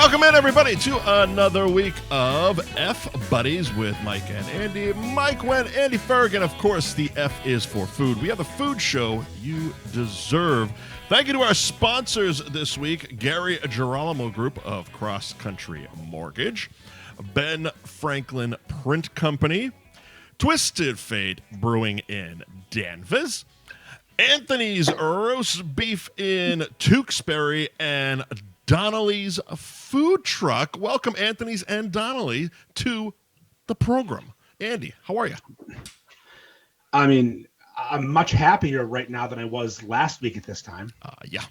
Welcome in, everybody, to another week of F Buddies with Mike and Andy. Mike, Wendt, Andy Ferg, and of course, the F is for food. We have the food show you deserve. Thank you to our sponsors this week, Gary Girolamo Group of Cross Country Mortgage, Ben Franklin Print Company, Twisted Fate Brewing in Danvers, Anthony's Roast Beef in Tewksbury, and Donnelly's Food Truck. Welcome, Anthony's and Donnelly, to the program. Andy, how are you? I mean, I'm much happier right now than I was last week at this time. Yeah.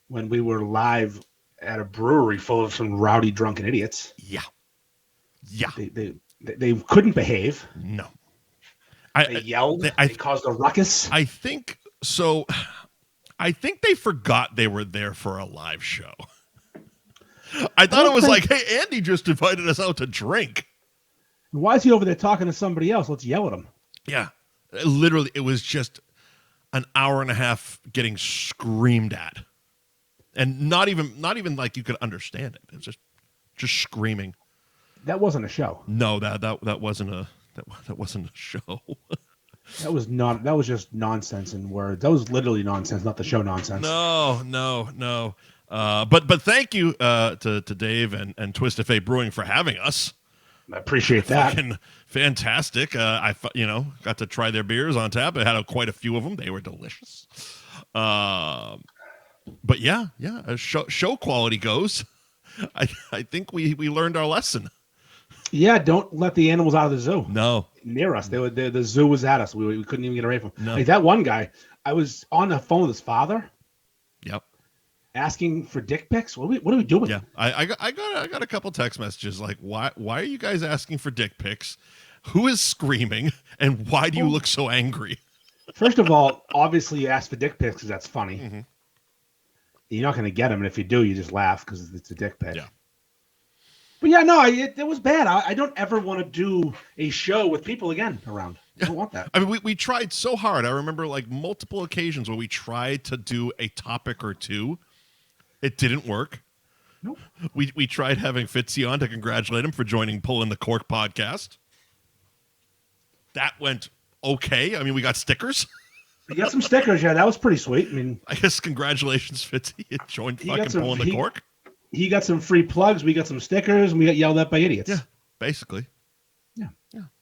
When we were live at a brewery full of some rowdy, drunken idiots. Yeah. Yeah. They couldn't behave. No. They yelled. They caused a ruckus. I think so. I think they forgot they were there for a live show. I thought it was like, hey, Andy just invited us out to drink. Why is he over there talking to somebody else? Let's yell at him. Yeah. Literally, it was just an hour and a half getting screamed at. And not even like you could understand it. It was just screaming. That wasn't a show. No, that wasn't a show. That was just nonsense in words. That was literally nonsense, not the show nonsense. No. But thank you to Dave and Twisted Fate Brewing for having us. I appreciate that. Fucking fantastic. I got to try their beers on tap. I had quite a few of them. They were delicious. But yeah, as show quality goes, I think we learned our lesson. Yeah, don't let the animals out of the zoo. No. Near us. The zoo was at us. We couldn't even get away from them. No. Like that one guy, I was on the phone with his father. Yep. Asking for dick pics. What are we doing? Yeah. I got a couple text messages like, why are you guys asking for dick pics? Who is screaming? And why do you look so angry? First of all, obviously you ask for dick pics because that's funny. Mm-hmm. You're not going to get them. And if you do, you just laugh because it's a dick pic. Yeah. But yeah, no, it was bad. I don't ever want to do a show with people again around. I don't want that. I mean, we tried so hard. I remember like multiple occasions where we tried to do a topic or two. It didn't work. Nope. We tried having Fitzy on to congratulate him for joining Pulling the Cork podcast. That went okay. I mean, we got stickers. We got some stickers. Yeah, that was pretty sweet. I mean, I guess congratulations, Fitzy. You joined fucking Pulling the Cork. He got some free plugs. We got some stickers, and we got yelled at by idiots. Yeah, basically. Yeah.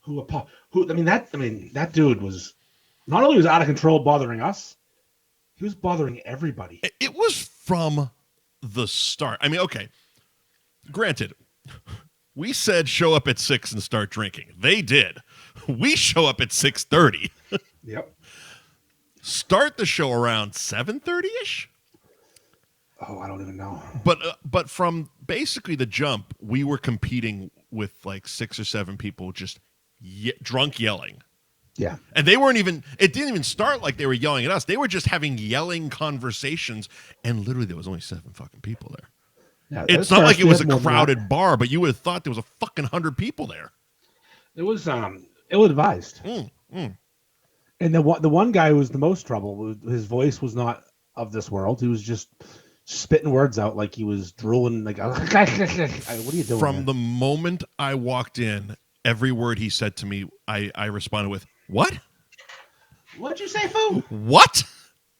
Who? I mean, that dude was not only was out of control, bothering us. He was bothering everybody. It was from the start. I mean, okay. Granted, we said show up at 6 and start drinking. They did. We show up at 6:30. Yep. Start the show around 7:30ish. Oh, I don't even know. But from basically the jump, we were competing with like 6 or 7 people just drunk yelling. Yeah. And they weren't even, it didn't even start like they were yelling at us. They were just having yelling conversations. And literally there was only 7 fucking people there. Yeah, it's not like it was a crowded bar, but you would have thought there was a fucking 100 people there. It was ill-advised. And the one guy who was the most trouble, his voice was not of this world. He was just spitting words out like he was drooling. Like, what are you doing? From the moment I walked in, every word he said to me, I responded with, what? What'd you say, fool? What?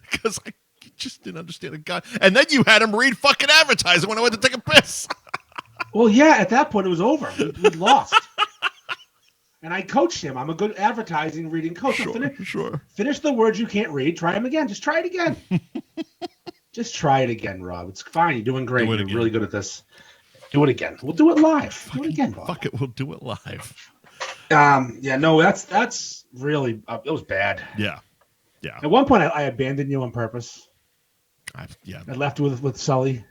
Because I just didn't understand a guy. And then you had him read fucking advertising when I went to take a piss. Well, yeah, at that point it was over. We'd lost. And I coached him. I'm a good advertising reading coach. Sure. Finish the words you can't read. Try them again. Just try it again. Just try it again, Rob. It's fine. You're doing great. You're really good at this. Do it again. We'll do it live. Do it again, Bob. Fuck it. We'll do it live. Yeah, no, that's really, it was bad. Yeah. At one point, I abandoned you on purpose. I left with Sully.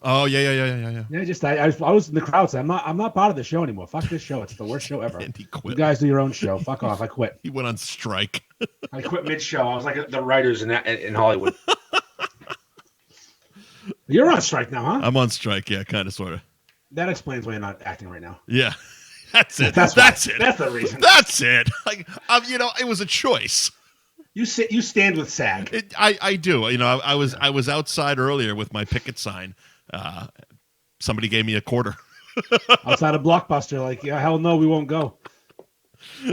Oh, yeah. Yeah, just I was in the crowd saying, I'm not part of the show anymore. Fuck this show. It's the worst show ever. And he quit. You guys do your own show. Fuck off. I quit. He went on strike. I quit mid-show. I was like the writers in Hollywood. You're on strike now, huh? I'm on strike, yeah, kind of, sort of. That explains why you're not acting right now. Yeah, that's it. That's it. That's the reason. That's it. Like, it was a choice. You stand with SAG. I do. I was outside earlier with my picket sign, somebody gave me a quarter. Outside of Blockbuster, like, yeah, hell no, we won't go.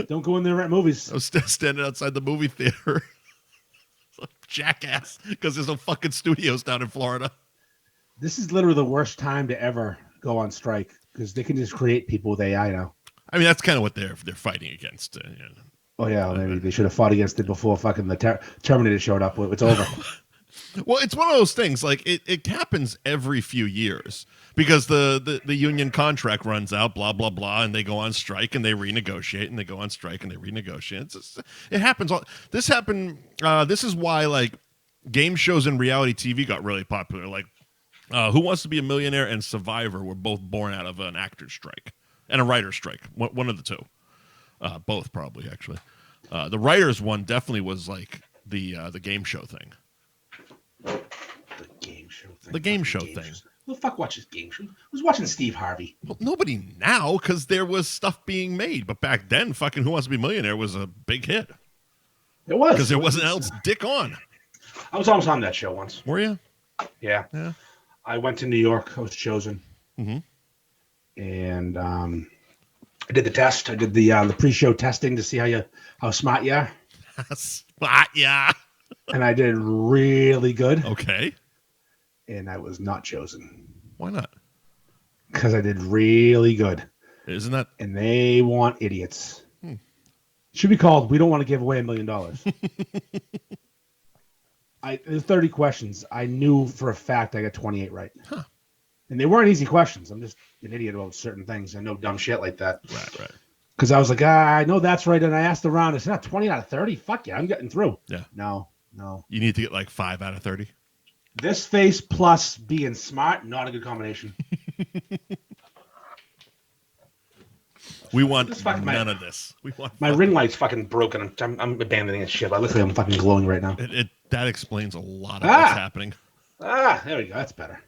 Don't go in there and rent movies. I was standing outside the movie theater. Jackass, because there's no fucking studios down in Florida. This is literally the worst time to ever go on strike because they can just create people with AI now. I mean, that's kind of what they're fighting against. Oh, yeah, maybe they should have fought against it before fucking the Terminator showed up. It's over. Well, it's one of those things, like, it happens every few years because the union contract runs out, blah, blah, blah, and they go on strike and they renegotiate, and they go on strike and they renegotiate. It happens. This happened. This is why, like, game shows and reality TV got really popular. Like, Who Wants to Be a Millionaire and Survivor were both born out of an actor's strike and a writer's strike. One of the two. Both, probably, actually. The writer's one definitely was, like, the game show thing. The game show thing. Who the fuck watches game shows? Who's watching Steve Harvey? Well, nobody now, because there was stuff being made. But back then, fucking Who Wants to Be a Millionaire was a big hit. It was. Because there wasn't else dick on. I was almost on that show once. Were you? Yeah. I went to New York. I was chosen. Mm-hmm. And I did the test. I did the pre-show testing to see how smart you are. Smart, yeah. And I did really good. Okay. And I was not chosen. Why not? Because I did really good. Isn't that? And they want idiots. Should be called, we don't want to give away $1 million. There's 30 questions. I knew for a fact I got 28 right. Huh. And they weren't easy questions. I'm just an idiot about certain things. I know dumb shit like that. Right. Because I was like, I know that's right. And I asked around. I said, 20 out of 30? Fuck yeah, I'm getting through. Yeah. No. You need to get like 5 out of 30. This face plus being smart, not a good combination. We want none of this. My ring light's fucking broken. I'm abandoning this shit. Literally, I'm fucking glowing right now. That explains a lot of what's happening. There we go. That's better.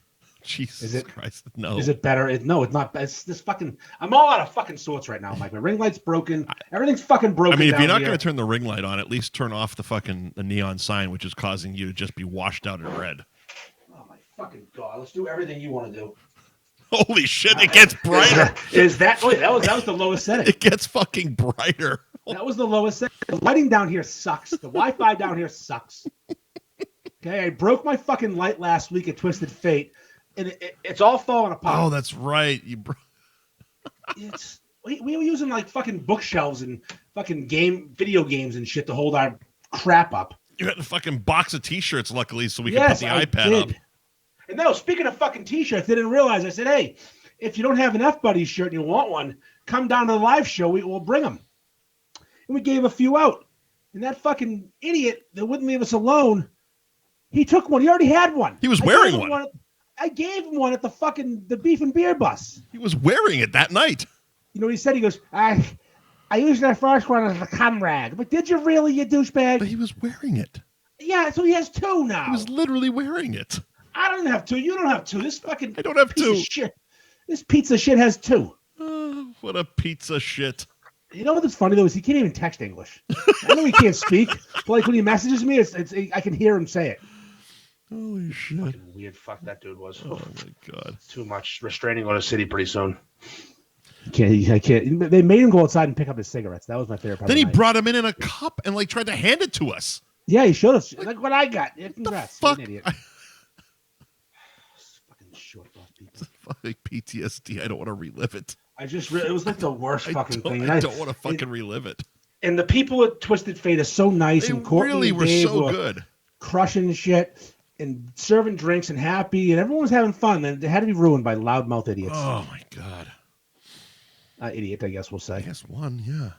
Jesus Christ. No. Is it better? No, it's not. It's this fucking. I'm all out of fucking sorts right now, Mike. My ring light's broken. Everything's fucking broken. I mean, if you're not going to turn the ring light on, at least turn off the neon sign, which is causing you to just be washed out in red. Oh my fucking God! Let's do everything you want to do. Holy shit! It gets brighter. That was the lowest setting. It gets fucking brighter. That was the lowest setting. The lighting down here sucks. The Wi-Fi down here sucks. Okay, I broke my fucking light last week at Twisted Fate. And it's all falling apart. Oh, that's right. We were using like fucking bookshelves and fucking video games and shit to hold our crap up. You had a fucking box of T-shirts, luckily, so we could put the iPad up. And no, speaking of fucking T-shirts, they didn't realize. I said, hey, if you don't have an F Buddies shirt and you want one, come down to the live show. We'll bring them. And we gave a few out. And that fucking idiot that wouldn't leave us alone, he took one. He already had one. He was wearing one. I gave him one at the beef and beer bus. He was wearing it that night. You know what he said? He goes, I used that first one as a cum rag. But did you really, you douchebag? But he was wearing it. Yeah, so he has 2 now. He was literally wearing it. I don't have 2. You don't have 2. This fucking I don't have 2. Shit. This pizza shit has 2. What a pizza shit. You know what's funny though is he can't even text English. I know he can't speak, but like when he messages me, it's I can hear him say it. Holy shit. Fucking weird fuck that dude was. Oh my God. Too much. Restraining order city pretty soon. I can't. They made him go outside and pick up his cigarettes. That was my favorite part. Then he brought him in a cup and like tried to hand it to us. Yeah, he showed us. Like what I got. Yeah, congrats. Fuck. You're an idiot. Fucking short boss people. Fucking PTSD. I don't want to relive it. It was like the worst fucking thing. I don't want to fucking relive it. And the people at Twisted Fate are so nice. They and Courtney really and were Dave so good. Crushing shit and serving drinks and happy, and everyone was having fun. And it had to be ruined by loudmouth idiots. Oh my God. Idiot, I guess we'll say. I guess one, yeah.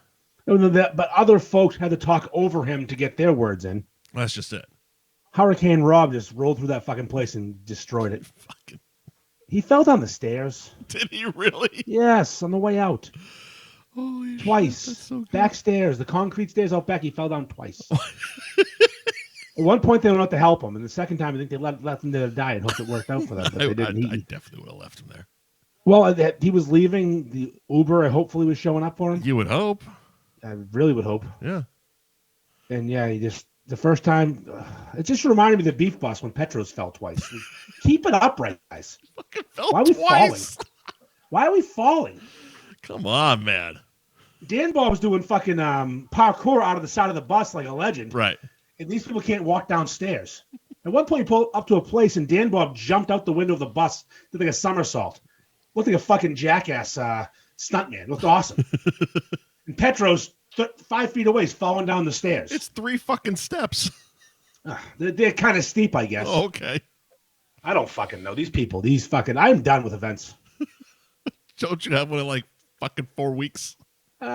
But other folks had to talk over him to get their words in. That's just it. Hurricane Rob just rolled through that fucking place and destroyed it. He fell down the stairs. Did he really? Yes, on the way out. Holy twice. Shit, that's so good. Backstairs, the concrete stairs out back, he fell down twice. At one point, they went out to help him, and the second time, I think they left him there to die and hoped it worked out for them. But they didn't. I definitely would have left him there. Well, he was leaving. The Uber, hopefully, was showing up for him. You would hope. I really would hope. Yeah. And yeah, he just The first time, it just reminded me of the beef bus when Petros fell twice. Keep it upright, guys. Fucking fell Why are we twice? Falling? Why are we falling? Come on, man. Dan Bob's doing fucking parkour out of the side of the bus like a legend. Right. And these people can't walk downstairs. At one point, he pulled up to a place, and Dan Bob jumped out the window of the bus, did like a somersault. Looked like a fucking jackass stuntman. Looked awesome. And Petros, 5 feet away, is falling down the stairs. It's 3 fucking steps. They're kind of steep, I guess. Oh, okay. I don't fucking know. These people, I'm done with events. Don't you have one in like fucking 4 weeks? Not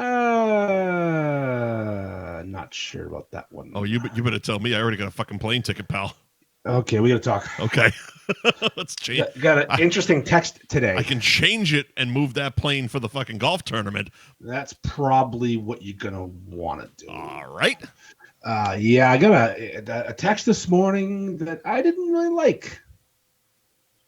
sure about that one. Oh, you better tell me. I already got a fucking plane ticket, pal. Okay, we got to talk. Okay. Let's change. Got an interesting text today. I can change it and move that plane for the fucking golf tournament. That's probably what you're going to want to do. All right. Yeah, I got a text this morning that I didn't really like.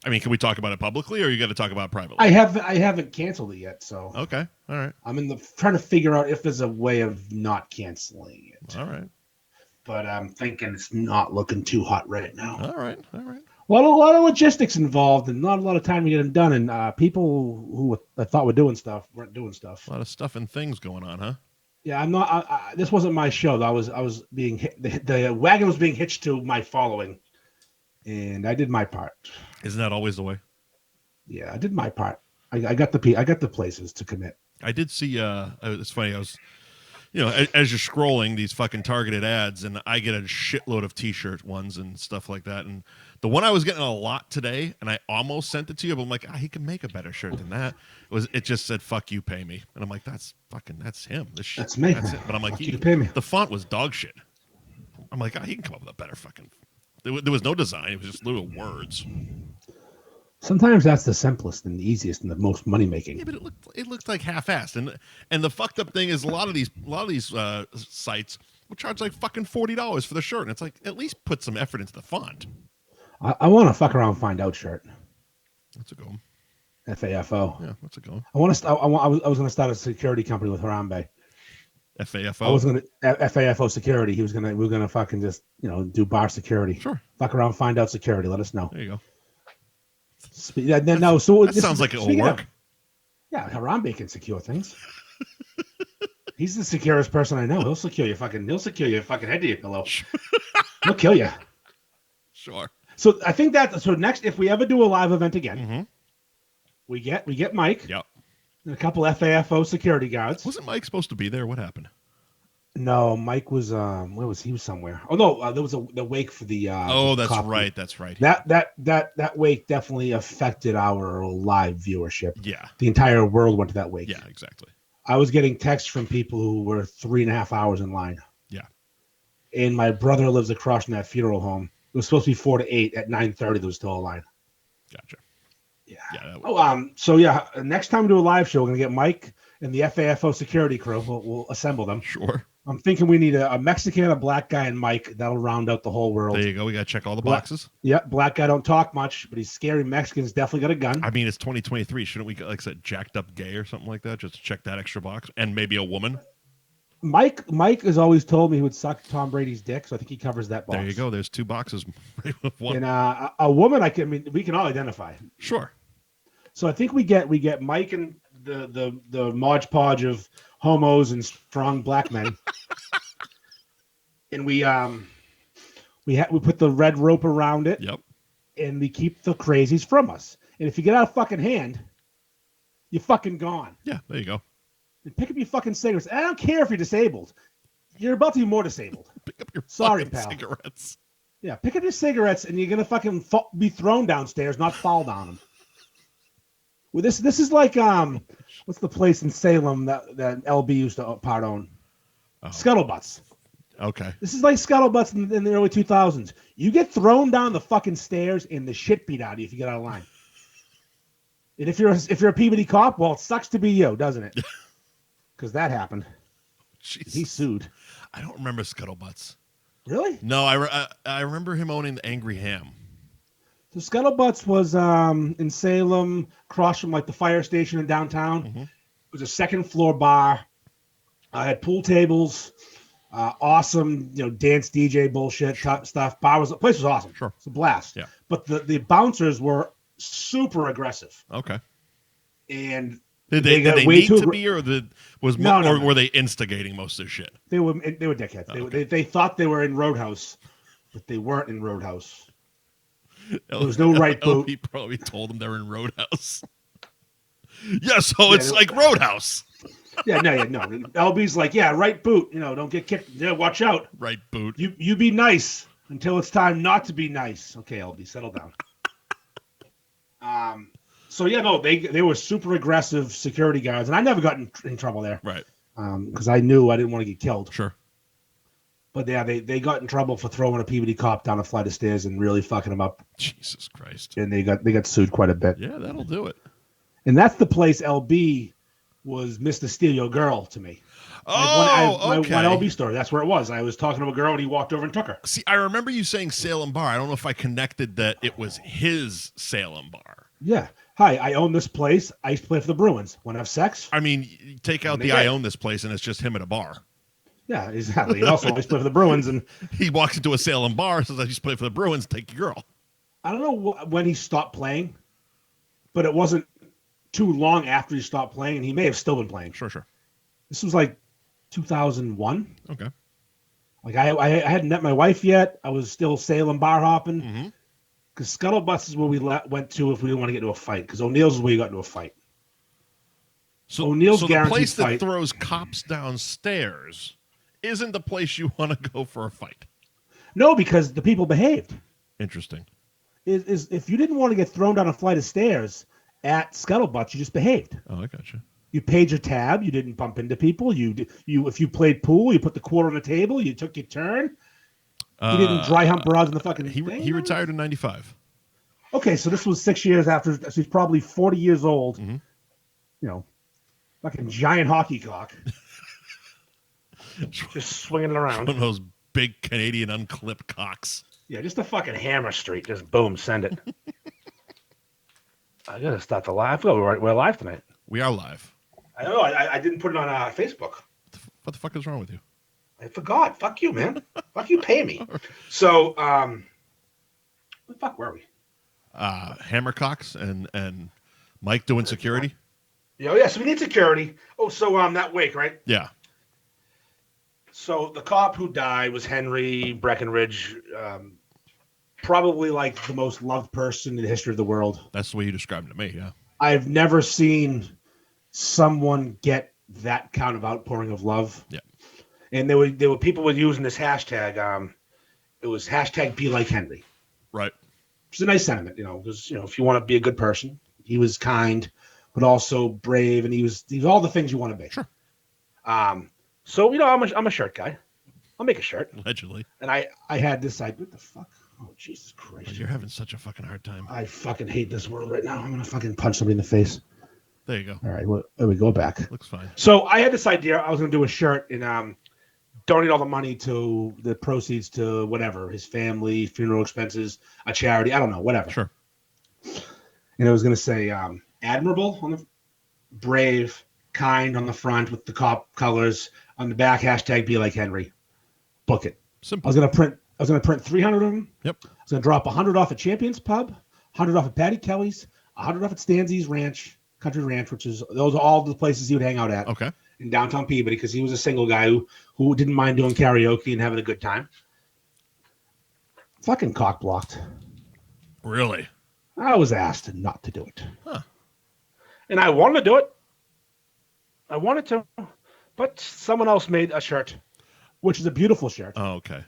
I mean, can we talk about it publicly, or you got to talk about it privately? I haven't canceled it yet, so. Okay. All right. I'm trying to figure out if there's a way of not canceling it. All right. But I'm thinking it's not looking too hot right now. All right. A lot of logistics involved, and not a lot of time to get them done. And people who I thought were doing stuff weren't doing stuff. A lot of stuff and things going on, huh? Yeah, I'm not. This wasn't my show. I was being hit. The wagon was being hitched to my following, and I did my part. Isn't that always the way? Yeah, I did my part. I got the places to commit. I did see. It's funny. I was. As you're scrolling these fucking targeted ads, and I get a shitload of T-shirt ones and stuff like that. And the one I was getting a lot today, and I almost sent it to you, but I'm like, he can make a better shirt than that. It just said, "Fuck you, pay me," and I'm like, that's him. That's me. That's it. But I'm like, you pay me. The font was dog shit. I'm like, he can come up with a better fucking. There was no design. It was just little words. Sometimes that's the simplest and the easiest and the most money making. Yeah, but it looked like half-assed, and the fucked up thing is a lot of these sites will charge like fucking $40 for the shirt, and it's like, at least put some effort into the font. I want a fuck around find out shirt. That's a go. FAFO. Yeah, that's a go. I was going to start a security company with Harambe. FAFO. I was going to FAFO security. We were going to fucking just do bar security. Sure. Fuck around find out security. Let us know. There you go. That sounds like it'll work. Yeah, Harambe can secure things. He's the securest person I know. He'll secure your fucking head to your pillow. He'll kill you. Sure. So I think next, if we ever do a live event again, mm-hmm. we get Mike. Yep. And a couple FAFO security guards. Wasn't Mike supposed to be there? What happened? No, Mike was where was he? Was somewhere. Oh no, there was the wake for the. That's right. That's right. That wake definitely affected our live viewership. Yeah. The entire world went to that wake. Yeah, exactly. I was getting texts from people who were 3.5 hours in line. Yeah. And my brother lives across from that funeral home. It was supposed to be 4 to 8. At 9:30, there was still a line. Gotcha. Yeah. So yeah, next time we do a live show, we're gonna get Mike and the FAFO security crew. We'll assemble them. Sure. I'm thinking we need a Mexican, a black guy, and Mike. That'll round out the whole world. There you go. We got to check all the boxes. Black guy don't talk much, but he's scary. Mexican's definitely got a gun. I mean, it's 2023. Shouldn't we, like I said, jacked up gay or something like that? Just to check that extra box. And maybe a woman. Mike has always told me he would suck Tom Brady's dick, so I think he covers that box. There you go. There's 2 boxes. One. And a woman, we can all identify. Sure. So I think we get Mike and the Modge Podge of homos and strong black men. And we put the red rope around it. Yep. And we keep the crazies from us. And if you get out of fucking hand, you're fucking gone. Yeah, there you go. And pick up your fucking cigarettes. And I don't care if you're disabled. You're about to be more disabled. Pick up your pal. Cigarettes. Yeah, pick up your cigarettes, and you're gonna fucking be thrown downstairs, not fall down them. Well, this is like what's the place in Salem that LB used to part own? Oh. Scuttlebutts. Okay. This is like Scuttlebutts in the early 2000s. You get thrown down the fucking stairs and the shit beat out of you if you get out of line. And if you're a Peabody cop, well, it sucks to be you, doesn't it? Because that happened. Jesus. He sued. I don't remember Scuttlebutts. Really? No, I remember him owning the Angry Ham. So Scuttlebutts was in Salem, across from like the fire station in downtown. Mm-hmm. It was a second floor bar. I had pool tables. Awesome, dance DJ bullshit stuff. The place was awesome. Sure. It's a blast. Yeah. But the bouncers were super aggressive. Okay. And did they they way need too to be, or were they instigating most of this shit? They were dickheads. Okay. They thought they were in Roadhouse, but they weren't in Roadhouse. There was no right boot. He probably told them they were in Roadhouse. Yeah, so it's like Roadhouse. No. LB's like, yeah, right boot. Don't get kicked. Yeah, watch out. Right boot. You be nice until it's time not to be nice. Okay, LB, settle down. So they were super aggressive security guards, and I never got in trouble there. Right. Because I knew I didn't want to get killed. Sure. But yeah, they got in trouble for throwing a Peabody cop down a flight of stairs and really fucking him up. Jesus Christ. And they got sued quite a bit. Yeah, that'll do it. And that's the place LB was Mr. Steal Your Girl to me. Okay. My LB story. That's where it was. I was talking to a girl and he walked over and took her. See, I remember you saying Salem Bar. I don't know if I connected that it was his Salem Bar. Yeah. Hi, I own this place. I used to play for the Bruins. Want to have sex? I mean, take out the I own this place and it's just him at a bar. Yeah, exactly. And also, I used to play for the Bruins. And he walks into a Salem Bar, says, I used to play for the Bruins, take your girl. I don't know when he stopped playing, but it wasn't too long after he stopped playing, and he may have still been playing. Sure. This was like 2001. Okay. Like I hadn't met my wife yet. I was still Salem bar hopping. Because Scuttlebutts is where we went to if we didn't want to get into a fight. Because O'Neill's is where you got into a fight. So O'Neill's the guaranteed place that fight throws cops downstairs isn't the place you want to go for a fight. No, because the people behaved. Interesting. Is if you didn't want to get thrown down a flight of stairs at Scuttlebutts, you just behaved. Oh, I gotcha. You paid your tab. You didn't bump into people. You if you played pool, you put the quarter on the table. You took your turn. You didn't dry hump broads in the fucking thing. He retired in 95. Okay, so this was 6 years after. So he's probably 40 years old. Fucking giant hockey cock. Just swinging it around. One of those big Canadian unclipped cocks. Yeah, just a fucking hammer street. Just boom, send it. I gotta start the live. I feel we're live tonight. We are live. I know. I didn't put it on Facebook. What the fuck is wrong with you? I forgot. Fuck you, man. Fuck you, pay me. So, where the fuck were we? Hammercocks and Mike doing security. Yeah, so we need security. Oh, so that wake, right? Yeah. So the cop who died was Henry Breckenridge, probably like the most loved person in the history of the world. That's the way you described him to me, yeah. I've never seen someone get that kind of outpouring of love. Yeah. And there were people were using this hashtag. It was hashtag Be Like Henry. Right. Which is a nice sentiment, because if you want to be a good person, he was kind, but also brave, and he was all the things you want to be. Sure. So I'm a shirt guy. I'll make a shirt. Allegedly. And I had this what the fuck? Oh, Jesus Christ. You're having such a fucking hard time. I fucking hate this world right now. I'm gonna fucking punch somebody in the face. There you go. All right, well, there we go back. Looks fine. So I had this idea. I was gonna do a shirt and donate all the money to the proceeds to whatever, his family, funeral expenses, a charity. I don't know, whatever. Sure. And it was gonna say admirable on the brave, kind on the front with the cop colors. On the back, hashtag Be Like Henry. Book it. Simple. I was gonna print 300 of them. Yep. I was gonna drop 100 off at Champions Pub, 100 off at Patty Kelly's, 100 off at Stanzy's Country Ranch, those are all the places he would hang out at. Okay. In downtown Peabody, because he was a single guy who didn't mind doing karaoke and having a good time. Fucking cock blocked. Really? I was asked not to do it. Huh. And I wanted to do it. I wanted to, but someone else made a shirt, which is a beautiful shirt. Oh, okay.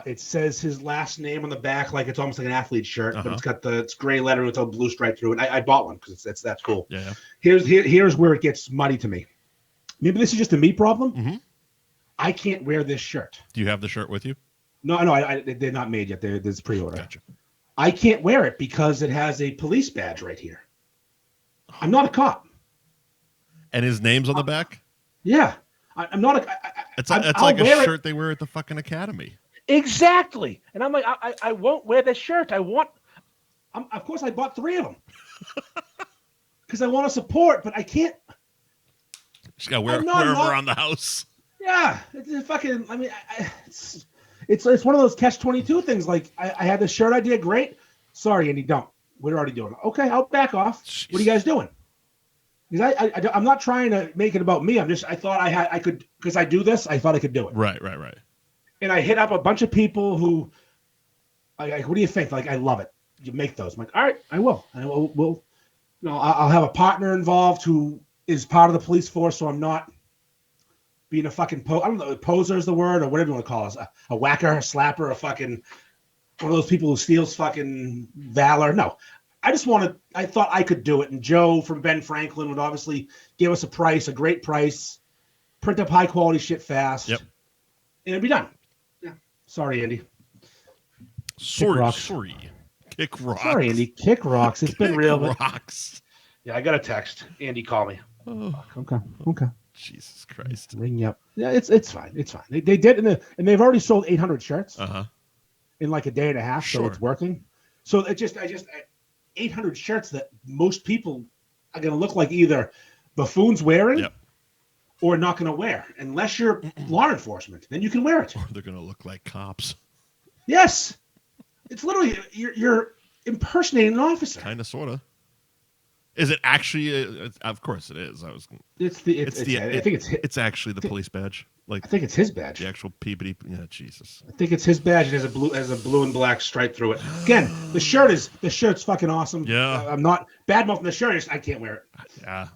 It says his last name on the back, like it's almost like an athlete shirt, but it's got it's gray lettering with a blue stripe through it. I bought one because that's cool. Yeah. Here's where it gets muddy to me. Maybe this is just a me problem. Mm-hmm. I can't wear this shirt. Do you have the shirt with you? No, they're not made yet. There's pre-order. Gotcha. I can't wear it because it has a police badge right here. I'm not a cop. And his name's on the back? Yeah. I'm not a... It's like a shirt they wear at the fucking academy. Exactly. And I'm like, I won't wear this shirt. Of course, I bought 3 of them. Because I want to support, but I can't. Just got to wear them around the house. Yeah, it's fucking. I mean, it's one of those catch-22 things. Like I had this shirt idea, great. Sorry, Andy, don't. We're already doing it. Okay, I'll back off. Jeez. What are you guys doing? Because I'm not trying to make it about me. I thought I could, because I do this. I thought I could do it. Right. And I hit up a bunch of people who, like, what do you think? Like, I love it. You make those. I'm like, all right, I will. We'll, I'll have a partner involved who is part of the police force, so I'm not being a fucking I don't know, poser is the word, or whatever you want to call us, a whacker, a slapper, a fucking one of those people who steals fucking valor. No, I thought I could do it, and Joe from Ben Franklin would obviously give us a great price, print up high quality shit fast, Yep, and it'd be done. Yeah, sorry, Andy. Sorry. Kick rocks. Sorry, Andy. Kick rocks. It's been real. Rocks. Yeah, I got a text. Andy, call me. Oh. Okay. Jesus Christ. Ring you up. Yeah, it's fine. It's fine. They did, and they've already sold 800 shirts in like a day and a half, so it's working. So I just 800 shirts that most people are going to look like either buffoons wearing or not going to wear, unless you're law enforcement. Then you can wear it. Or they're going to look like cops. Yes. It's literally, you're impersonating an officer. Kind of, sort of. Is it actually? Of course it is. I think it's actually the police badge. Like, I think it's his badge. The actual peepity. Yeah, Jesus. I think it's his badge. It has a blue and black stripe through it. Again, the shirt's fucking awesome. Yeah. I'm not bad mouthing the shirt. I can't wear it. Yeah.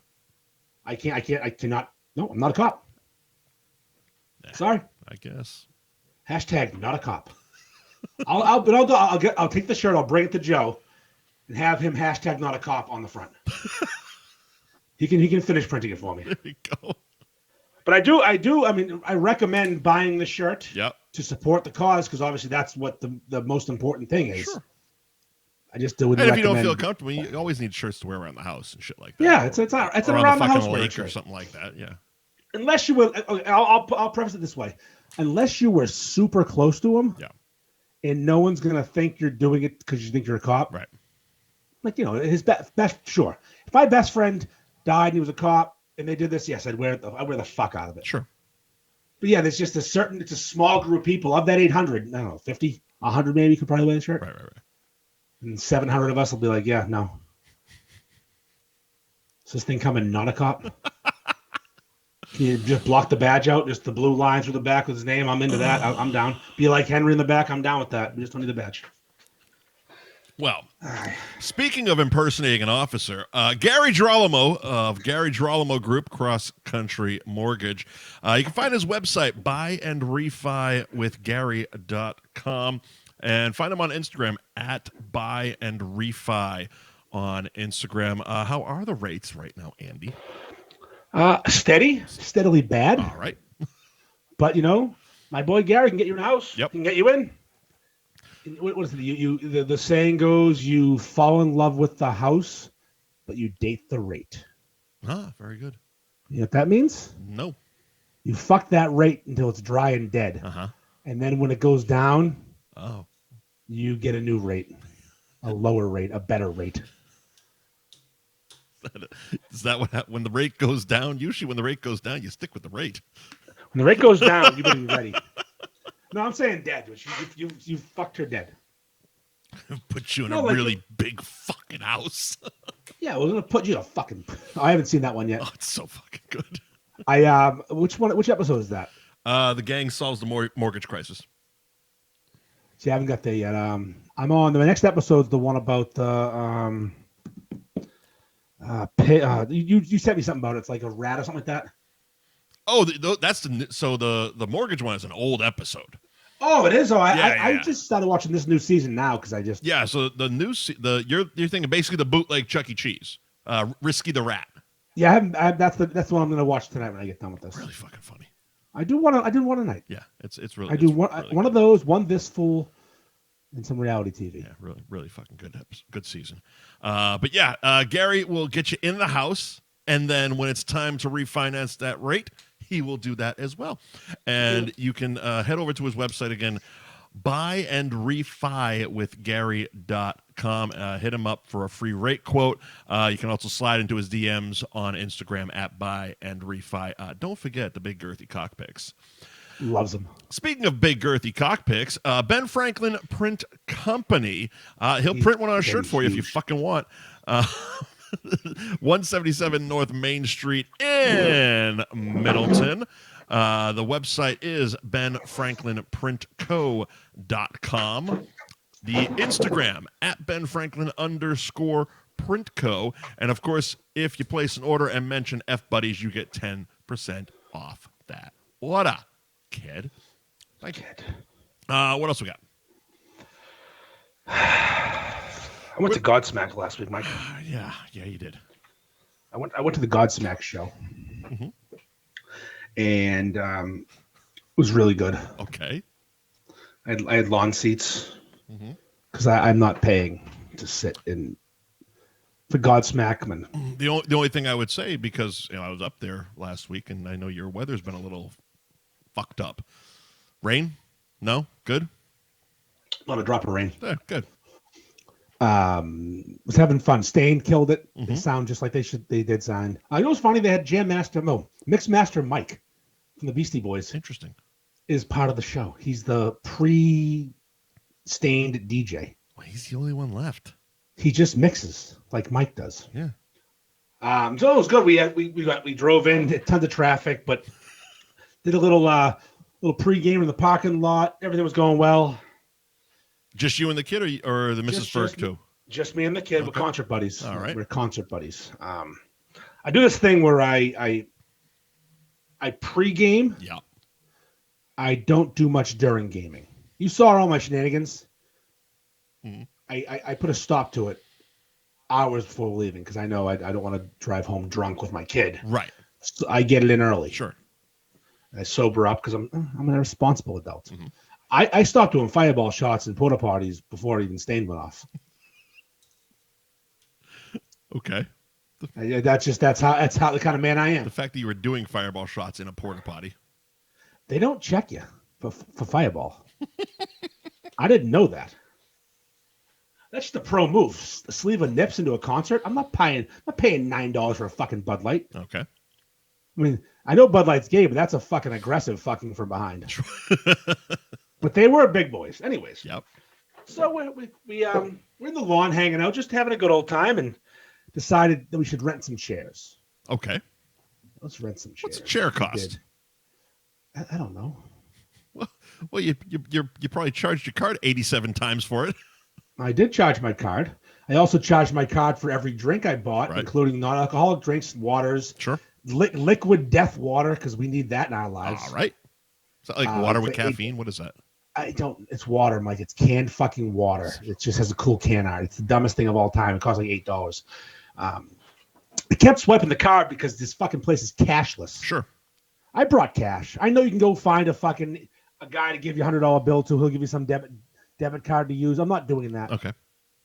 I cannot. No, I'm not a cop. Sorry. I guess. Hashtag not a cop. I'll take the shirt. I'll bring it to Joe, and have him hashtag not a cop on the front. He can finish printing it for me. There you go. But I do. I mean, I recommend buying the shirt. Yep. To support the cause, because obviously that's what the most important thing is. Sure. I just wouldn't. And if you don't feel comfortable, you always need shirts to wear around the house and shit like that. Yeah, it's an around the house lake or something like that. Yeah. Unless you were, I'll preface it this way: unless you were super close to him. Yeah. And no one's gonna think you're doing it because you think you're a cop. Right. Like, his best. Sure. If my best friend died and he was a cop and they did this, yes, I'd wear the fuck out of it. Sure. But yeah, there's just it's a small group of people. Of that 800, I don't know, 50, 100 maybe could probably wear the shirt. Right. And 700 of us will be like, yeah, no. Is this thing coming not a cop? Can you just block the badge out, just the blue line through the back with his name? I'm into that. I'm down. Be like Henry in the back. I'm down with that. We just don't need the badge. Well, speaking of impersonating an officer, Gary Girolamo of Gary Girolamo Group Cross Country Mortgage. You can find his website, buyandrefywithgary.com, and find him on Instagram at buyandrefi on Instagram. How are the rates right now, Andy? Steadily bad. All right. But my boy Gary can get you in a house. Yep. Can get you in. What is it? The saying goes, you fall in love with the house, but you date the rate. Ah, very good. You know what that means? No. You fuck that rate until it's dry and dead. And then when it goes down, you get a new rate, a lower rate, a better rate. Is that what when the rate goes down? Usually when the rate goes down, you stick with the rate. When the rate goes down, you better be ready. No, I'm saying dead. You fucked her dead. Put you in a really big fucking house. Yeah, we're gonna put you in a fucking. I haven't seen that one yet. Oh, it's so fucking good. Which episode is that? The gang solves the mortgage crisis. See, I haven't got there yet. I'm on the next episode's the one about the you sent me something about it. It's like a rat or something like that. Oh, that's the mortgage one is an old episode. Oh, it is. Oh, I just started watching this new season now because I just So the new you're thinking basically the bootleg Chuck E. Cheese, Risky the Rat. Yeah, that's the one I'm going to watch tonight when I get done with this. Really fucking funny. I do one a night. Yeah, it's really. I do one of those, one this full, and some reality TV. Yeah, really, really fucking good season. But yeah, Gary will get you in the house, and then when it's time to refinance that rate, he will do that as well. And you can head over to his website again, buyandrefi.gary.com. Hit him up for a free rate quote. You can also slide into his DMs on Instagram at buyandrefi. Don't forget the big girthy cock pics. Loves them. Speaking of big girthy cock pics, Ben Franklin Print Company. He'll print one on a shirt for you if you fucking want. 177 North Main Street in Middleton. The website is benfranklinprintco.com. The Instagram at benfranklin_printco. And of course, if you place an order and mention F Buddies, you get 10% off that order, kid. Thank you. What else we got? I went to Godsmack last week, Mike. Yeah, you did. I went to the Godsmack show, and it was really good. Okay. I had lawn seats because I'm not paying to sit in for Godsmack. The only thing I would say, because I was up there last week, and I know your weather's been a little fucked up. Rain? No? Good? Not a drop of rain. Yeah, good. Was having fun. Stain killed it. They sound just like they did sign. You know what's funny? They had Mix Master Mike from the Beastie Boys. Interesting. Is part of the show. He's the pre-stained DJ. Well, he's the only one left. He just mixes like Mike does. Yeah. So it was good. We drove in, tons of traffic, but did a little pre-game in the parking lot. Everything was going well. Just you and the kid, or the Mrs. Ferg too? Just me and the kid. Okay. We're concert buddies. All right. We're concert buddies. I do this thing where I pre-game. Yeah. I don't do much during gaming. You saw all my shenanigans. I put a stop to it hours before leaving because I know I don't want to drive home drunk with my kid. Right. So I get it in early. Sure. I sober up because I'm a responsible adult. I stopped doing fireball shots and porta potties before even stain went off. Okay. That's how the kind of man I am. The fact that you were doing fireball shots in a porta potty. They don't check you for fireball. I didn't know that. That's just a pro move. The sleeve of nips into a concert. I'm not paying $9 for a fucking Bud Light. Okay. I mean, I know Bud Light's gay, but that's a fucking aggressive fucking from behind. But they were big boys, anyways. Yep. So we're in the lawn hanging out, just having a good old time, and decided that we should rent some chairs. Okay. Let's rent some chairs. What's a chair cost? I don't know. Well, you probably charged your card 87 times for it. I did charge my card. I also charged my card for every drink I bought, including non-alcoholic drinks, waters. Sure. Liquid death water, because we need that in our lives. All right. Is that like water with caffeine? What is that? It's water, Mike. It's canned fucking water. It just has a cool can art. It's the dumbest thing of all time. It costs like $8. I kept swiping the card because this fucking place is cashless. Sure. I brought cash. I know you can go find a guy to give you $100 bill to. He'll give you some debit card to use. I'm not doing that. Okay.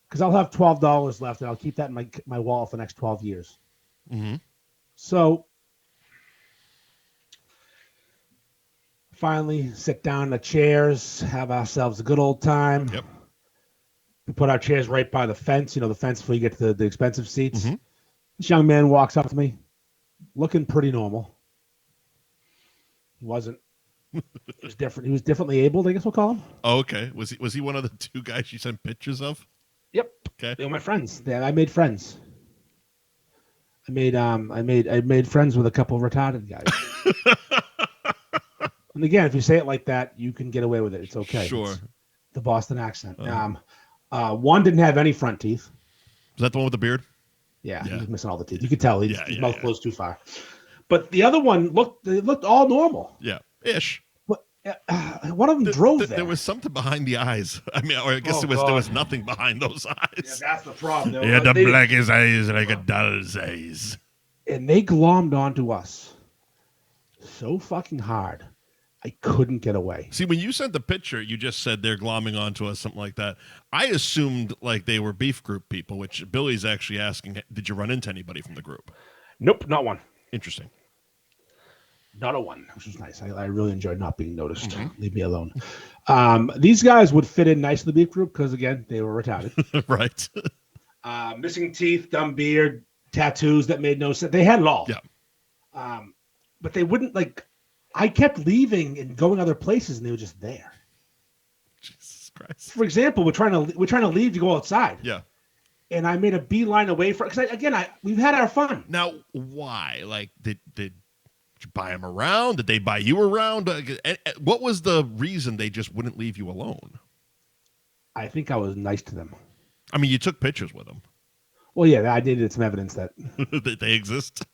Because I'll have $12 left, and I'll keep that in my wallet for the next 12 years. So finally sit down in the chairs, have ourselves a good old time. Yep. We put our chairs right by the fence, the fence before you get to the expensive seats. This young man walks up to me, looking pretty normal. He wasn't. He was different. He was differently abled, I guess we'll call him. Oh, okay. Was he one of the two guys you sent pictures of? Yep. Okay. They were my friends. I made friends. I made friends with a couple of retarded guys. And again, if you say it like that, you can get away with it. It's okay. Sure. It's the Boston accent. One didn't have any front teeth. Was that the one with the beard? Yeah. He was missing all the teeth. You could tell his mouth closed too far. But the other one looked all normal. Yeah, ish. But one of them drove there. There was something behind the eyes. I mean, or I guess there was nothing behind those eyes. Yeah, that's the problem. He had the blackest eyes like a doll's eyes. And they glommed onto us so fucking hard. I couldn't get away. See, when you sent the picture, you just said they're glomming onto us, something like that. I assumed like they were beef group people, which Billy's actually asking, did you run into anybody from the group? Nope, not one. Interesting. Not a 1, which was nice. I really enjoyed not being noticed. Mm-hmm. Leave me alone. These guys would fit in nicely to the beef group because, again, they were retarded. Right. Missing teeth, dumb beard, tattoos that made no sense. They had it all. Yeah. But they wouldn't, like, I kept leaving and going other places, and they were just there. Jesus Christ. For example, we're trying to leave to go outside. Yeah. And I made a beeline away from, because we've had our fun. Now, why? Like, did you buy them around? Did they buy you around? What was the reason they just wouldn't leave you alone? I think I was nice to them. I mean, you took pictures with them. Well, yeah, I needed some evidence that that they exist.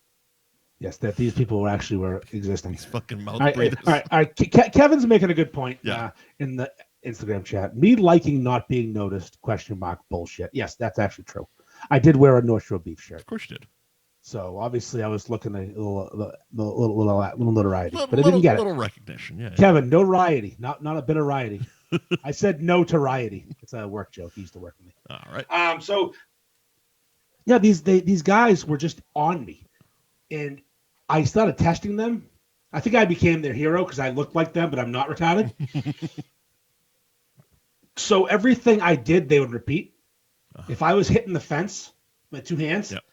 Yes, that these people were existing. These fucking mouth breathers. All right. Kevin's making a good point. Yeah. In the Instagram chat, me liking not being noticed? ? Bullshit. Yes, that's actually true. I did wear a North Shore beef shirt. Of course you did. So obviously I was looking at a little notoriety, but I didn't get it. Little recognition, yeah. Kevin, no riety, not a bit of riety. I said no to riety. It's a work joke. He used to work with me. All right. So yeah, these guys were just on me, and I started testing them. I think I became their hero because I looked like them, but I'm not retarded. So everything I did, they would repeat. If I was hitting the fence with 2 hands, yep.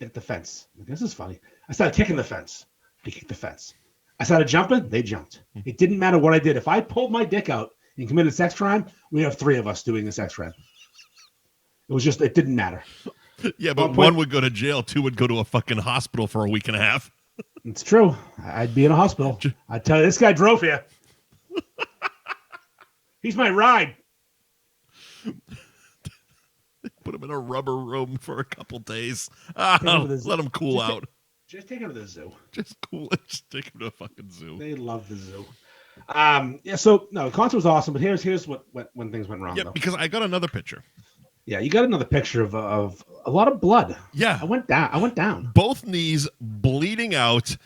Hit the fence. This is funny. I started kicking the fence. They kicked the fence. I started jumping. They jumped. It didn't matter what I did. If I pulled my dick out and committed a sex crime, we have 3 of us doing a sex crime. It didn't matter. Yeah, but 1 would go to jail, 2 would go to a fucking hospital for a week and a half. It's true. I'd be in a hospital. I tell you, this guy drove here. He's my ride. Put him in a rubber room for a couple days. Let him cool out. Just take him to the zoo. Just take him to a fucking zoo. They love the zoo. Yeah. So no, the concert was awesome, but here's what when things went wrong. Yeah, though. Because I got another picture. Yeah, you got another picture of a lot of blood. Yeah, I went down. Both knees bleeding out.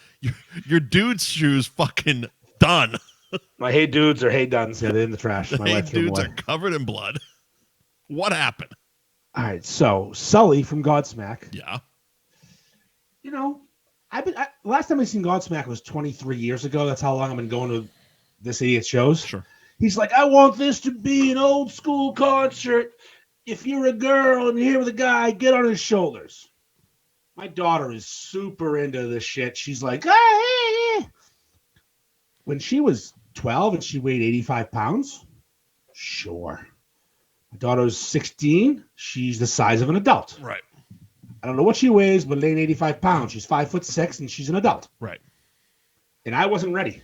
Your dude's shoes fucking done. My hey dudes or hey duns. Yeah, they're in the trash. My hey dudes are covered in blood. What happened? All right, so Sully from Godsmack. Yeah. You know, last time I seen Godsmack was 23 years ago. That's how long I've been going to this idiot shows. Sure. He's like, I want this to be an old school concert. If you're a girl and you're here with a guy, get on his shoulders. My daughter is super into this shit. She's like, hey. When she was 12 and she weighed 85 pounds, sure. My daughter's 16. She's the size of an adult. Right. I don't know what she weighs, but laying 85 pounds. She's 5'6", and she's an adult. Right. And I wasn't ready.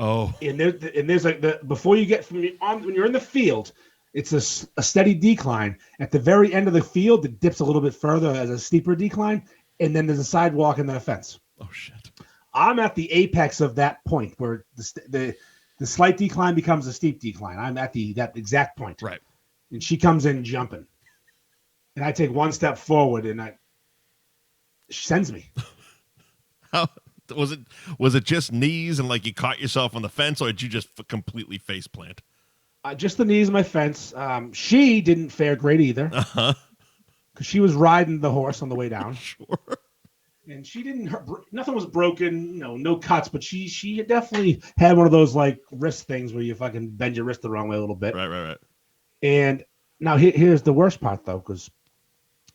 Oh. And there's like before you get when you're in the field, it's a steady decline. At the very end of the field, it dips a little bit further as a steeper decline, and then there's a sidewalk and then a fence. Oh shit. I'm at the apex of that point where the slight decline becomes a steep decline. I'm at that exact point. Right. And she comes in jumping. And I take 1 step forward and she sends me. How was it just knees and like you caught yourself on the fence, or did you just completely face plant? Just the knees of my fence. She didn't fare great either. Uh-huh. Because she was riding the horse on the way down. Sure. And she didn't. Nothing was broken. No cuts. But she definitely had one of those like wrist things where you fucking bend your wrist the wrong way a little bit. Right. And now here's the worst part though, because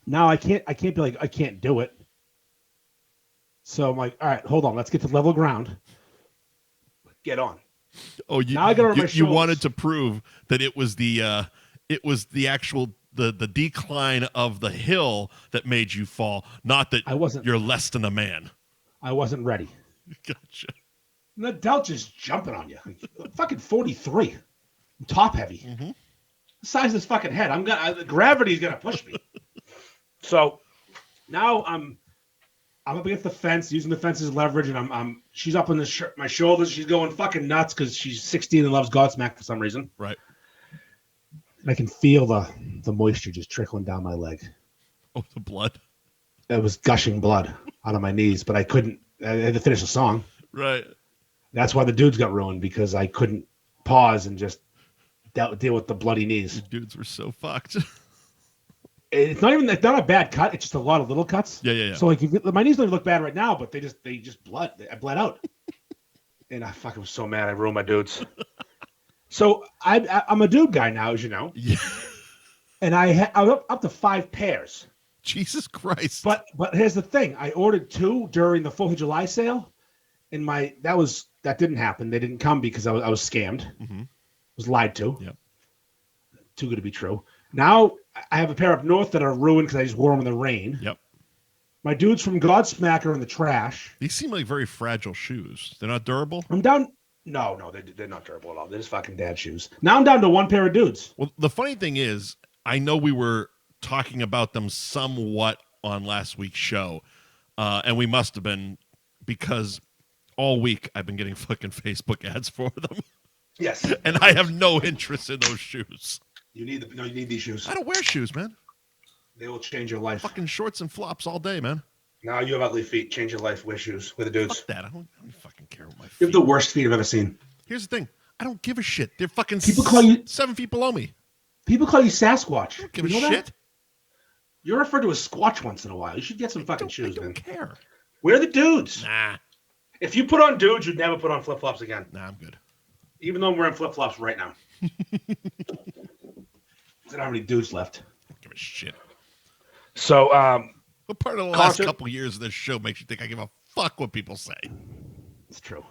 now I can't be like I can't do it. So I'm like, all right, hold on, let's get to level ground. Get on. Oh, now I got over my you wanted to prove that it was the actual the decline of the hill that made you fall, not that you're less than a man. I wasn't ready. Gotcha. And the adult just jumping on you. I'm fucking 43. I'm top heavy. Mm-hmm. The size of this fucking head. Gravity's gonna push me. So now I'm up against the fence, using the fence as leverage, and she's up on my shoulders. She's going fucking nuts because she's 16 and loves Godsmack for some reason. Right. And I can feel the moisture just trickling down my leg. Oh, the blood. It was gushing blood out of my knees, but I couldn't. I had to finish the song. Right. That's why the dudes got ruined, because I couldn't pause and just deal with the bloody knees. The dudes were so fucked. It's not a bad cut. It's just a lot of little cuts. Yeah. So like my knees don't look bad right now, but they just bled out. and I fucking was so mad I ruined my dudes. So I'm a dude guy now, as you know. Yeah. And I'm up to 5 pairs. Jesus Christ. But here's the thing. I ordered 2 during the 4th of July sale, and that didn't happen. They didn't come because I was scammed. Mm-hmm. Was lied to. Yep. Too good to be true. Now I have a pair up north that are ruined because I just wore them in the rain. Yep. My dudes from Godsmack are in the trash. These seem like very fragile shoes. They're not durable? I'm down. No, they're not durable at all. They're just fucking dad shoes. Now I'm down to 1 pair of dudes. Well, the funny thing is, I know we were talking about them somewhat on last week's show, and we must have been, because all week I've been getting fucking Facebook ads for them. Yes. And I have no interest in those shoes. You need these shoes. I don't wear shoes, man. They will change your life. Fucking shorts and flops all day, man. Now you have ugly feet. Change your life. Wear shoes. Wear the dudes. Fuck that. I don't fucking care what my feet. You have the worst feet I've ever seen. Here's the thing. I don't give a shit. They're fucking People call you 7 feet below me. People call you Sasquatch. I don't give a you know shit. That? You're referred to as Squatch once in a while. You should get some fucking shoes, man. I don't care. Wear the dudes. Nah. If you put on dudes, you'd never put on flip-flops again. Nah, I'm good. Even though I'm wearing flip-flops right now. I don't have any dudes left. I don't give a shit. So, what part of the last couple years of this show makes you think I give a fuck what people say? It's true.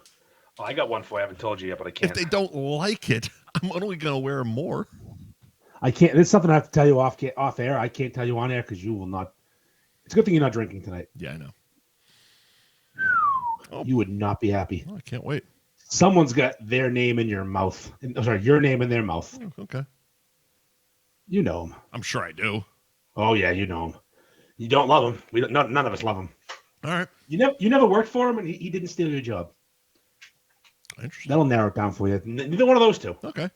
Well, I got one for you. I haven't told you yet, but I can't. If they don't like it, I'm only going to wear them more. I can't. It's something I have to tell you off air. I can't tell you on air because you will not. It's a good thing you're not drinking tonight. Yeah, I know. Oh. You would not be happy. Oh, I can't wait. Someone's got their name in your mouth. Your name in their mouth. Oh, okay. You know him. I'm sure I do. Oh yeah, you know him. You don't love him. None of us love him. All right. You never worked for him, and he didn't steal your job. Interesting. That'll narrow it down for you. Neither one of those two. Okay.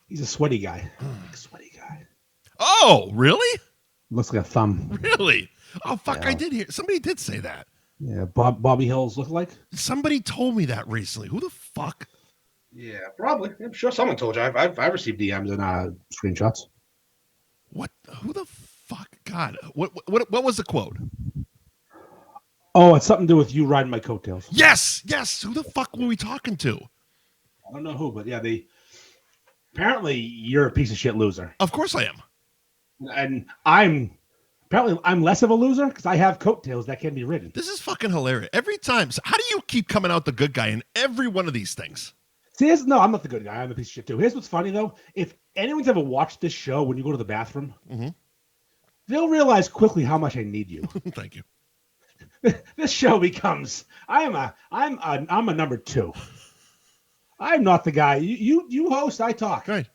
He's a sweaty guy. Sweaty guy. Oh, really? Looks like a thumb. Really? Oh, fuck! Yeah. I did hear. Somebody did say that. Yeah, Bobby Hills look like. Somebody told me that recently. Who the fuck? Yeah, probably. I'm sure someone told you. I've received DMs and screenshots. What? Who the fuck? God, what was the quote? Oh, it's something to do with you riding my coattails. Yes. Who the fuck were we talking to? I don't know who, but yeah, apparently you're a piece of shit loser. Of course I am. And I'm less of a loser because I have coattails that can be ridden. This is fucking hilarious. Every time. So how do you keep coming out the good guy in every one of these things? See, no, I'm not the good guy. I'm a piece of shit too. Here's what's funny though. If anyone's ever watched this show when you go to the bathroom, they'll realize quickly how much I need you. Thank you. This show becomes I'm a number 2. I'm not the guy. You host, I talk. Right.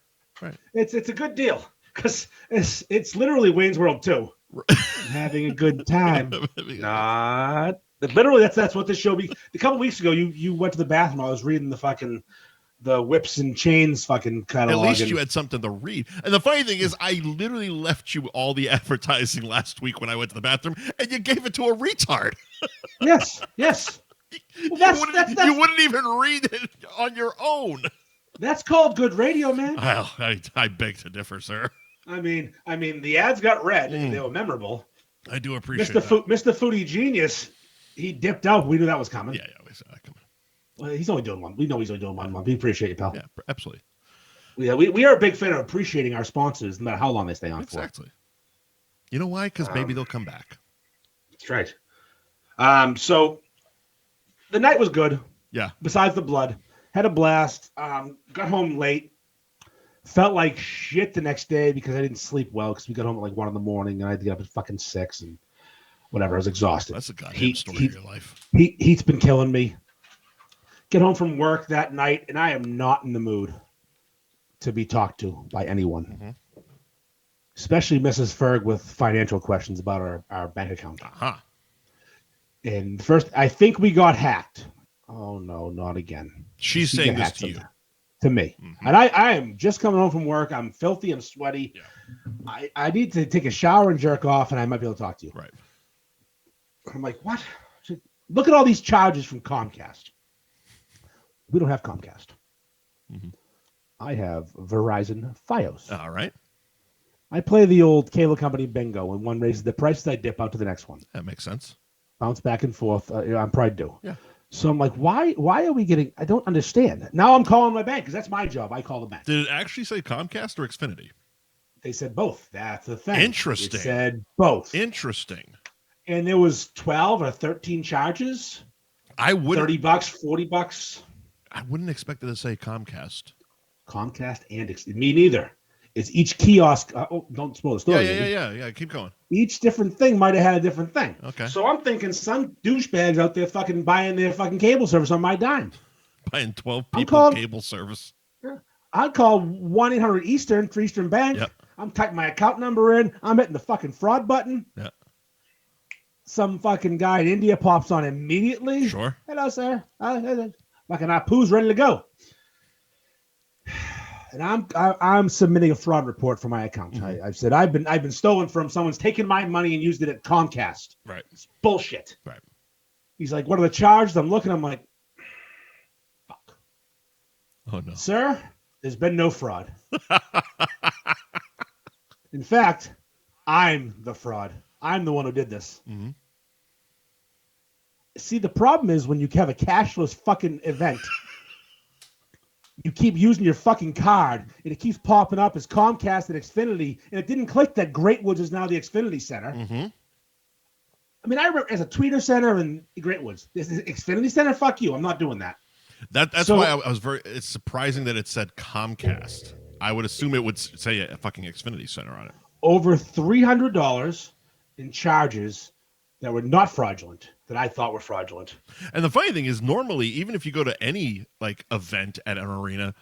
It's a good deal because it's literally Wayne's World 2. Having a good time. Not literally. That's what this show be. A couple weeks ago, you went to the bathroom. I was reading the Whips and Chains fucking catalog. At least you had something to read. And the funny thing is, I literally left you all the advertising last week when I went to the bathroom, and you gave it to a retard. Yes. Well, you wouldn't even read it on your own. That's called good radio, man. Well, I beg to differ, sir. I mean, the ads got read and they were memorable. I do appreciate Mr. Foodie Genius, he dipped out. We knew that was coming. Yeah, we saw that coming. Well, he's only doing one. We know he's only doing 1 month. We appreciate you, pal. Yeah, absolutely. Yeah, we are a big fan of appreciating our sponsors, no matter how long they stay on for. Exactly. You know why? Because maybe they'll come back. That's right. So the night was good. Yeah. Besides the blood, had a blast. Got home late. Felt like shit the next day because I didn't sleep well because we got home at like 1 a.m. and I had to get up at fucking 6 and whatever. I was exhausted. That's a goddamn story of your life. Heat's been killing me. Get home from work that night, and I am not in the mood to be talked to by anyone, especially Mrs. Ferg with financial questions about our bank account. And first, I think we got hacked. Oh, no, not again. She's saying this to you. To me. And I am just coming home from work. I'm filthy. I'm sweaty. Yeah. I need to take a shower and jerk off, and I might be able to talk to you. Right. I'm like, what? Look at all these charges from Comcast. We don't have Comcast. I have Verizon Fios. All right. I play the old cable company bingo. When one raises the prices, I dip out to the next one. That makes sense. Bounce back and forth. I'm probably due. Yeah. So I'm like, why are we getting? I don't understand. Now I'm calling my bank because that's my job. I call the bank. Did it actually say Comcast or Xfinity? They said both. That's the thing. Interesting. It said both. Interesting. And there was 12 or 13 charges. I wouldn't. $30, $40. I wouldn't expect it to say Comcast. Comcast and me neither. It's each kiosk. Don't spoil the story. Yeah. Keep going. Each different thing might have had a different thing. Okay. So I'm thinking some douchebags out there fucking buying their fucking cable service on my dime. Buying 12 people cable service. I'd call 1-800-EASTERN for Eastern Bank. Yep. I'm typing my account number in. I'm hitting the fucking fraud button. Yeah. Some fucking guy in India pops on immediately. Sure. Hello, sir. Fucking Apu's ready to go. And I'm submitting a fraud report for my account. Mm-hmm. I've said I've been stolen from. Someone's taken my money and used it at Comcast. Right. It's bullshit. Right. He's like, what are the charges? I'm looking. I'm like, fuck. Oh no, sir. There's been no fraud. In fact, I'm the fraud. I'm the one who did this. Mm-hmm. See, the problem is when you have a cashless fucking event. You keep using your fucking card, and it keeps popping up as Comcast and Xfinity, and it didn't click that Great Woods is now the Xfinity Center. Mm-hmm. I mean, I remember as a Tweeter Center and Great Woods. This is Xfinity Center? Fuck you. I'm not doing that. That's why I was it's surprising that it said Comcast. I would assume it would say a fucking Xfinity Center on it. Over $300 in charges that were not fraudulent, that I thought were fraudulent. And the funny thing is, normally, even if you go to any like event at an arena,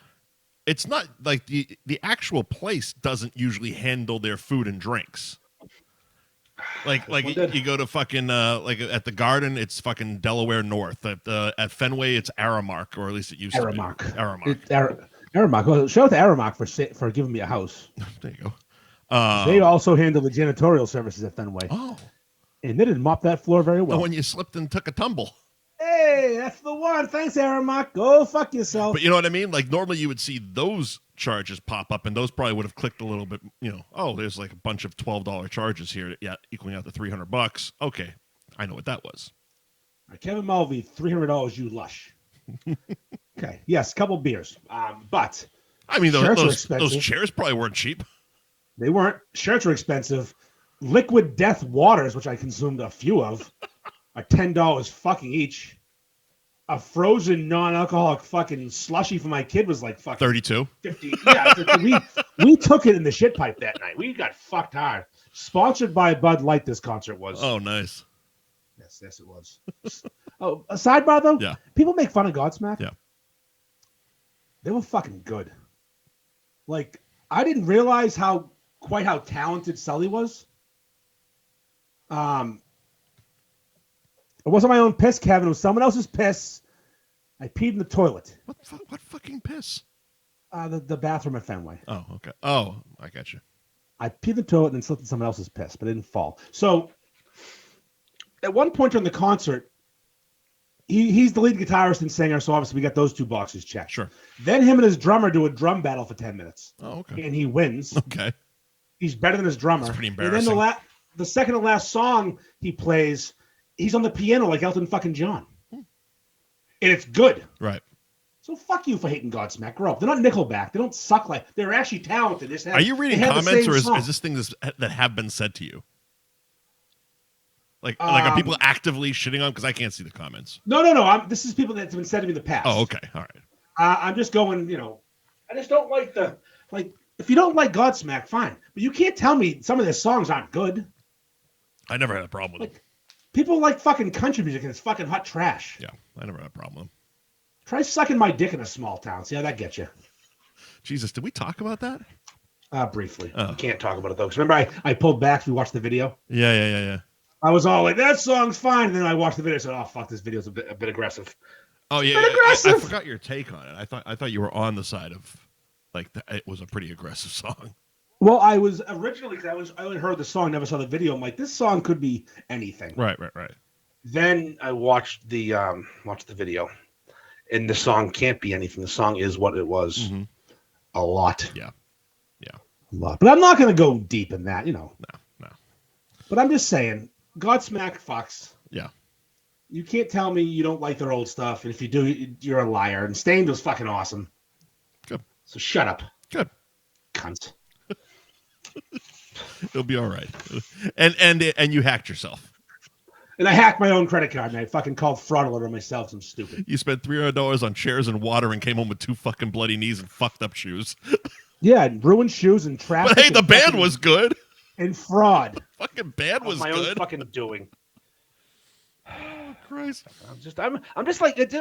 it's not like the actual place doesn't usually handle their food and drinks. Like you go to fucking like at the Garden, it's fucking Delaware North. At Fenway, it's Aramark, or at least it used to be. Aramark. Well, shout out to Aramark for giving me a house. There you go. They also handle the janitorial services at Fenway. Oh. And they didn't mop that floor very well. Oh, when you slipped and took a tumble. Hey, that's the one. Thanks, Aramark. Go fuck yourself. But you know what I mean? Like, normally you would see those charges pop up, and those probably would have clicked a little bit, there's like a bunch of $12 charges here, equaling out to $300. Okay, I know what that was. Kevin Mulvey, $300, you lush. Okay, yes, couple beers. But I mean, those chairs probably weren't cheap. They weren't. Shirts were expensive. Liquid Death waters, which I consumed a few of, are $10 fucking each. A frozen non-alcoholic fucking slushy for my kid was like fucking 32. 50. Yeah, we took it in the shit pipe that night. We got fucked hard. Sponsored by Bud Light, this concert was. Oh, nice. Yes, it was. Oh, a sidebar though. Yeah. People make fun of Godsmack. Yeah. They were fucking good. Like, I didn't realize quite how talented Sully was. It wasn't my own piss, Kevin. It was someone else's piss. I peed in the toilet. What fucking piss? The bathroom at Fenway. Oh, okay. Oh, I got you. I peed in the toilet and then slipped in someone else's piss, but it didn't fall. So, at one point during the concert, he's the lead guitarist and singer, so obviously we got those two boxes checked. Sure. Then him and his drummer do a drum battle for 10 minutes. Oh, okay. And he wins. Okay. He's better than his drummer. That's pretty embarrassing. And then the second to last song he plays, he's on the piano like Elton fucking John. And it's good. Right. So fuck you for hating Godsmack. Grow up. They're not Nickelback. They don't suck like... They're actually talented. Are you reading comments, or is this things that have been said to you? Like are people actively shitting on? Because I can't see the comments. No. This is people that's been said to me in the past. Oh, okay. All right. I'm just going, I just don't like if you don't like Godsmack, fine. But you can't tell me some of their songs aren't good. I never had a problem with them. People like fucking country music and it's fucking hot trash. Yeah, I never had a problem with them. Try sucking my dick in a small town. See how that gets you. Jesus, did we talk about that? Briefly. Oh. We can't talk about it, though. Because remember, I pulled back. We watched the video. Yeah. I was all like, that song's fine. And then I watched the video and said, oh, fuck, this video's a bit aggressive. Oh, yeah. I forgot your take on it. I thought you were on the side of, it was a pretty aggressive song. Well, I was originally, because I only heard the song, never saw the video. I'm like, this song could be anything. Right. Then I watched the video. And the song can't be anything. The song is what it was. Mm-hmm. A lot. Yeah. A lot. But I'm not going to go deep in that, No. But I'm just saying, Godsmack fucks. Yeah. You can't tell me you don't like their old stuff, and if you do, you're a liar. And Stained was fucking awesome. Good. So shut up. Good. Cunt. It'll be all right. And you hacked yourself. And I hacked my own credit card, and I fucking called fraud alert on myself. I'm stupid. You spent $300 on chairs and water and came home with 2 fucking bloody knees and fucked up shoes. Yeah, and ruined shoes and traffic. But hey, the band was good. And fraud. Fucking band was my good. Own fucking doing. Oh Christ! I'm just like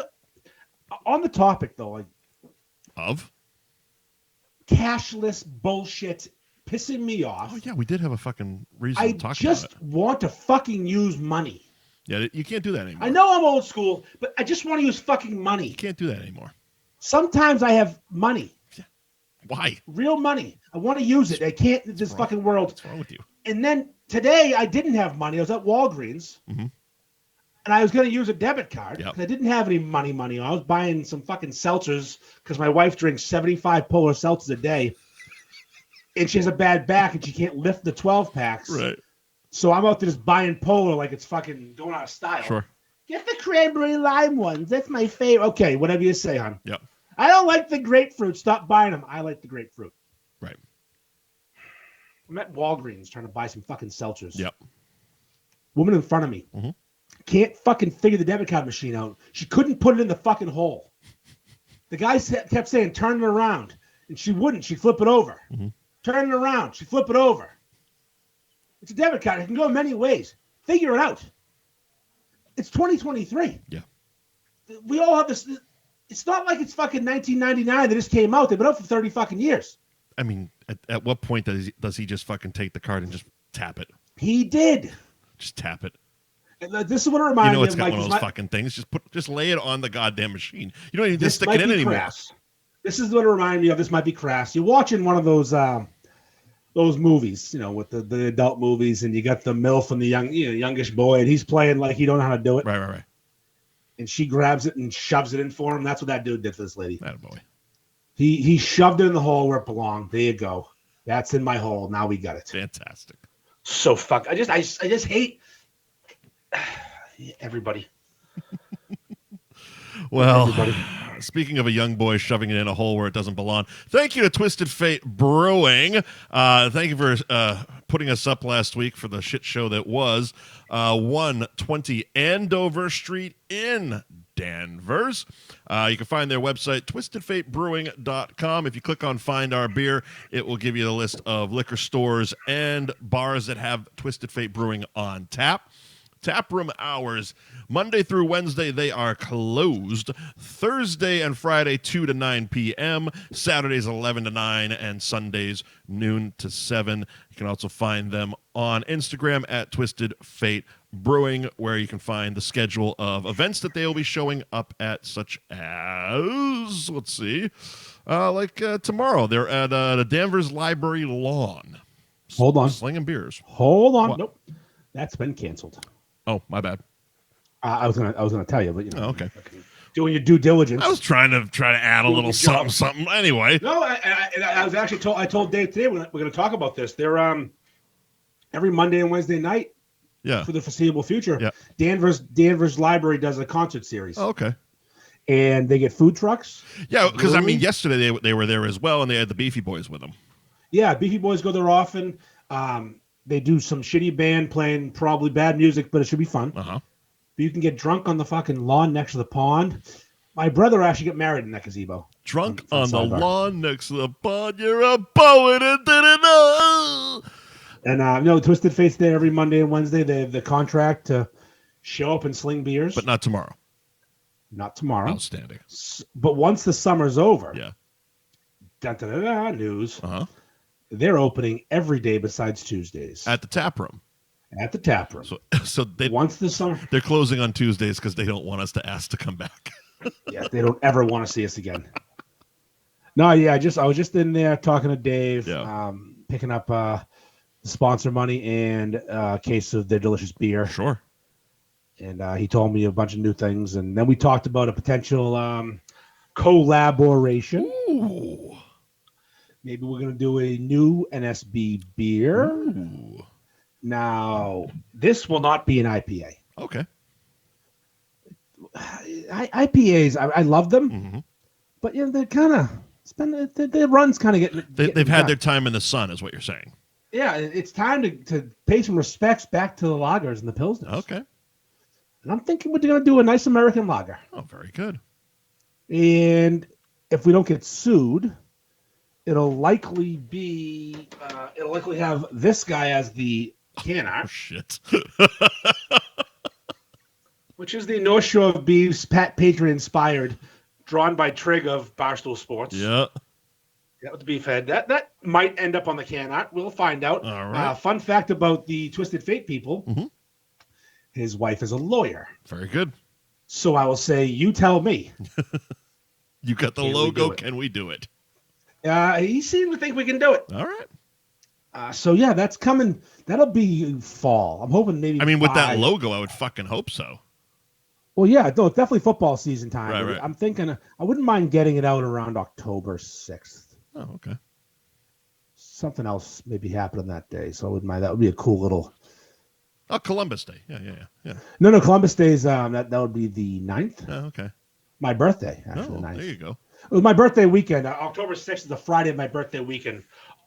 on the topic though, like of cashless bullshit pissing me off. Oh yeah, we did have a fucking reason to talk about it. I just want to fucking use money. Yeah, you can't do that anymore. I know I'm old school, but I just want to use fucking money. You can't do that anymore. Sometimes I have money. Yeah. Why? Real money. I want to use it. I can't in this fucking world. What's wrong with you? And then today I didn't have money. I was at Walgreens. Mm-hmm. And I was going to use a debit card. Yep. I didn't have any money. I was buying some fucking seltzers because my wife drinks 75 Polar seltzers a day. And she has a bad back and she can't lift the 12 packs. Right. So I'm out there just buying Polar like it's fucking going out of style. Sure. Get the cranberry lime ones. That's my favorite. Okay, whatever you say, hon. Yep. I don't like the grapefruit. Stop buying them. I like the grapefruit. Right. I'm at Walgreens trying to buy some fucking seltzers. Yep. Woman in front of me. Mm-hmm. Can't fucking figure the debit card machine out. She couldn't put it in the fucking hole. The guy kept saying, turn it around. And she wouldn't. She'd flip it over. Mm-hmm. Turn it around. She'd flip it over. It's a debit card. It can go many ways. Figure it out. It's 2023. Yeah. We all have this. It's not like it's fucking 1999 that this came out. They've been out for 30 fucking years. I mean, at what point does he just fucking take the card and just tap it? He did. Just tap it. And this is what it reminds me of. It's got one of those fucking things. Just lay it on the goddamn machine. You don't even stick it in anymore. Crass. This is what it reminds me of. This might be crass. You're watching one of those movies, with the adult movies, and you got the MILF and the youngish boy, and he's playing like he don't know how to do it. Right. And she grabs it and shoves it in for him. That's what that dude did for this lady. Attaboy. He shoved it in the hole where it belonged. There you go. That's in my hole. Now we got it. Fantastic. So fuck. I just hate everybody. Well, speaking of a young boy shoving it in a hole where it doesn't belong, thank you to Twisted Fate Brewing. Thank you for putting us up last week for the shit show that was 120 Andover Street in Danvers. You can find their website, twistedfatebrewing.com. If you click on Find Our Beer, it will give you the list of liquor stores and bars that have Twisted Fate Brewing on tap. Taproom hours, Monday through Wednesday, they are closed. Thursday and Friday, 2 to 9 p.m. Saturdays, 11 to 9, and Sundays, noon to 7. You can also find them on Instagram at Twisted Fate Brewing, where you can find the schedule of events that they will be showing up at, such as, let's see, tomorrow. They're at the Danvers Library Lawn. Hold on. Slinging beers. Hold on. What? Nope. That's been canceled. Oh, my bad. I was gonna tell you, but okay. Doing your due diligence. I was trying to add a little something. Anyway. No, I was actually told. I told Dave today we're going to talk about this. They're every Monday and Wednesday night. Yeah. For the foreseeable future. Yeah. Danvers Library does a concert series. Oh, okay. And they get food trucks. Yeah, because yesterday they were there as well, and they had the Beefy Boys with them. Yeah, Beefy Boys go there often. They do some shitty band playing probably bad music, but it should be fun. Uh-huh. But you can get drunk on the fucking lawn next to the pond. My brother actually got married in that gazebo. Drunk on the lawn next to the pond. You're a poet and didn't know. And Twisted Fate's there every Monday and Wednesday. They have the contract to show up and sling beers. But not tomorrow. Not tomorrow. Outstanding. But once the summer's over. Yeah. News. Uh-huh. They're opening every day besides Tuesdays. At the tap room. At the tap room. So once the summer, they're closing on Tuesdays because they don't want us to ask to come back. Yeah, they don't ever want to see us again. No, yeah, I was just in there talking to Dave, picking up the sponsor money and a case of their delicious beer. Sure. And he told me a bunch of new things, and then we talked about a potential collaboration. Ooh. Maybe we're going to do a new NSB beer. Ooh. Now, this will not be an IPA. Okay. IPAs, I love them, Mm-hmm. but they're kind of the run's kind of getting They've had done. their time in the sun, is what you're saying. Yeah, it's time to pay some respects back to the lagers and the pilsners. Okay. And I'm thinking we're going to do a nice American lager. Oh, very good. And if we don't get sued, it'll likely have this guy as the can art. Oh, shit. Which is the North Shore of Beefs Pat Patriot inspired, drawn by Trig of Barstool Sports. Yeah. That with the beef head. That might end up on the can art. We'll find out. All right. Fun fact about the Twisted Fate people. Mm-hmm. His wife is a lawyer. Very good. So I will say, you tell me. You got the logo. Can we do it? He seemed to think we can do it. All right. So yeah, that's coming. That'll be fall. I'm hoping maybe. I mean, with that logo, I would fucking hope so. Well, yeah, no, it's definitely football season time. Right. I'm thinking I wouldn't mind getting it out around October 6th. Oh, okay. Something else maybe happening that day, so I wouldn't mind. That would be a cool little. Oh, Columbus Day. Yeah. No, Columbus Day is that would be the 9th. Oh, okay. My birthday, actually. Oh, the 9th. there you go. It was my birthday weekend. October 6th is the Friday of my birthday weekend.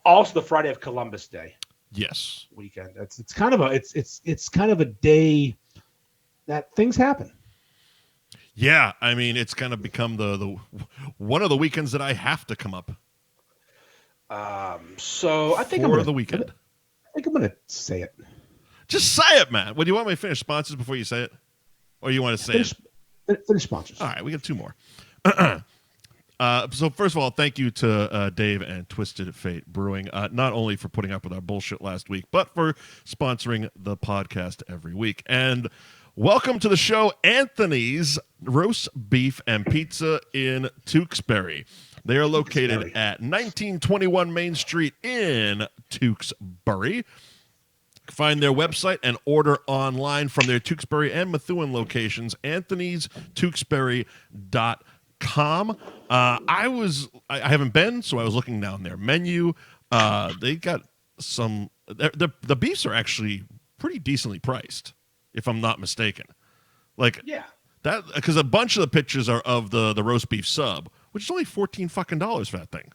Also the Friday of Columbus Day. Yes. Weekend. It's kind of a day that things happen. Yeah, I mean, it's kind of become the one of the weekends that I have to come up. So I think the weekend. I think I'm gonna say it. Just say it, man. What do you want me to finish sponsors before you say it, or you want to say it? Finish sponsors. All right, we got two more. So first of all, thank you to Dave and Twisted Fate Brewing, not only for putting up with our bullshit last week, but for sponsoring the podcast every week. And welcome to the show, Anthony's Roast Beef and Pizza in Tewksbury. They are located at 1921 Main Street in Tewksbury. Find their website and order online from their Tewksbury and Methuen locations, anthonystewksbury.com. I haven't been, so I was looking down their menu. They got some. The beefs are actually pretty decently priced, if I'm not mistaken. Like, yeah, that because a bunch of the pictures are of the roast beef sub, which is only $14 fucking for that thing.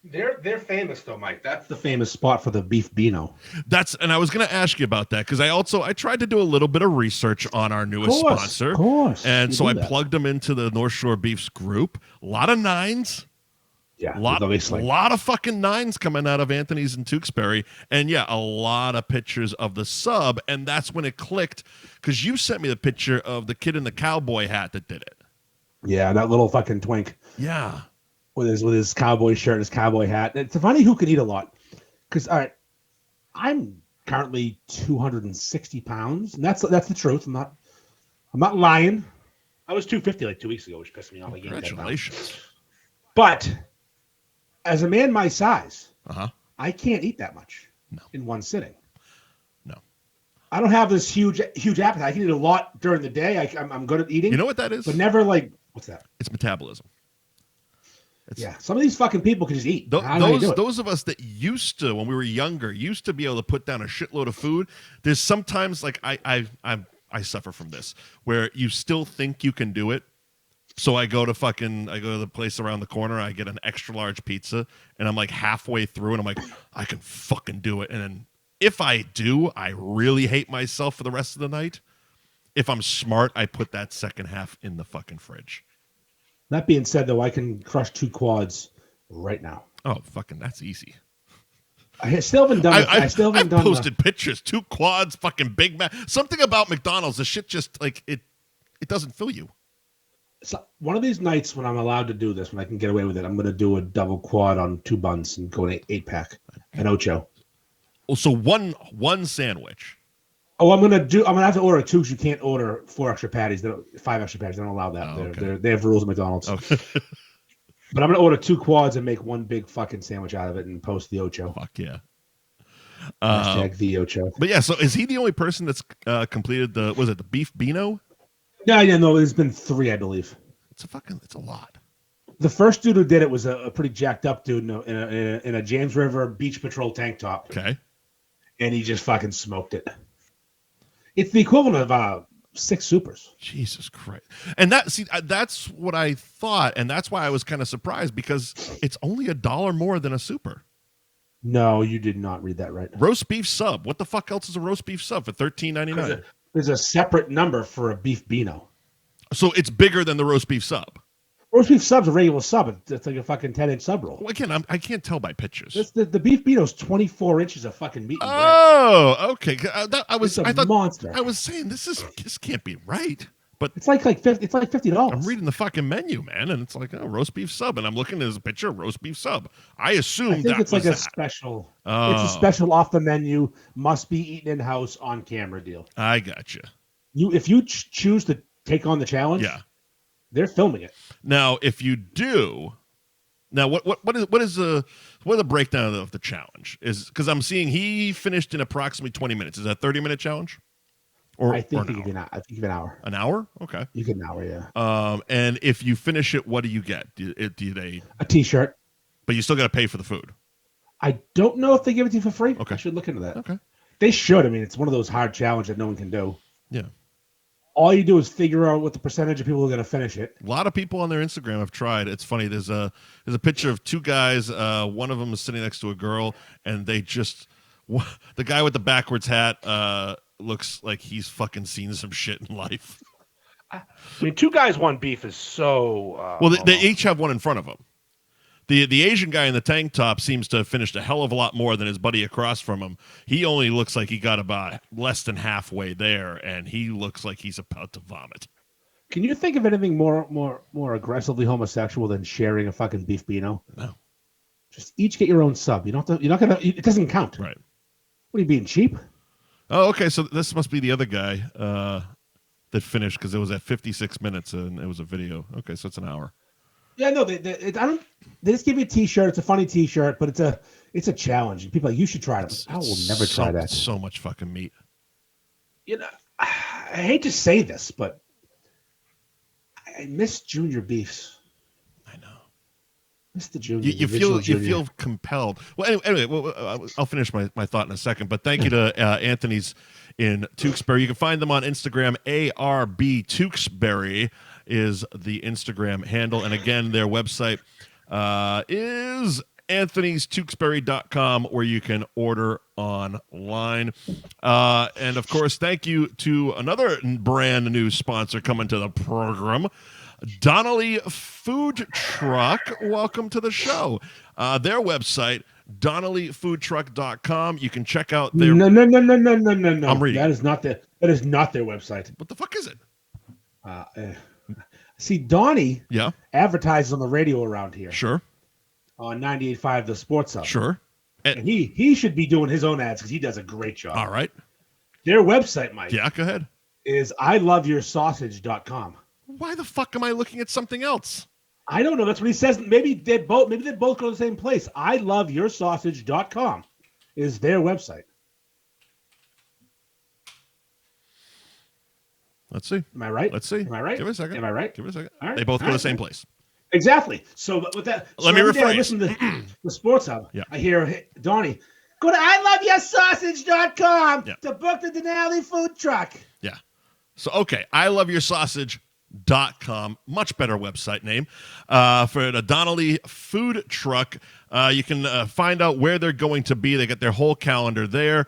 They're famous though, Mike. That's the famous spot for the beef Beano. And I was going to ask you about that because I tried to do a little bit of research on our newest sponsor. Of course. And so I plugged them into the North Shore Beefs group. A lot of nines. Yeah, a lot of fucking nines coming out of Anthony's and Tewksbury. And yeah, a lot of pictures of the sub. And that's when it clicked because you sent me the picture of the kid in the cowboy hat that did it. Yeah, that little fucking twink. Yeah. With his cowboy shirt and his cowboy hat. It's funny who can eat a lot. Because, all right, I'm currently 260 pounds. And that's the truth. I'm not lying. I was 250 like 2 weeks ago, which pissed me off. Congratulations. But as a man my size, I can't eat that much in one sitting. No. I don't have this huge appetite. I can eat a lot during the day. I'm good at eating. You know what that is? But never like, what's that? It's metabolism. Some of these fucking people can just eat. Those of us that used to, when we were younger, used to be able to put down a shitload of food. There's sometimes like I suffer from this where you still think you can do it. So I go to the place around the corner. I get an extra large pizza, and I'm like halfway through, and I'm like, I can fucking do it. And then if I do, I really hate myself for the rest of the night. If I'm smart, I put that second half in the fucking fridge. That being said, though, I can crush 2 quads right now. Oh, fucking, that's easy. I still haven't done it. I posted pictures, 2 quads, fucking Big Mac. Something about McDonald's, the shit just, like, it doesn't fill you. So one of these nights when I'm allowed to do this, when I can get away with it, I'm going to do a double quad on 2 buns and go an 8-pack, an ocho. Oh, so one sandwich. Oh, I'm gonna have to order 2 because you can't order 4 extra patties. 5 extra patties. They don't allow that. Oh, okay. They have rules at McDonald's. Okay. But I'm gonna order 2 quads and make one big fucking sandwich out of it and post the ocho. Fuck yeah. Hashtag the ocho. But yeah, so is he the only person that's completed the beef Beano? No. There's been 3, I believe. It's a lot. The first dude who did it was a pretty jacked up dude in a James River Beach Patrol tank top. Okay. And he just fucking smoked it. It's the equivalent of 6 supers. Jesus Christ. And that's what I thought, and that's why I was kind of surprised, because it's only $1 more than a super. No, you did not read that right. Roast beef sub. What the fuck else is a roast beef sub for $13.99? There's a separate number for a beef Beano. So it's bigger than the roast beef sub. Roast beef sub's a regular sub. It's like a fucking 10-inch sub roll. Well, again, I can't tell by pictures. The beef Beano's 24 inches of fucking meat. Oh, okay. It's a monster. I was saying this can't be right. But it's like $50. I'm reading the fucking menu, man, and it's like roast beef sub, and I'm looking at this picture of roast beef sub. I assume think it's like a special. It's a special off the menu, must be eaten in house on camera deal. I gotcha. If you choose to take on the challenge, yeah, they're filming it. Now, if you do, what is the breakdown of the challenge? Is because I'm seeing he finished in approximately 20 minutes. Is that a 30-minute challenge? I think you give an hour. An hour? Okay. You get an hour, yeah. And if you finish it, what do you get? Do they a T-shirt? But you still got to pay for the food. I don't know if they give it to you for free. Okay. I should look into that. Okay. They should. I mean, it's one of those hard challenges that no one can do. Yeah. All you do is figure out what the percentage of people who are going to finish it. A lot of people on their Instagram have tried. It's funny. There's a picture of 2 guys. One of them is sitting next to a girl, and they just the guy with the backwards hat looks like he's fucking seen some shit in life. I mean, 2 guys, 1 beef is so. Well, they each have one in front of them. The Asian guy in the tank top seems to have finished a hell of a lot more than his buddy across from him. He only looks like he got about less than halfway there, and he looks like he's about to vomit. Can you think of anything more aggressively homosexual than sharing a fucking beef Beano? No. Just each get your own sub. You're not gonna. It doesn't count. Right. What are you being cheap? Oh, okay. So this must be the other guy that finished, because it was at 56 minutes and it was a video. Okay, so it's an hour. Yeah, no, they just give you a T-shirt. It's a funny T-shirt, but it's a challenge. And people are like, you should try it. I will never try that. It's so much fucking meat. You know, I hate to say this, but I miss junior beefs. I know. Miss the junior. You feel compelled. Well, anyway, I'll finish my thought in a second. But thank you to Anthony's in Tewksbury. You can find them on Instagram. ARB Tewksbury is the Instagram handle, and again, their website is anthonystewksbury.com, where you can order online. And of course, thank you to another brand new sponsor coming to the program, Donnelly Food Truck. Welcome to the show. Their website, DonnellyFoodTruck.com. You can check out their. No. I'm reading. That is not their website. What the fuck is it? See, Donnie Yeah. advertises on the radio around here. Sure. On 98.5 The Sports Hub. Sure. And he should be doing his own ads because he does a great job. All right. Their website, Mike. Yeah, go ahead. Is iloveyoursausage.com. Why the fuck am I looking at something else? I don't know. That's what he says. Maybe they both go to the same place. iloveyoursausage.com is their website. Let's see. Am I right? Let's see. Am I right? Give it a second. Am I right? Give it a second. All right. They both go All to the right. same place. Exactly. So with that, Let me every day I rephrase. listen to the Sports Hub. Yeah. I hear Donnie, go to iloveyoursausage.com to book the Denali food truck. Yeah. So, okay. iloveyoursausage.com. Much better website name. For the Donnelly Food Truck, you can find out where they're going to be. They got their whole calendar there.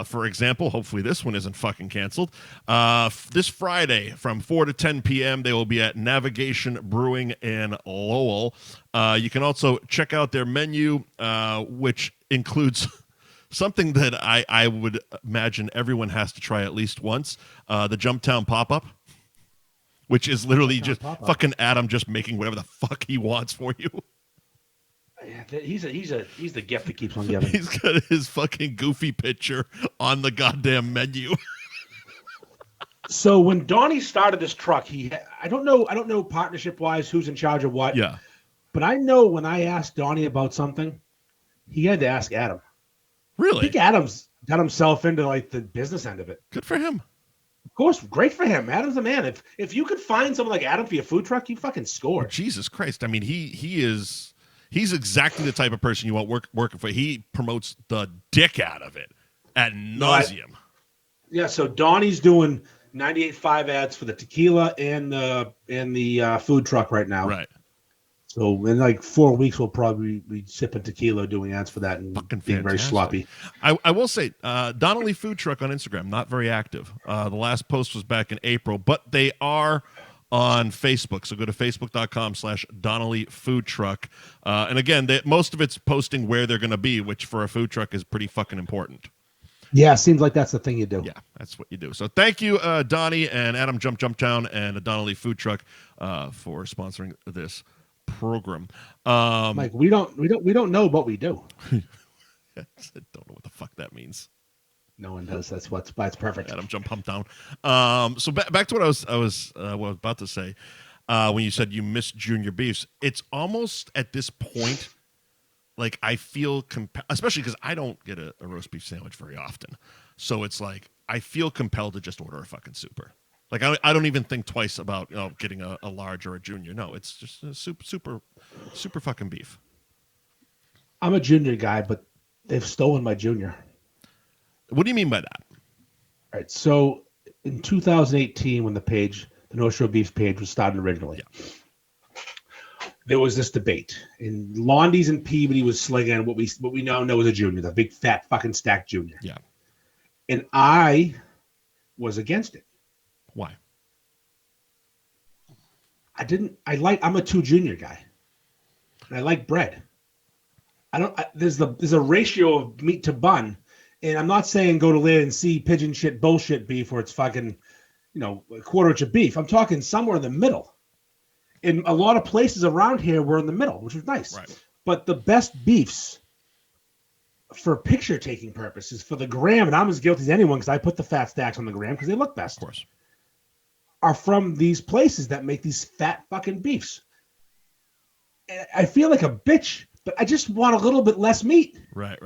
For example, hopefully this one isn't fucking canceled. This Friday from 4 to 10 p.m., they will be at Navigation Brewing in Lowell. You can also check out their menu, which includes something that I would imagine everyone has to try at least once, the Jumptown Pop-Up, which is literally just fucking Adam just making whatever the fuck he wants for you. Yeah, he's the gift that keeps on giving. He's got his fucking goofy picture on the goddamn menu. So when Donnie started this truck, I don't know partnership wise who's in charge of what. Yeah. But I know when I asked Donnie about something, he had to ask Adam. Really? I think Adam's got himself into like the business end of it. Good for him. Of course, great for him. Adam's a man. If you could find someone like Adam for your food truck, you fucking score. Jesus Christ. I mean, he's exactly the type of person you want working for. He promotes the dick out of it ad nauseum. Yeah, so Donnie's doing 98.5 ads for the tequila and the food truck right now. Right. So in like 4 weeks, we'll probably be sipping tequila, doing ads for that, and Fucking being very sloppy. I will say, Donnelly Food Truck on Instagram, not very active. The last post was back in April, but they are on Facebook. So go to facebook.com/Donnelly Food Truck. And again, most of it's posting where they're going to be, which for a food truck is pretty fucking important. Yeah, seems like that's the thing you do. Yeah, that's what you do. So thank you, Donnie and Adam Jumptown and Donnelly Food Truck for sponsoring this program. Mike, we don't know what we do. I don't know what the fuck that means. No one does. That's why it's perfect. Adam down. So back to what I was about to say. When you said you miss junior beefs, it's almost at this point like I feel especially because I don't get a roast beef sandwich very often. So it's like I feel compelled to just order a fucking super. Like I don't even think twice about getting a large or a junior. No, it's just a super fucking beef. I'm a junior guy, but they've stolen my junior. What do you mean by that? All right. So in 2018, when the No Show Beef page was started originally, there was this debate. And Londy's and Peabody was slinging what we now know as a junior, the big fat fucking stacked junior. Yeah. And I was against it. Why? I'm a 2 junior guy. And I like bread. There's a ratio of meat to bun. And I'm not saying go to Land and Sea pigeon shit bullshit beef where it's fucking, a quarter inch of beef. I'm talking somewhere in the middle. In a lot of places around here, we're in the middle, which is nice. Right. But the best beefs for picture taking purposes, for the gram, and I'm as guilty as anyone because I put the fat stacks on the gram because they look best. Of course. Are from these places that make these fat fucking beefs. And I feel like a bitch, but I just want a little bit less meat. Right.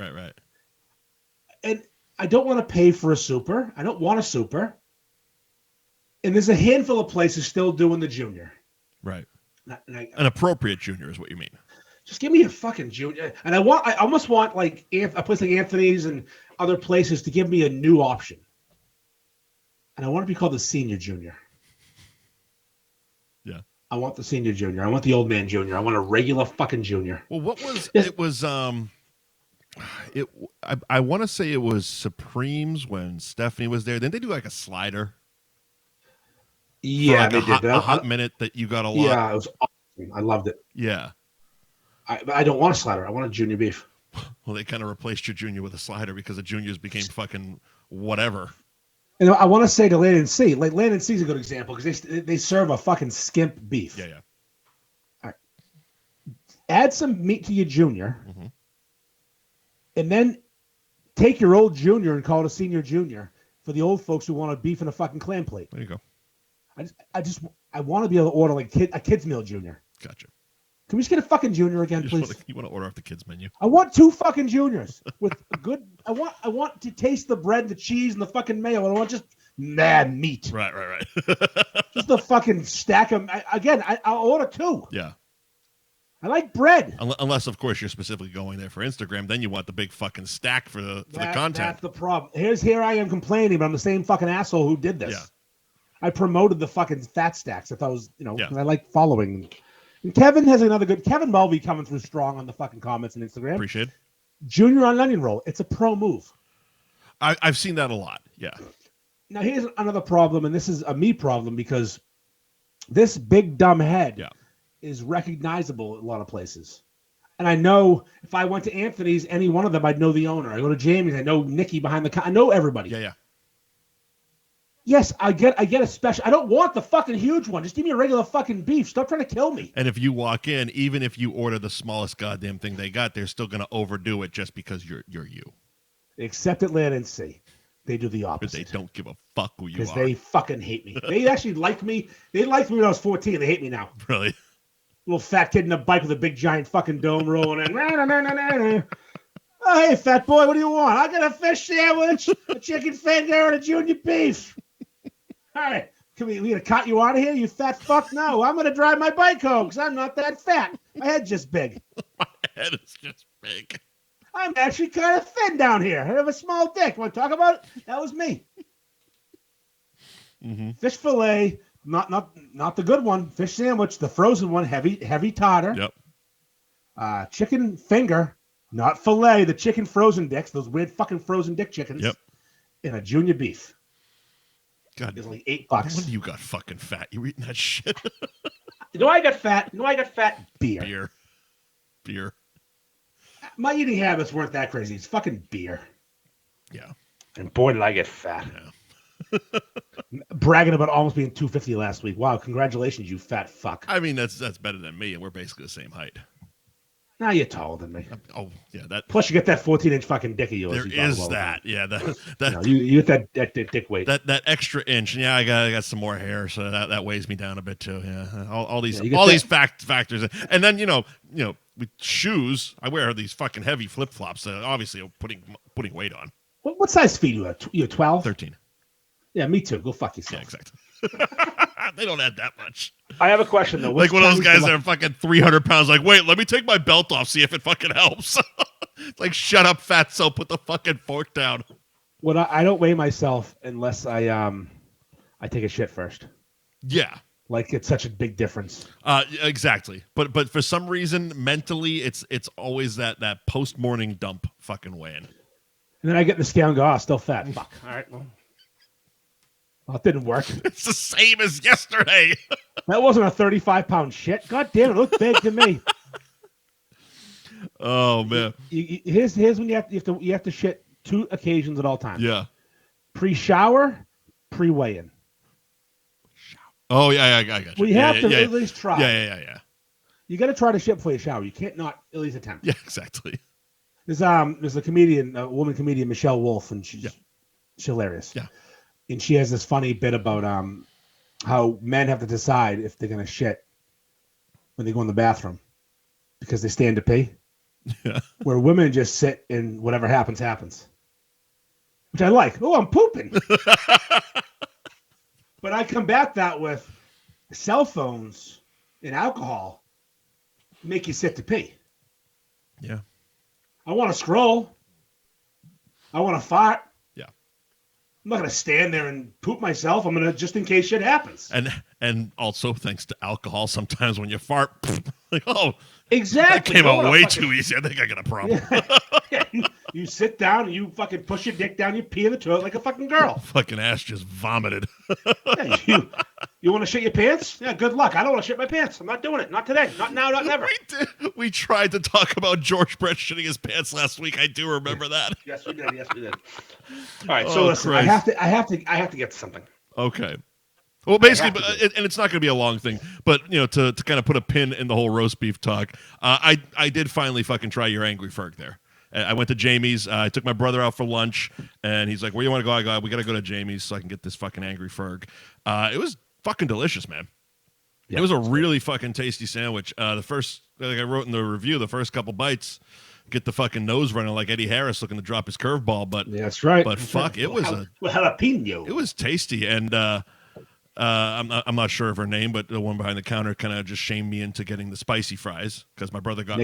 And I don't want to pay for a super. I don't want a super. And there's a handful of places still doing the junior. Right. An appropriate junior is what you mean. Just give me a fucking junior. And I almost want like a place like Anthony's and other places to give me a new option. And I want to be called the senior junior. Yeah. I want the senior junior. I want the old man junior. I want a regular fucking junior. Well, what was it was I want to say it was Supremes when Stephanie was there. Didn't they do like a slider? Yeah, they did. A hot minute that you got a lot. Yeah, it was awesome. I loved it. Yeah. I don't want a slider. I want a junior beef. Well, they kind of replaced your junior with a slider because the juniors became fucking whatever. And I want to say to Land and Sea, like Land and Sea is a good example because they serve a fucking skimp beef. Yeah. All right. Add some meat to your junior, and then take your old junior and call it a senior junior for the old folks who want a beef and a fucking clam plate. There you go. I want to be able to order like a kid's meal junior. Gotcha. Can we just get a fucking junior again, please? You want to order off the kids menu? I want 2 fucking juniors with a good. I want to taste the bread, the cheese, and the fucking mayo. I don't want just mad meat. Right. Just the fucking stack of. I'll order 2. Yeah. I like bread. Unless, of course, you're specifically going there for Instagram, then you want the big fucking stack for the content. That's the problem. Here I am complaining, but I'm the same fucking asshole who did this. Yeah. I promoted the fucking fat stacks. I thought it was, Yeah. I like following. And Kevin has another good. Kevin Mulvey coming through strong on the fucking comments on Instagram. Appreciate it. Junior on onion roll. It's a pro move. I've seen that a lot. Yeah. Now here's another problem, and this is a me problem because this big dumb head is recognizable at a lot of places. And I know if I went to Anthony's, any one of them, I'd know the owner. I go to Jamie's, I know Nikki behind the I know everybody. Yeah. Yes, I get a special. I don't want the fucking huge one. Just give me a regular fucking beef. Stop trying to kill me. And if you walk in, even if you order the smallest goddamn thing they got, they're still going to overdo it just because you're you. Except at Land and Sea. They do the opposite. Because they don't give a fuck who you are. Because they fucking hate me. They actually liked me. They liked me when I was 14. They hate me now. Really? Little fat kid in a bike with a big giant fucking dome rolling in. Oh, hey, fat boy, what do you want? I got a fish sandwich, a chicken finger, and a junior beef. All right. We gonna cut you out of here, you fat fuck? No, I'm gonna drive my bike home because I'm not that fat. My head's just big. My head is just big. I'm actually kind of thin down here. I have a small dick. Want to talk about it? That was me. fish fillet, not the good one. Fish sandwich, the frozen one, heavy tartar. Yep. Chicken finger, not fillet, the chicken frozen dicks, those weird fucking frozen dick chickens. Yep. And a junior beef. God, It's like $8. no wonder you got fucking fat. You were eating that shit. You know I got fat? Beer. My eating habits weren't that crazy. It's fucking beer. Yeah. And boy, did I get fat. Yeah. Bragging about almost being 250 last week. Wow, congratulations, you fat fuck. I mean, that's better than me, and we're basically the same height. Now you're taller than me. Oh, yeah. That. Plus, you get that 14-inch fucking dick of yours. There is that. Yeah. You get that dick weight. That extra inch. And yeah, I got some more hair, so that weighs me down a bit too. Yeah. All these factors. And then, you know, with shoes, I wear these fucking heavy flip-flops that obviously are putting weight on. What size feet you have? You're 12? 13. Yeah, me too. Go fuck yourself. Yeah, exactly. They don't add that much. I have a question though. Like one of those guys that are fucking 300 pounds. Like, wait, let me take my belt off, see if it fucking helps. Like, shut up, fatso. Put the fucking fork down. When I don't weigh myself unless I take a shit first. Yeah. Like, it's such a big difference. Exactly. But for some reason, mentally, it's always that post morning dump fucking weighing. And then I get in the scale and go, oh, still fat. Fuck. All right. Well, it didn't work. It's the same as yesterday. That wasn't a 35-pound shit. God damn it, looked big to me. Oh man. Here's when you have to shit 2 occasions at all times. Yeah. Pre-shower, pre-weigh-in. Oh yeah, I got you. Well, you have to at least try. Yeah. You got to try to shit before you shower. You can't not at least attempt. Yeah, exactly. There's a woman comedian, Michelle Wolf, and she's hilarious. Yeah. And she has this funny bit about how men have to decide if they're gonna shit when they go in the bathroom because they stand to pee. Yeah. Where women just sit and whatever happens, which I like. Oh, I'm pooping. But I combat that with cell phones and alcohol make you sit to pee. Yeah. I want to scroll. I want to fart. Yeah. I'm not going to stand there and poop myself. I'm going to, just in case shit happens. And also, thanks to alcohol, sometimes when you fart, like, oh, exactly. That came out way too easy. I think I got a problem. Yeah. You sit down and you fucking push your dick down, you pee in the toilet like a fucking girl. Fucking ass just vomited. Yeah, you want to shit your pants? Yeah, good luck. I don't want to shit my pants. I'm not doing it. Not today. Not now. Not never. We tried to talk about George Brett shitting his pants last week. I do remember that. Yes, we did. All right, so listen, Christ. I have to get to something. Okay. Well, basically, and it's not going to be a long thing, but to kind of put a pin in the whole roast beef talk, I did finally fucking try your Angry Ferg there. I went to Jamie's. I took my brother out for lunch, and he's like, "Where you want to go?" I go, "We got to go to Jamie's so I can get this fucking Angry Ferg." It was fucking delicious, man. It was a really fucking tasty sandwich. The first, like I wrote in the review, the first couple bites, get the fucking nose running like Eddie Harris looking to drop his curveball. But that's right. But fuck, it was jalapeno. It was tasty, and I'm not sure of her name, but the one behind the counter kind of just shamed me into getting the spicy fries because my brother got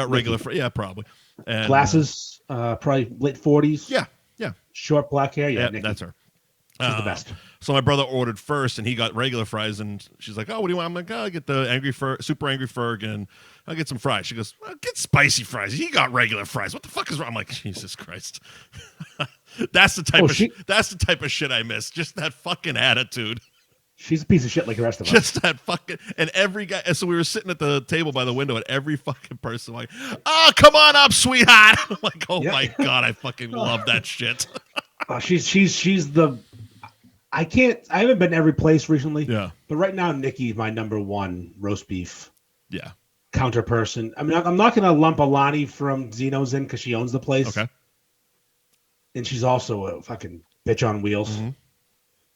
regular fries. Yeah, probably. And, glasses, probably late 40s. Yeah. Short black hair. Yeah, that's her. She's the best. So my brother ordered first, and he got regular fries, and she's like, "Oh, what do you want?" I'm like, "Oh, I'll get the super Angry Ferg, and I'll get some fries." She goes, well, "Get spicy fries." He got regular fries. What the fuck is wrong? I'm like, Jesus Christ. That's the type of shit I miss. Just that fucking attitude. She's a piece of shit like the rest of us. Just that fucking, and every guy. And so we were sitting at the table by the window, and every fucking person like, "Oh, come on up, sweetheart." I'm like, "Oh my god, I fucking love that shit." She's the. I haven't been every place recently. Yeah. But right now, Nikki's my number one roast beef. Yeah. Counter person. I mean, I'm not going to lump Alani from Zeno's in because she owns the place. Okay. And she's also a fucking bitch on wheels. Mm-hmm.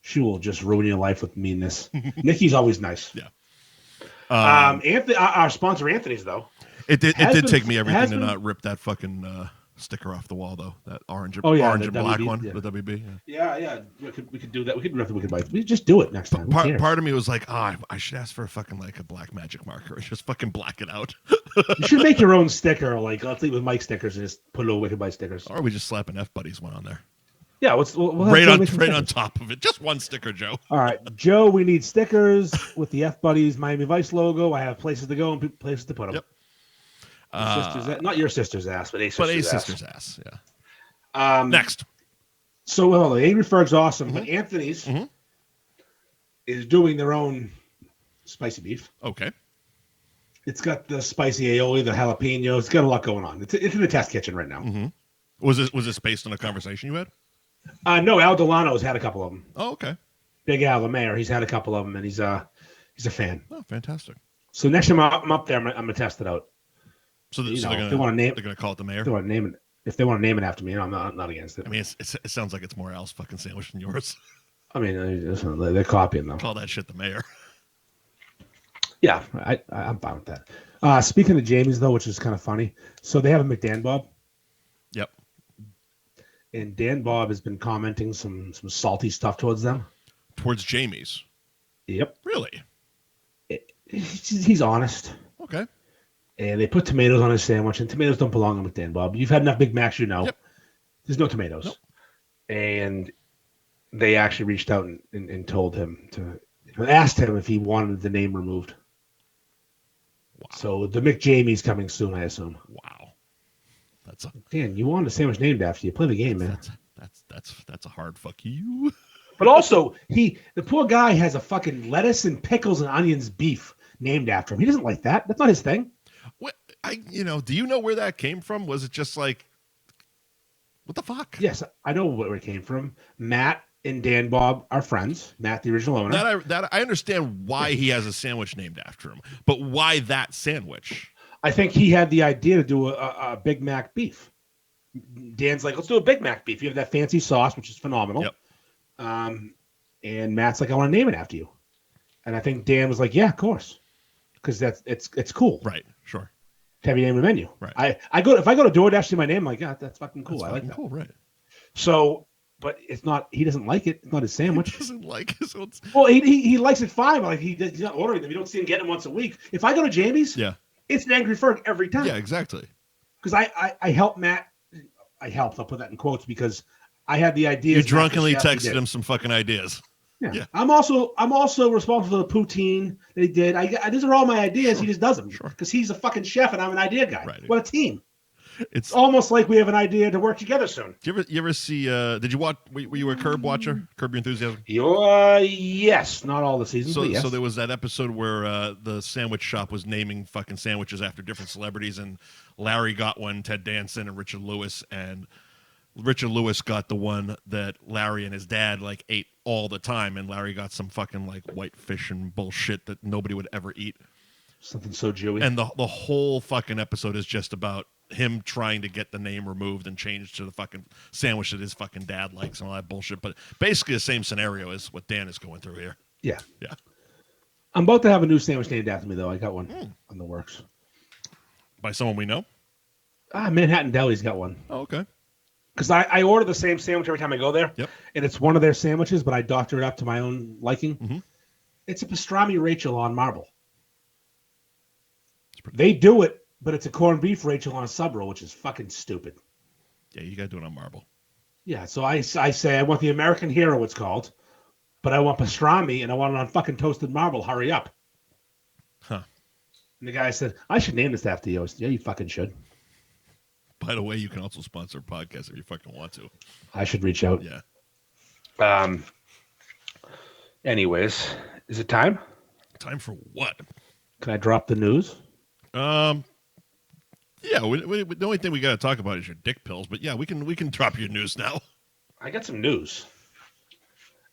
She will just ruin your life with meanness. Nikki's always nice. Yeah. Anthony, our sponsor, Anthony's though. It did take me everything to not rip that fucking sticker off the wall though. That orange and black one, the WB. Yeah. We could do that. We could just do it next time. Part of me was like, I should ask for a fucking like a black magic marker and just fucking black it out. You should make your own sticker, like let's leave with Mike stickers and just put little Wicked Bite stickers. Or we just slap an F Buddies one on there. Yeah, we'll have right Joe on make some right on stickers. top of it. Just one sticker, Joe. All right, Joe, we need stickers with the F Buddies Miami Vice logo. I have places to go and places to put them. Yep. Not your sister's ass, but a sister's ass. Yeah. ass. Next. So, well, the Angry Ferg's awesome, but Anthony's is doing their own spicy beef. Okay. It's got the spicy aioli, the jalapeno. It's got a lot going on. It's in the test kitchen right now. Mm-hmm. Was this based on a conversation you had? No, Al Delano's had a couple of them. Oh, okay. Big Al, the mayor, he's had a couple of them, and he's a fan. Oh, fantastic. So next time I'm up there, I'm gonna test it out. So, They're they're gonna call it the mayor. If they want to name it after me, I'm not against it. I mean, it sounds like it's more Al's fucking sandwich than yours. I mean, they're copying them. Call that shit the mayor. Yeah, I'm fine with that. Speaking of Jamie's, though, which is kind of funny, so they have a McDan Bob. Yep. And Dan Bob has been commenting some salty stuff towards them. Towards Jamie's. Yep. Really? He's honest. Okay. And they put tomatoes on his sandwich, and tomatoes don't belong on McDan Bob. You've had enough Big Macs, you know. Yep. There's no tomatoes. Nope. And they actually reached out and told him asked him if he wanted the name removed. Wow. So the McJamie's coming soon, I assume. Wow. Dan, you wanted a sandwich named after you. Play the game, man. That's a hard fuck you. But also, the poor guy has a fucking lettuce and pickles and onions beef named after him. He doesn't like that. That's not his thing. What do you know where that came from? Was it just like, what the fuck? Yes, I know where it came from. Matt and Dan Bob are friends. Matt, the original owner. I understand why he has a sandwich named after him, but why that sandwich? I think he had the idea to do a Big Mac beef. Dan's like, let's do a Big Mac beef. You have that fancy sauce, which is phenomenal. Yep. And Matt's like, I want to name it after you. And I think Dan was like, yeah, of course, because it's cool. Right. Sure. To have your name in the menu. Right. If I go to DoorDash, see my name, I'm like, yeah, that's fucking cool. That's I like that. Cool. Right. So, but it's not. He doesn't like it. It's not his sandwich. He doesn't like it. So well, he likes it fine. But like he's not ordering them. You don't see him getting them once a week. If I go to Jamie's, yeah, it's an Angry Ferg every time. Yeah, exactly. Because I helped Matt. I helped. I'll put that in quotes because I had the idea. You drunkenly texted him some fucking ideas. Yeah. I'm also responsible for the poutine that he did. These are all my ideas. Sure. He just does them because he's a fucking chef and I'm an idea guy. Right. What a team! It's almost like we have an idea to work together soon. Did you ever see? Did you watch? Were you a Curb watcher? Curb Your Enthusiasm? Yes, not all the seasons. So, but yes. So there was that episode where the sandwich shop was naming fucking sandwiches after different celebrities, and Larry got one, Ted Danson, and Richard Lewis, and Richard Lewis got the one that Larry and his dad like ate all the time, and Larry got some fucking like white fish and bullshit that nobody would ever eat. Something so Jewy. And the whole fucking episode is just about him trying to get the name removed and changed to the fucking sandwich that his fucking dad likes and all that bullshit. But basically the same scenario as what Dan is going through here. Yeah. Yeah. I'm about to have a new sandwich named after me, though. I got one on the works. By someone we know? Manhattan Deli's got one. Oh, okay. Because I order the same sandwich every time I go there. Yep. And it's one of their sandwiches, but I doctor it up to my own liking. Mm-hmm. It's a pastrami Rachel on marble. They do it, but it's a corned beef Rachel on a sub roll, which is fucking stupid. Yeah, you got to do it on marble. Yeah, so I say I want the American Hero, it's called, but I want pastrami and I want it on fucking toasted marble. Hurry up. Huh. And the guy said, I should name this after you. I said, yeah, you fucking should. By the way, you can also sponsor a podcast if you fucking want to. I should reach out. Yeah. Anyways, is it time? Time for what? Can I drop the news? Yeah. The only thing we got to talk about is your dick pills, but yeah, we can drop your news now. I got some news.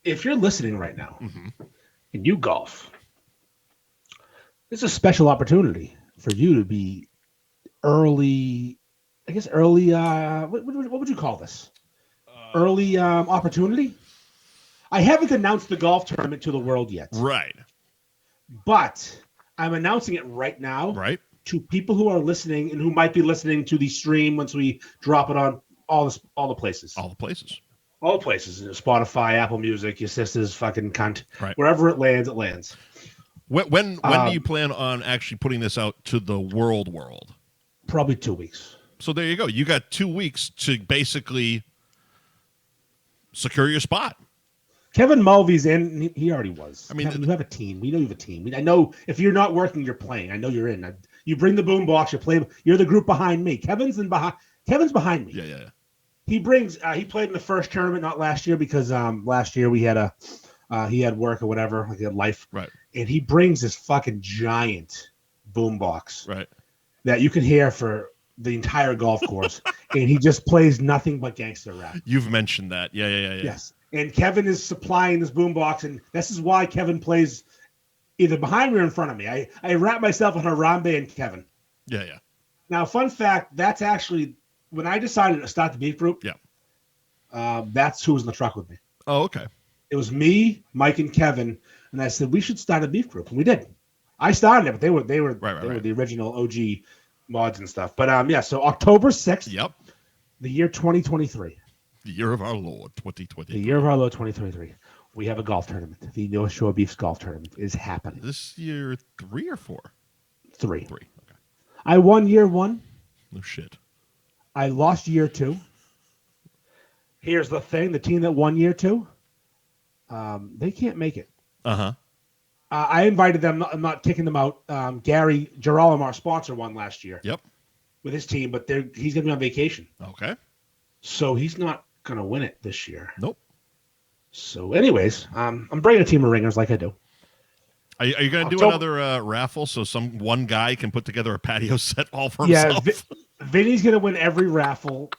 If you're listening right now and you golf, this is a special opportunity for you to be early. I guess early. What would you call this? Early opportunity. I haven't announced the golf tournament to the world yet. Right. But I'm announcing it right now. Right. To people who are listening and who might be listening to the stream once we drop it on all the places. All the places. All the places. Spotify, Apple Music, your sister's fucking cunt. Right. Wherever it lands, it lands. When do you plan on actually putting this out to the world? Probably 2 weeks. So there you go. You got 2 weeks to basically secure your spot. Kevin Mulvey's in. He already was. I mean, Kevin, you have a team. We know you have a team. I know if you're not working, you're playing. I know you're in. You bring the boom box. You play. You're the group behind me. Kevin's behind me. Yeah. He brings. He played in the first tournament, not last year, because last year we had he had work or whatever, like he had life. Right. And he brings this fucking giant boom box. Right. That you can hear for the entire golf course, and he just plays nothing but gangster rap. You've mentioned that. Yeah. Yes. And Kevin is supplying this boombox, and this is why Kevin plays either behind me or in front of me. I wrap myself in Harambe and Kevin. Yeah. Now, fun fact, that's actually when I decided to start the beef group. Yeah. That's who was in the truck with me. Oh, okay. It was me, Mike, and Kevin, and I said we should start a beef group, and we did. I started it, but they were the original OG mods and stuff. But so October 6th. Yep. The year 2023. The year of our Lord, 2023. The year of our Lord, 2023. We have a golf tournament. The North Shore Beefs golf tournament is happening. This year 3 or 4? 3. 3. Okay. I won year 1. No shit. I lost year 2. Here's the thing: the team that won year 2, they can't make it. I invited them. I'm not kicking them out. Gary Girolamo, our sponsor, won last year. Yep. With his team, but he's going to be on vacation. Okay. So he's not going to win it this year. Nope. So, anyways, I'm bringing a team of ringers like I do. Are you going to do another raffle so one guy can put together a patio set all for himself? Yeah, Vinny's going to win every raffle.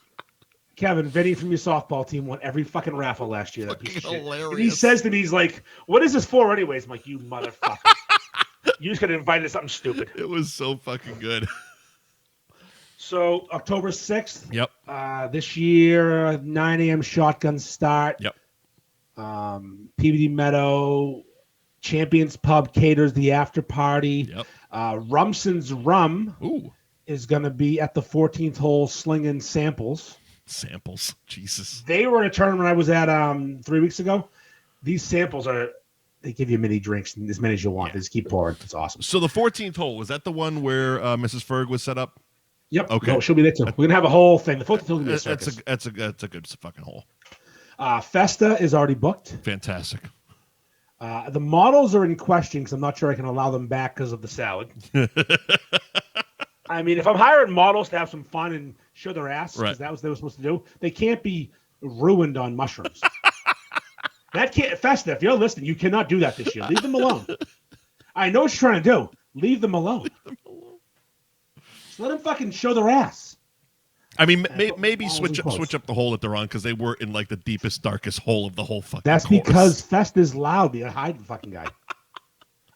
Kevin, Vinny from your softball team won every fucking raffle last year. That piece of shit. Hilarious. And he says to me, he's like, "What is this for, anyways?" I'm like, "You motherfucker! You just got invited to something stupid." It was so fucking good. So October 6th. Yep. This year, 9 a.m. shotgun start. Yep. PBD Meadow, Champions Pub caters the after party. Yep. Rumson's Rum is going to be at the 14th hole slinging samples. Samples, Jesus. They were in a tournament I was at 3 weeks ago. These samples they give you mini drinks, as many as you want. They just keep pouring. It's awesome. So the 14th hole, was that the one where Mrs. Ferg was set up? Yep. Okay. No, she'll be there too. We're going to have a whole thing. The 14th hole will be a circus. That's a good fucking hole. Festa is already booked. Fantastic. The models are in question because I'm not sure I can allow them back because of the salad. I mean, if I'm hiring models to have some fun and show their ass, because that was what they were supposed to do, they can't be ruined on mushrooms. Festa, if you're listening, you cannot do that this year. Leave them alone. I know what you're trying to do. Leave them alone. Just let them fucking show their ass. I mean, maybe switch up the hole that they're on because they were in like the deepest, darkest hole of the whole fucking That's course. Because Festa's loud. They hide the fucking guy.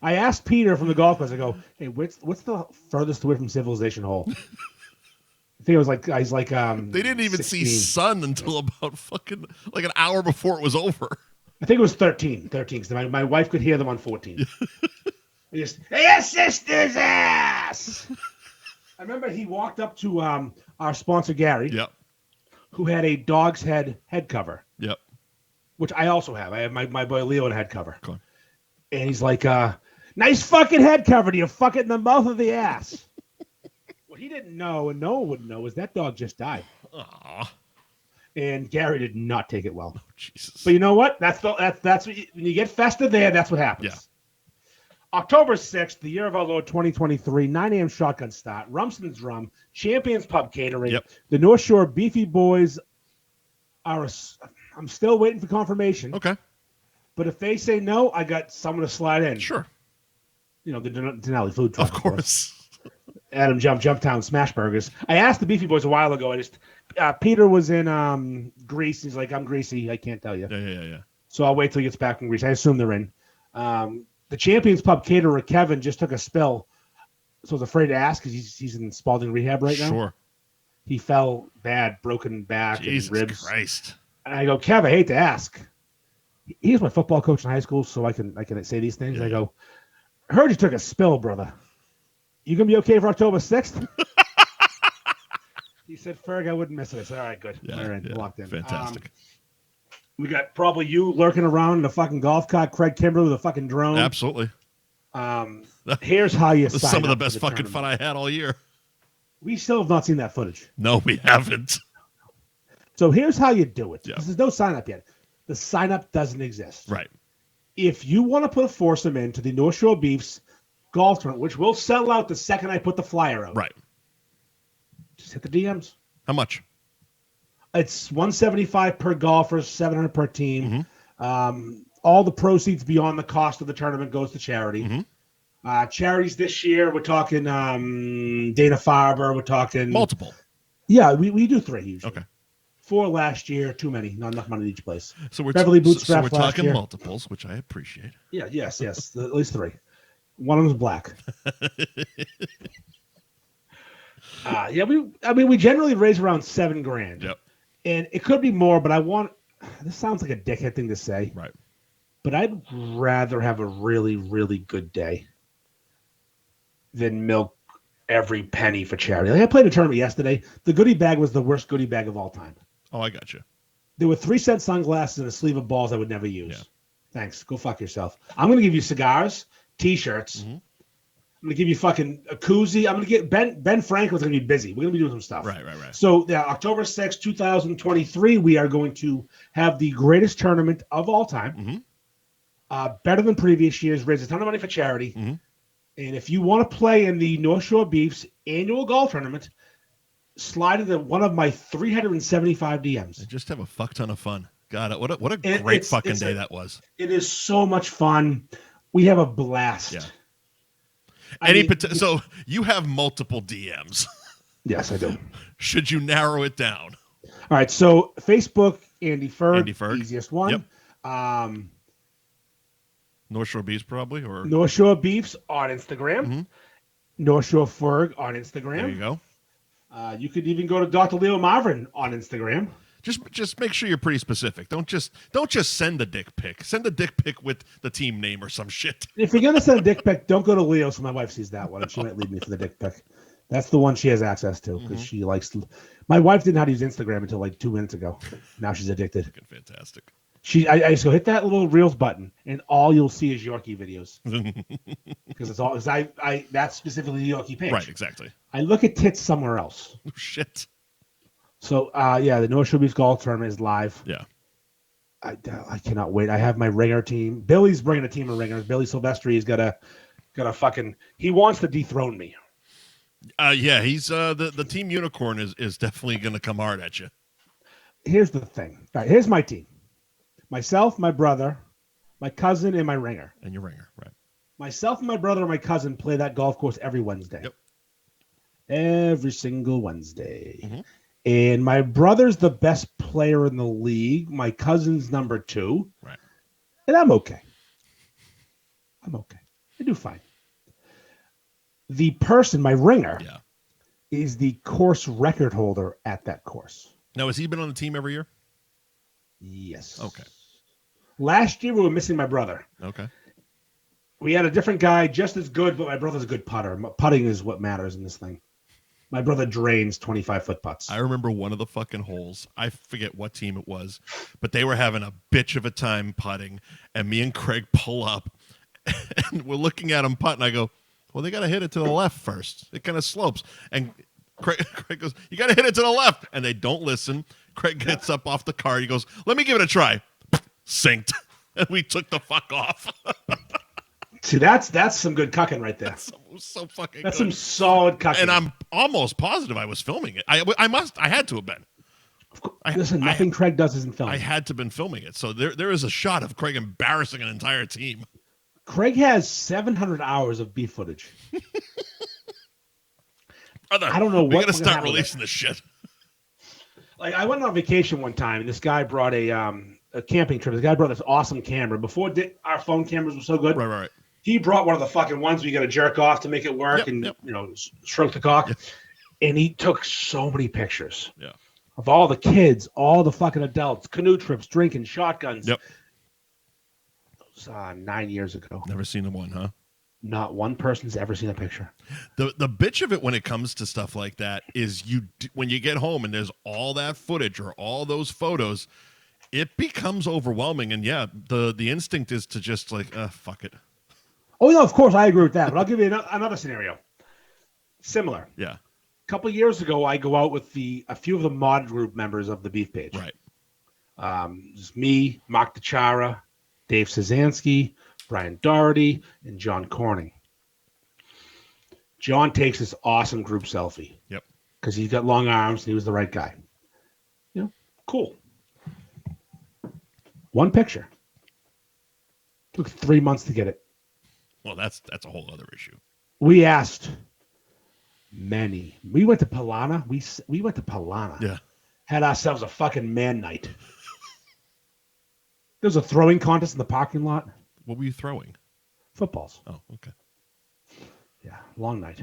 I asked Peter from the golf course, I go, "Hey, what's the furthest away from civilization hole?" I think it was he's like they didn't even 16. see sun until about fucking like an hour before it was over. I think it was 13 because my wife could hear them on 14. Just, "Hey, your sister's ass!" I remember he walked up to our sponsor, Gary, who had a dog's head cover, which I also have. I have my boy Leo in a head cover. Cool. And he's like, "Nice fucking head cover. Do you fuck it in the mouth of the ass?" What he didn't know, and no one would know, is that dog just died. Aww. And Gary did not take it well. Oh, Jesus. But you know what? That's what when you get Festa there, that's what happens. Yeah. October 6th, the year of our Lord 2023, 9 a.m. shotgun start, Rumson's Rum, Champions Pub catering. Yep. The North Shore Beefy Boys I'm still waiting for confirmation. Okay. But if they say no, I got someone to slide in. Sure. You know, the Denali food truck. Of course. Adam Jumptown Smash Burgers. I asked the Beefy Boys a while ago. Peter was in Greece. He's like, "I'm greasy. I can't tell you." Yeah. So I'll wait till he gets back from Greece. I assume they're in. The Champions Pub caterer, Kevin, just took a spill. So I was afraid to ask because he's in Spalding rehab right now. Sure. He fell bad, broken back Jesus and ribs. Christ. And I go, "Kev, I hate to ask." He was my football coach in high school, so I can say these things. Yeah. I go, "I heard you took a spill, brother. You gonna be okay for October 6th?" He said, "Ferg, I wouldn't miss it." I said, "All right, good. Yeah, We're in. yeah. Locked in." Fantastic. We got probably you lurking around in a fucking golf cart, Craig Kimberly with a fucking drone. Absolutely. Here's how you sign some of the up best for fucking fun I had all year. We still have not seen that footage. No, we haven't. So here's how you do it. Yeah. There's no sign up yet. The sign-up doesn't exist. Right. If you want to put a foursome into the North Shore Beefs golf tournament, which will sell out the second I put the flyer out. Right. Just hit the DMs. How much? It's $175 per golfer, $700 per team. Mm-hmm. All the proceeds beyond the cost of the tournament goes to charity. Mm-hmm. Charities this year, we're talking Dana-Farber. We're talking multiple. Yeah, we do 3 usually. Okay. 4 last year, too many, not enough money at each place. So we're Beverly Bootstrap. So we're talking multiples, which I appreciate. Yeah, yes, at least 3. One of them's black. We generally raise around $7,000. Yep. And it could be more, but this sounds like a dickhead thing to say. Right. But I'd rather have a really, really good day than milk every penny for charity. Like I played a tournament yesterday. The goodie bag was the worst goodie bag of all time. Oh, I got you. There were 3-cent sunglasses and a sleeve of balls I would never use. Yeah. Thanks. Go fuck yourself. I'm going to give you cigars, T-shirts. Mm-hmm. I'm going to give you fucking a koozie. I'm going to get Ben Franklin's going to be busy. We're going to be doing some stuff. Right. So October 6th, 2023, we are going to have the greatest tournament of all time. Mm-hmm. Better than previous years. Raise a ton of money for charity. Mm-hmm. And if you want to play in the North Shore Beefs annual golf tournament, slide into one of my 375 DMs. And just have a fuck ton of fun. God, what a great fucking day that was. It is so much fun. We have a blast. Yeah. So you have multiple DMs. Yes, I do. Should you narrow it down? All right. So Facebook, Andy Ferg. Easiest one. Yep. North Shore Beefs probably, or North Shore Beefs on Instagram. Mm-hmm. North Shore Ferg on Instagram. There you go. You could even go to Dr. Leo Marvin on Instagram. Just make sure you're pretty specific. Don't just send a dick pic. Send a dick pic with the team name or some shit. If you're gonna send a dick pic, don't go to Leo so my wife sees that one and she might leave me for the dick pic. That's the one she has access to because she likes. My wife didn't know how to use Instagram until like 2 minutes ago. Now she's addicted. Fucking fantastic. I just go hit that little Reels button, and all you'll see is Yorkie videos. Because it's all that's specifically the Yorkie page. Right, exactly. I look at tits somewhere else. Oh, shit. So the North Shore Beefs golf tournament is live. Yeah. I cannot wait. I have my ringer team. Billy's bringing a team of ringers. Billy Silvestri has got a fucking. He wants to dethrone me. Yeah, he's the team unicorn is definitely going to come hard at you. Here's the thing. All right, here's my team. Myself, my brother, my cousin, and my ringer. And your ringer, right. Myself and my brother and my cousin play that golf course every Wednesday. Yep. Every single Wednesday. Mm-hmm. And my brother's the best player in the league. My cousin's number 2. Right. And I'm okay. I do fine. The person, my ringer, is the course record holder at that course. Now, has he been on the team every year? Yes. Okay. Last year, we were missing my brother. Okay. We had a different guy, just as good, but my brother's a good putter. Putting is what matters in this thing. My brother drains 25-foot putts. I remember one of the fucking holes. I forget what team it was, but they were having a bitch of a time putting, and me and Craig pull up, and we're looking at him putt, and I go, well, they got to hit it to the left first. It kind of slopes. And Craig goes, you got to hit it to the left. And they don't listen. Craig gets up off the car. He goes, let me give it a try. Synced. And we took the fuck off. See, that's some good cucking right there. That's so fucking That's good. some solid cucking. And I'm almost positive I was filming it. I had to have been. Listen, nothing Craig does isn't filming. I had to have been filming it. So there is a shot of Craig embarrassing an entire team. Craig has 700 hours of beef footage. Brother, I don't know what we're gonna start releasing this shit. Like I went on vacation one time, and this guy brought a camping trip. The guy brought this awesome camera. Before our phone cameras were so good, Right. He brought one of the fucking ones where you got to jerk off to make it work, stroke the cock. Yep. And he took so many pictures. Yeah. Of all the kids, all the fucking adults, canoe trips, drinking, shotguns. Yep. It was 9 years ago. Never seen the one, huh? Not one person's ever seen a picture. The bitch of it when it comes to stuff like that is when you get home and there's all that footage or all those photos, it becomes overwhelming. And the instinct is to just like, fuck it. Oh, no, of course, I agree with that. But I'll give you another scenario. Similar. Yeah. A couple of years ago, I go out with a few of the mod group members of the Beef page. Right. Just me, Mark DiChiara, Dave Szanski, Brian Doherty, and John Corning. John takes this awesome group selfie. Yep. Because he's got long arms and he was the right guy. Cool. One picture. Took 3 months to get it. Well, that's a whole other issue. We asked many. We went to Palana. We went to Palana. Yeah. Had ourselves a fucking man night. There was a throwing contest in the parking lot. What were you throwing? Footballs. Oh, okay. Yeah, long night.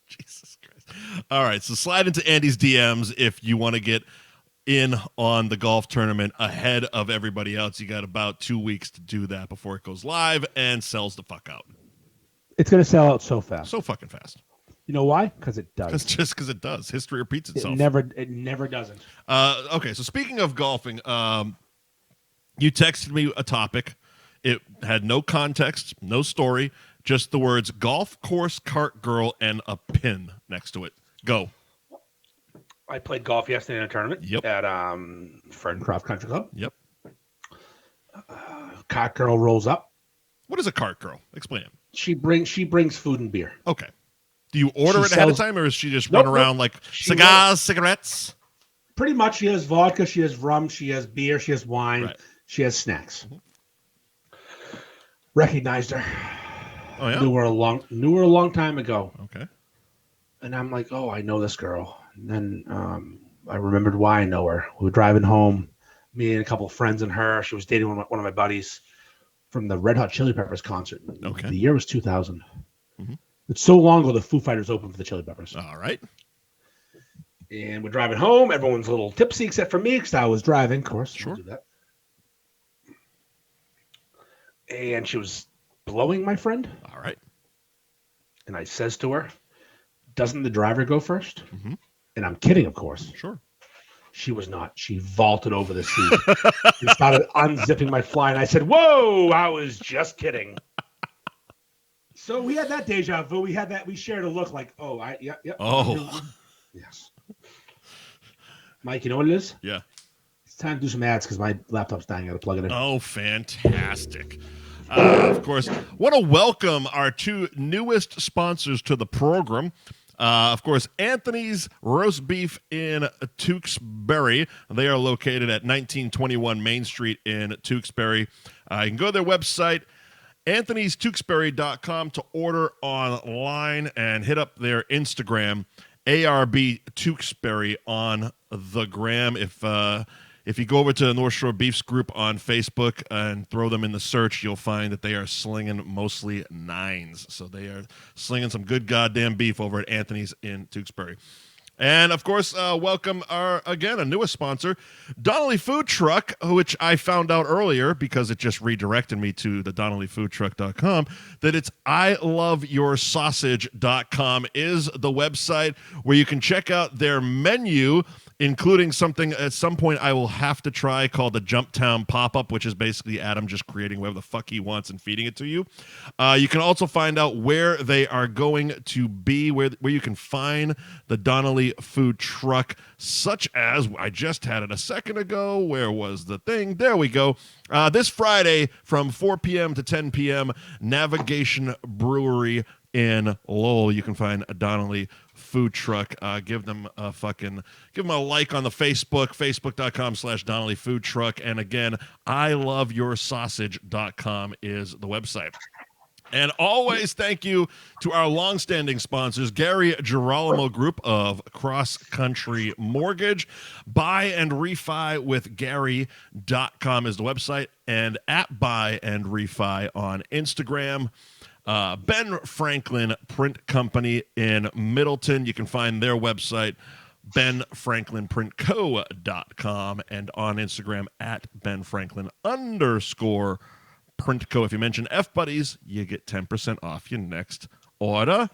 Jesus Christ. All right, so slide into Andy's DMs if you want to get in on the golf tournament ahead of everybody else. You got about 2 weeks to do that before it goes live and sells the fuck out. It's going to sell out so fast. So fucking fast. You know why? Because it does. Just because it does. History repeats itself. It never doesn't. Okay, so speaking of golfing, you texted me a topic. It had no context, no story, just the words golf course, cart girl, and a pin next to it. Go. I played golf yesterday in a tournament at Fred Croft Country Club. Yep. Cart girl rolls up. What is a cart girl? Explain it. She brings food and beer. Okay. Do you order it ahead of time, or is she just run around like cigars, cigarettes? Pretty much. She has vodka, she has rum, she has beer, she has wine, right. She has snacks. Recognized her. Oh yeah. Knew her a long time ago. Okay. And I'm like, oh, I know this girl. And then I remembered why I know her. We were driving home, me and a couple of friends and her. She was dating one of my buddies from the Red Hot Chili Peppers concert. Okay. The year was 2000. Mm-hmm. It's so long ago the Foo Fighters opened for the Chili Peppers. All right. And we're driving home. Everyone's a little tipsy except for me because I was driving, of course. Sure. Do that. And she was blowing my friend. All right. And I says to her, doesn't the driver go first? Mm-hmm. And I'm kidding, of course. Sure. She was not. She vaulted over the seat and started unzipping my fly. And I said, whoa, I was just kidding. So we had that deja vu. We shared a look like, oh, yeah. Oh. Yes. Mike, you know what it is? Yeah. It's time to do some ads because my laptop's dying. I got to plug it in. Oh, fantastic. Of course, want to welcome our two newest sponsors to the program. Of course, Anthony's Roast Beef in Tewksbury. They are located at 1921 Main Street in Tewksbury. You can go to their website, anthonystewksbury.com, to order online and hit up their Instagram, ARB Tewksbury on the gram. If you go over to the North Shore Beefs group on Facebook and throw them in the search, you'll find that they are slinging mostly 9s. So they are slinging some good goddamn beef over at Anthony's in Tewksbury. And, of course, welcome a newest sponsor, Donnelly Food Truck, which I found out earlier because it just redirected me to the DonnellyFoodTruck.com, that it's iloveyoursausage.com is the website where you can check out their menu, including something at some point I will have to try called the Jumptown Pop-Up, which is basically Adam just creating whatever the fuck he wants and feeding it to you. You can also find out where they are going to be, where you can find the Donnelly Food Truck, such as I just had it a second ago. Where was the thing? There we go. This Friday from 4 p.m. to 10 p.m., Navigation Brewery in Lowell. You can find a Donnelly Food Truck. Give them a like on the Facebook, facebook.com/Donnelly Food Truck. And again, iloveyoursausage.com is the website. And always thank you to our longstanding sponsors, Gary Girolamo Group of Cross Country Mortgage. Buy and refi with Gary.com is the website, and at Buy and Refi on Instagram. Ben Franklin Print Company in Middleton. You can find their website, benfranklinprintco.com, and on Instagram at benfranklin_printco. If you mention F Buddies, you get 10% off your next order.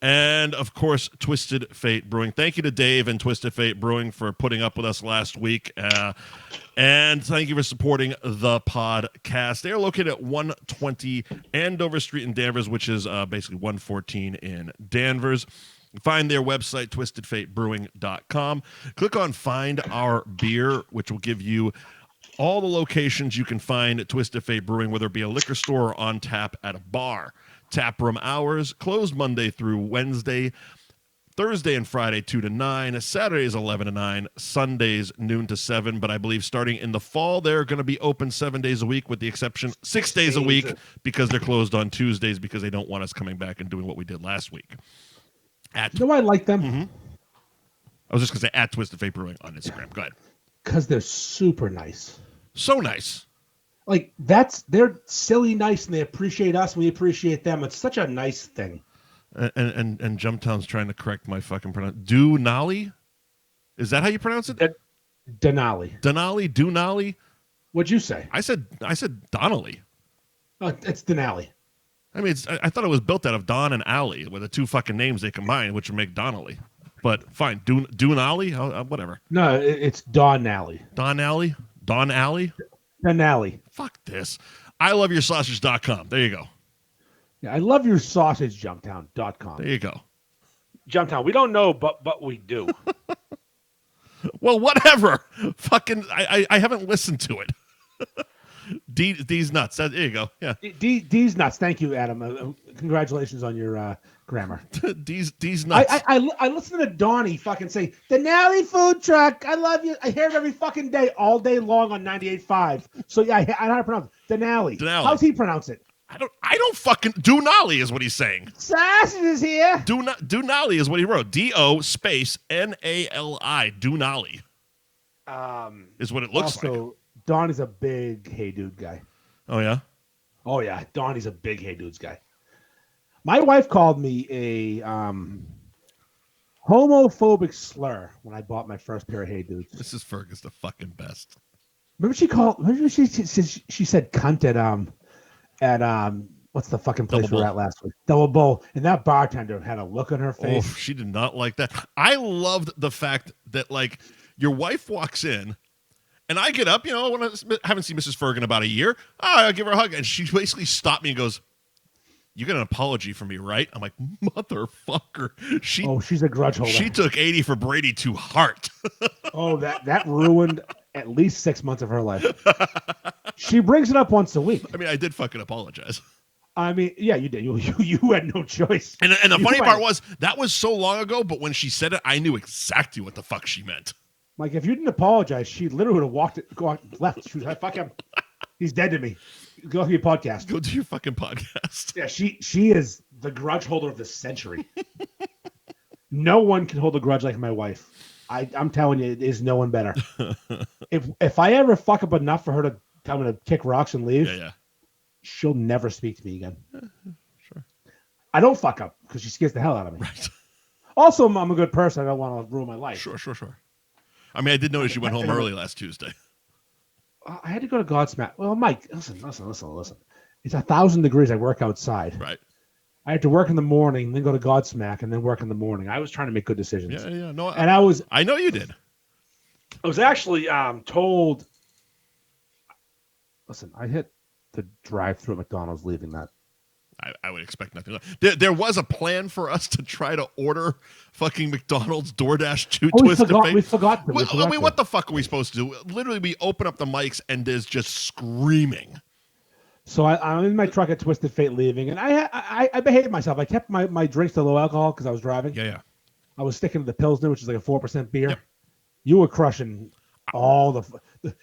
And, of course, Twisted Fate Brewing. Thank you to Dave and Twisted Fate Brewing for putting up with us last week. And thank you for supporting the podcast. They are located at 120 Andover Street in Danvers, which is basically 114 in Danvers. Find their website, twistedfatebrewing.com. Click on Find Our Beer, which will give you all the locations you can find at Twisted Fate Brewing, whether it be a liquor store or on tap at a bar. Tap room hours, closed Monday through Wednesday, Thursday and Friday 2 to 9, Saturdays 11 to 9, Sundays noon to 7. But I believe starting in the fall, they're going to be open 7 days a week, with the exception 6 days a week, because they're closed on Tuesdays because they don't want us coming back and doing what we did last week. You know why I like them? Mm-hmm. I was just going to say at Twisted Fate Brewing on Instagram. Go ahead. Because they're super nice. So nice. Like, they're silly nice, and they appreciate us, and we appreciate them. It's such a nice thing. And Jumptown's trying to correct my fucking pronunciation. Denali? Is that how you pronounce it? Denali. Denali? What'd you say? I said Donnelly. Oh, it's Denali. I mean, I thought it was built out of Don and Alley, with the two fucking names they combine, which would make Donnelly. But fine, Denali, whatever. No, it's Donnelly. Donnelly? Don Alley? Denali. Fuck this. IloveYourSausage.com. There you go. Yeah, I love your sausage, Jumptown.com. There you go. Jumptown, we don't know, but we do. Well, whatever. Fucking, I haven't listened to it. D's nuts. There you go. Yeah. D's nuts. Thank you, Adam. Congratulations on your grammar. D's nuts. I listen to Donnie fucking say, Denali food truck. I love you. I hear it every fucking day, all day long on 98.5. So yeah, I know how to pronounce it. Denali. How's he pronounce it? I don't fucking Denali is what he's saying. Sausage is here. Denali is what he wrote. D-O space N-A-L-I. Denali. Is what it looks like. Also, Donnie's a big hey dude guy. Oh yeah? Oh yeah, Donnie's a big hey dudes guy. My wife called me a homophobic slur when I bought my first pair of hey dudes. Mrs. Ferg is the fucking best. Remember she said cunt at what's the fucking place we were at last week? Double Bull. And that bartender had a look on her face. Oh, she did not like that. I loved the fact that, like, your wife walks in, and I get up, when I haven't seen Mrs. Ferg in about a year. I'll give her a hug. And she basically stopped me and goes, "You got an apology from me, right?" I'm like, motherfucker. She's a grudge holder. She took 80 for Brady to heart. Oh, that ruined at least 6 months of her life. She brings it up once a week. I mean, I did fucking apologize. I mean, yeah, you did. You had no choice. And the funny part was, that was so long ago, but when she said it, I knew exactly what the fuck she meant. Like, if you didn't apologize, she literally would have left. She was like, fuck him. He's dead to me. Go to your podcast. Go do your fucking podcast. Yeah, she is the grudge holder of the century. No one can hold a grudge like my wife. I'm telling you, there's no one better. If I ever fuck up enough for her to tell me to kick rocks and leave, she'll never speak to me again. Sure. I don't fuck up because she scares the hell out of me. Right. Also, I'm a good person. I don't want to ruin my life. Sure. I mean, I did notice you went home early last Tuesday. I had to go to Godsmack. Well, Mike, listen. It's 1,000 degrees. I work outside. Right. I had to work in the morning, then go to Godsmack, and then work in the morning. I was trying to make good decisions. Yeah. No, and I know you did. I was actually told. Listen, I hit the drive-through at McDonald's leaving that. I would expect nothing. There was a plan for us to try to order fucking McDonald's DoorDash to Twisted Fate. We forgot. I mean, what the fuck are we supposed to do? Literally, we open up the mics and there's just screaming. So I'm in my truck at Twisted Fate leaving, and I behaved myself. I kept my drinks to low alcohol because I was driving. Yeah. I was sticking to the Pilsner, which is like a 4% beer. Yep. You were crushing all the.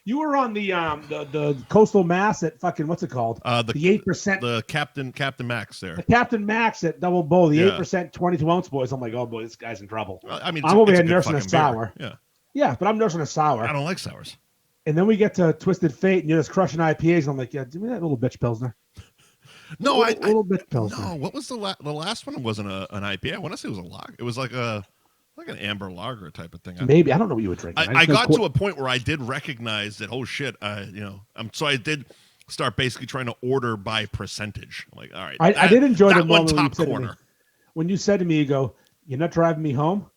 You were on the Coastal Mass at fucking what's it called? The 8%. The Captain Max there. The Captain Max at Double Bull. The 8% 22-ounce boys. I'm like, oh boy, this guy's in trouble. Well, I mean, I'm over here nursing a sour. Beer. Yeah, but I'm nursing a sour. I don't like sours. And then we get to Twisted Fate, and you're just crushing IPAs, and I'm like, yeah, give me that little bitch Pilsner. No, little bit Pilsner. No, what was the last one? Wasn't an IPA. I want to say it was a lager. It was like an amber lager type of thing. Maybe I don't know what you were drinking. I got to a point where I did recognize that. Oh shit! So I did start basically trying to order by percentage. I'm like, all right, I did enjoy the one moment top corner. When you said to me, you go, "You're not driving me home."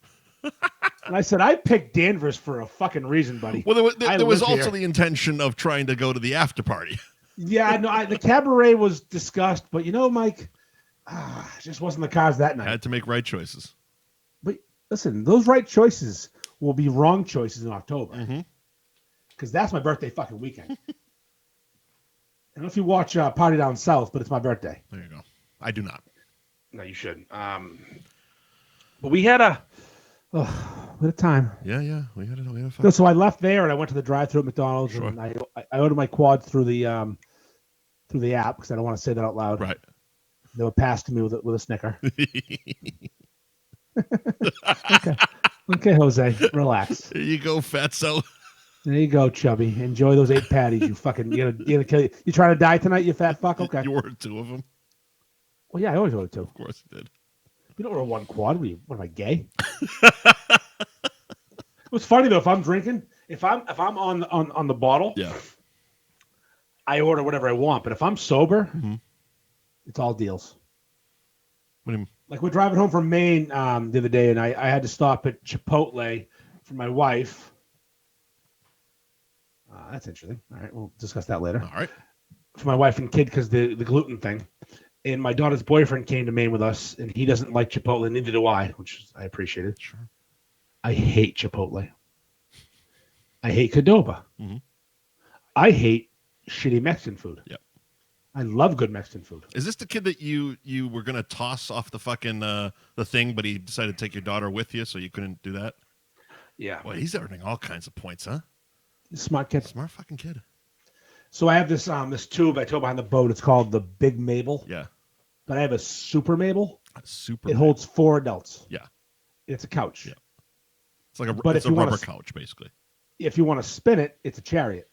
And I said, I picked Danvers for a fucking reason, buddy. Well, there was also the intention of trying to go to the after party. Yeah, no, the cabaret was discussed, but Mike, it just wasn't the cards that night. Had to make right choices. But listen, those right choices will be wrong choices in October. Because that's my birthday fucking weekend. I don't know if you watch Party Down South, but it's my birthday. There you go. I do not. No, you shouldn't. But we had a what a time. Yeah. We had a fun. So I left there and I went to the drive-thru at McDonald's and I ordered my quad through the app because I don't want to say that out loud. Right. They were passed to me with a Snicker. Okay, Jose, relax. There you go, fatso. There you go, chubby. Enjoy those 8 patties. You fucking you gonna kill you. You trying to die tonight, you fat fuck? Okay. You ordered 2 of them. Well, yeah, I always order 2. Of course you did. You don't order 1 quad. What am I, gay? What's funny though, if I'm drinking, if I'm on the bottle, yeah, I order whatever I want. But if I'm sober, it's all deals. What do you mean? Like we're driving home from Maine the other day, and I had to stop at Chipotle for my wife. That's interesting. All right, we'll discuss that later. All right. For my wife and kid because the gluten thing. And my daughter's boyfriend came to Maine with us, and he doesn't like Chipotle, and neither do I, which I appreciated. Sure. I hate Chipotle. I hate Qdoba. I hate shitty Mexican food. Yep. I love good Mexican food. Is this the kid that you were gonna toss off the fucking the thing, but he decided to take your daughter with you, so you couldn't do that? Yeah. Boy, he's earning all kinds of points, huh? Smart kid. Smart fucking kid. So I have this this tube I tow behind the boat. It's called the Big Mabel. Yeah. But I have a Super Mabel. Super. It holds 4 adults. Yeah. It's a couch. Yeah. It's like a rubber couch, basically. If you want to spin it, it's a chariot.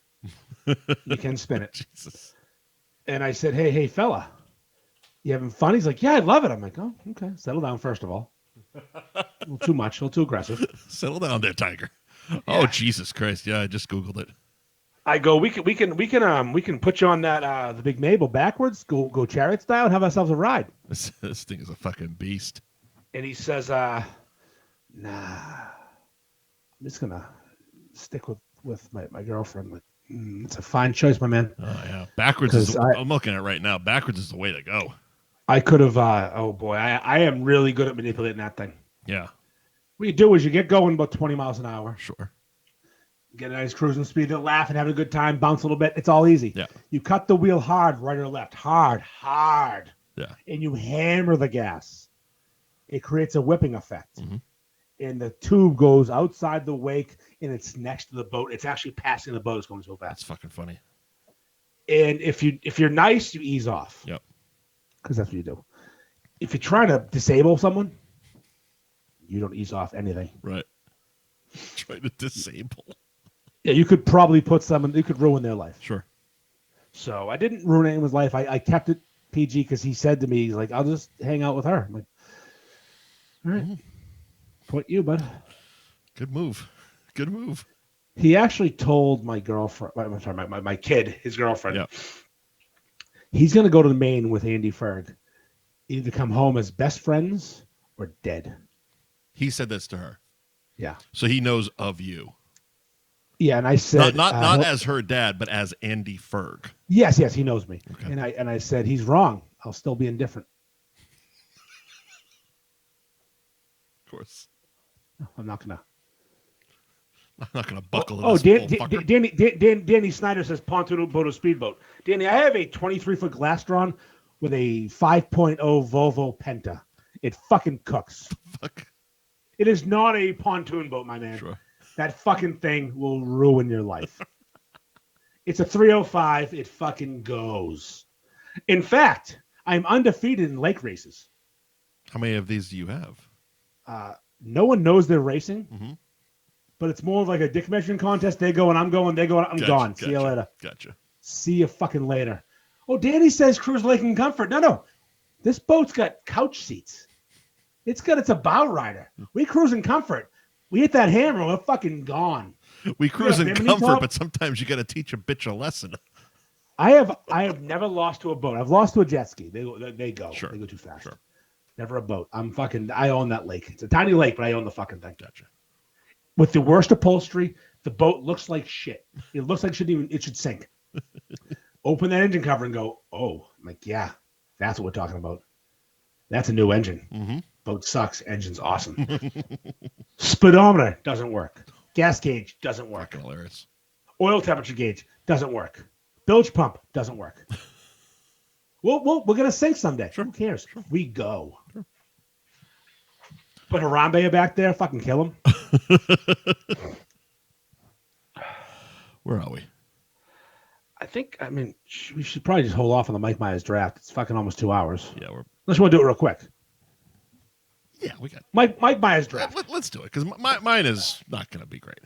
You can spin it. Jesus. And I said, hey, fella, you having fun? He's like, yeah, I love it. I'm like, oh, okay. Settle down, first of all. A little too much, a little too aggressive. Settle down there, Tiger. Yeah. Oh, Jesus Christ. Yeah, I just Googled it. I go, we can put you on that the Big Mabel backwards, go chariot style, and have ourselves a ride. This thing is a fucking beast. And he says, nah, I'm just gonna stick with my girlfriend. Like, it's a fine choice, my man. Oh yeah, backwards is. I'm looking at it right now. Backwards is the way to go. I could have. Oh boy, I am really good at manipulating that thing. Yeah. What you do is you get going about 20 miles an hour. Sure. Get a nice cruising speed, they'll laugh and have a good time, bounce a little bit. It's all easy. Yeah. You cut the wheel hard, right or left. Hard. Yeah. And you hammer the gas. It creates a whipping effect. And the tube goes outside the wake and it's next to the boat. It's actually passing the boat. It's going so fast. That's fucking funny. And if you're nice, you ease off. Yep. Because that's what you do. If you're trying to disable someone, you don't ease off anything. Right. Trying to disable. Yeah, you could probably put someone, you could ruin their life. Sure. So I didn't ruin anyone's life. I kept it PG because he said to me, he's like, I'll just hang out with her. I'm like, all right. Point you, bud. Good move. Good move. He actually told my girlfriend, I'm sorry, my kid, his girlfriend, yeah. He's going to go to Maine with Andy Ferg. Either come home as best friends or dead. He said this to her. Yeah. So he knows of you. Yeah, and I said not as her dad, but as Andy Ferg. Yes, he knows me. Okay. And I said he's wrong. I'll still be indifferent. Of course. No, I'm not gonna buckle in this Danny Snyder says pontoon boat or speedboat. Danny, I have a 23-foot glass drawn with a 5.0 Volvo Penta. It fucking cooks. Fuck. It is not a pontoon boat, my man. Sure. That fucking thing will ruin your life. It's a 305. It fucking goes. In fact, I'm undefeated in lake races. How many of these do you have? No one knows they're racing, mm-hmm. but it's more of like a dick measuring contest. They go and I'm going, they go and I'm gone. See you later. Gotcha. See you fucking later. Oh, Danny says cruise lake in comfort. No. This boat's got couch seats. It's a bow rider. We cruise in comfort. We hit that hammer, we're fucking gone. We cruise in comfort, but sometimes you got to teach a bitch a lesson. I have never lost to a boat. I've lost to a jet ski. They go. Sure. They go too fast. Sure. Never a boat. I own that lake. It's a tiny lake, but I own the fucking thing. Gotcha. With the worst upholstery, the boat looks like shit. It looks like it should sink. Open that engine cover and go, oh, I'm like, yeah, that's what we're talking about. That's a new engine. Mm-hmm. Boat sucks. Engine's awesome. Speedometer doesn't work. Gas gauge doesn't work. Fucking hilarious. Oil temperature gauge doesn't work. Bilge pump doesn't work. We're gonna sink someday. Sure. Who cares? Sure. We go. Sure. Put Harambe back there. Fucking kill him. Where are we? I mean, we should probably just hold off on the Mike Myers draft. It's fucking almost 2 hours. Yeah, Unless you want to do it real quick. Yeah, we got Mike Myers draft. Let's do it because mine is not going to be great.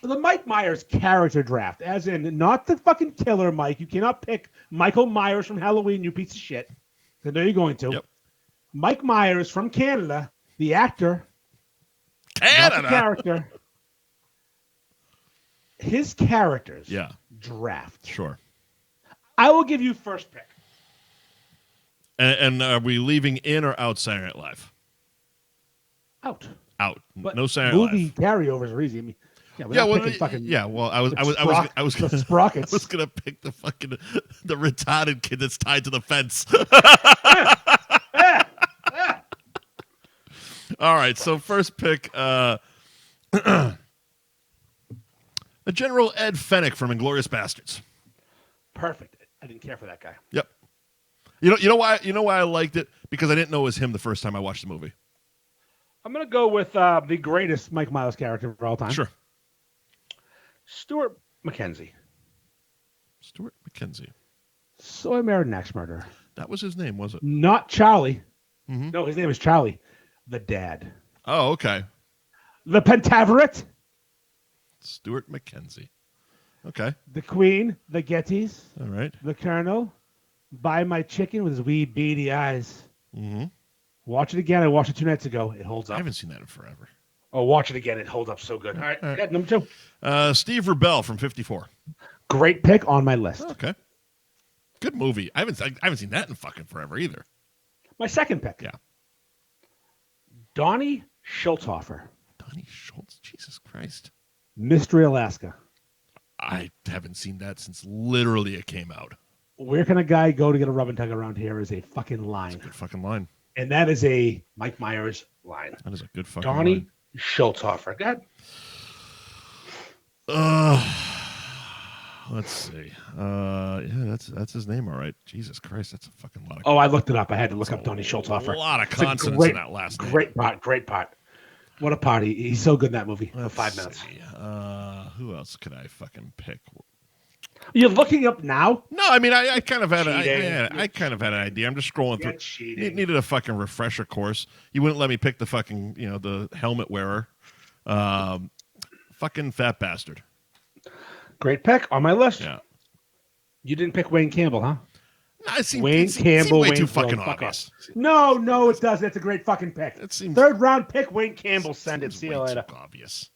The Mike Myers character draft, as in not the fucking killer Mike. You cannot pick Michael Myers from Halloween, you piece of shit. I know you're going to. Yep. Mike Myers from Canada, the actor. Canada. Not the character. His characters. Yeah. Draft. Sure. I will give you first pick. And are we leaving in or out Saturday Night Live? Out. Out. But No Saturday Night Live. movie carryovers are easy. I mean, well, I was the sprockets. I was gonna pick the fucking the retarded kid that's tied to the fence. All right, so first pick, the General Ed Fennick from Inglourious Bastards. Perfect. I didn't care for that guy. Yep. You know why I liked it? Because I didn't know it was him the first time I watched the movie. I'm gonna go with the greatest Mike Myers character of all time. Sure. Stuart McKenzie. Stuart McKenzie. So I married an axe murderer. That was his name, was it? Not Charlie. Mm-hmm. No, his name is Charlie. The dad. Oh, okay. The Pentaveret. Stuart McKenzie. Okay. The Queen. The Gettys. All right. The Colonel. Buy my chicken with his wee beady eyes. Mm-hmm. Watch it again. I watched it 2 nights ago. It holds up. I haven't seen that in forever. Oh, watch it again. It holds up so good. All right. Yeah, number 2. Steve Rebell from 54. Great pick on my list. Okay. Good movie. I haven't seen that in fucking forever either. My second pick. Yeah. Donnie Schultzhofer. Donnie Schultz. Jesus Christ. Mystery Alaska. I haven't seen that since literally it came out. Where can a guy go to get a rub and tug around here is a fucking line. That's a good fucking line. And that is a Mike Myers line. That is a good fucking Donnie line. Schultzhofer. Go ahead. Let's see. Yeah, that's his name, all right. Jesus Christ, that's a fucking lot of. Oh, I looked it up. I had to look up Donnie Schultzhofer. A lot of consonants in that last name. Great part. What a party. He's so good in that movie for 5 minutes. Who else could I fucking pick? You're looking up now? No, I mean I kind of had I kind of had an idea. I'm just scrolling through. Needed a fucking refresher course. You wouldn't let me pick the fucking the helmet wearer. Fucking fat bastard. Great pick on my list. Yeah. You didn't pick Wayne Campbell, huh? No, Wayne Campbell. Way Wayne too fucking fuck obvious. No, it doesn't. It's a great fucking pick. It seems 3rd round pick. Wayne Campbell. Send it. See you later. Obvious.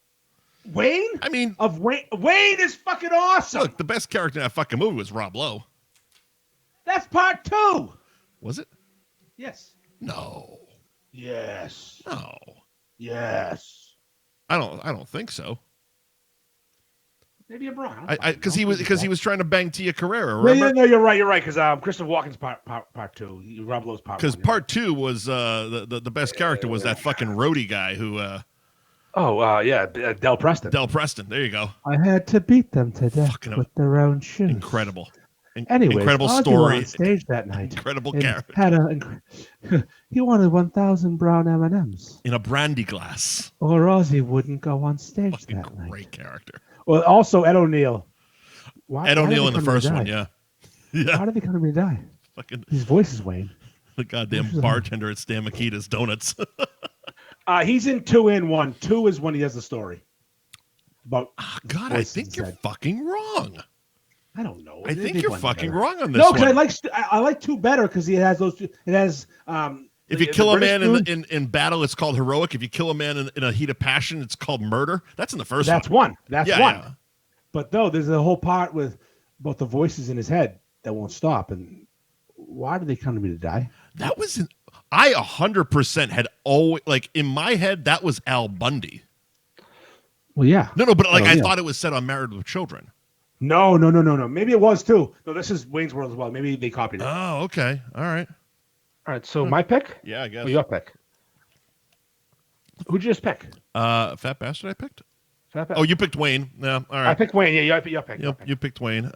Wayne? I mean, Wayne is fucking awesome. Look, the best character in that fucking movie was Rob Lowe. That's part 2. Was it? Yes. No. Yes. No. Yes. I don't think so. Maybe I'm wrong. Because he was trying to bang Tia Carrera. Remember? No, you're right. Because Christopher Walken's part 2. Rob Lowe's part 1. Because part 2 was the best character was that fucking roadie guy who. Del Preston. Del Preston. There you go. I had to beat them to death with their own shoes. Incredible. Anyways, incredible Ozzy story. on stage that night. Incredible character. He wanted 1,000 brown M&Ms in a brandy glass. Or Ozzy wouldn't go on stage fucking that night. Great character. Well, also Ed O'Neill. Ed O'Neill in the first one, yeah. How did they come to me to die? Fucking his voice is Wayne. The goddamn bartender at Stan Mikita's Donuts. He's in 2 and 1. 2 is when he has the story. About God, I think you're fucking wrong. I don't know. I think you're fucking wrong on this. No, because I like 2 better because he has those. It has. If you kill a man in battle, it's called heroic. If you kill a man in a heat of passion, it's called murder. That's in the first one. That's one. That's one. Yeah. But no, there's a whole part with both the voices in his head that won't stop. And why did they come to me to die? That was I 100% had always in my head that was Al Bundy. Well, yeah. No, but I thought it was said on Married with Children. No. Maybe it was too. No, this is Wayne's World as well. Maybe they copied it. Oh, okay. All right. So my pick? Yeah, I guess. Or your pick? Who'd you just pick? Fat Bastard I picked? Fat Bastard. Oh, you picked Wayne. Yeah, all right. I picked Wayne. Yeah, you picked. Yep, you picked Wayne.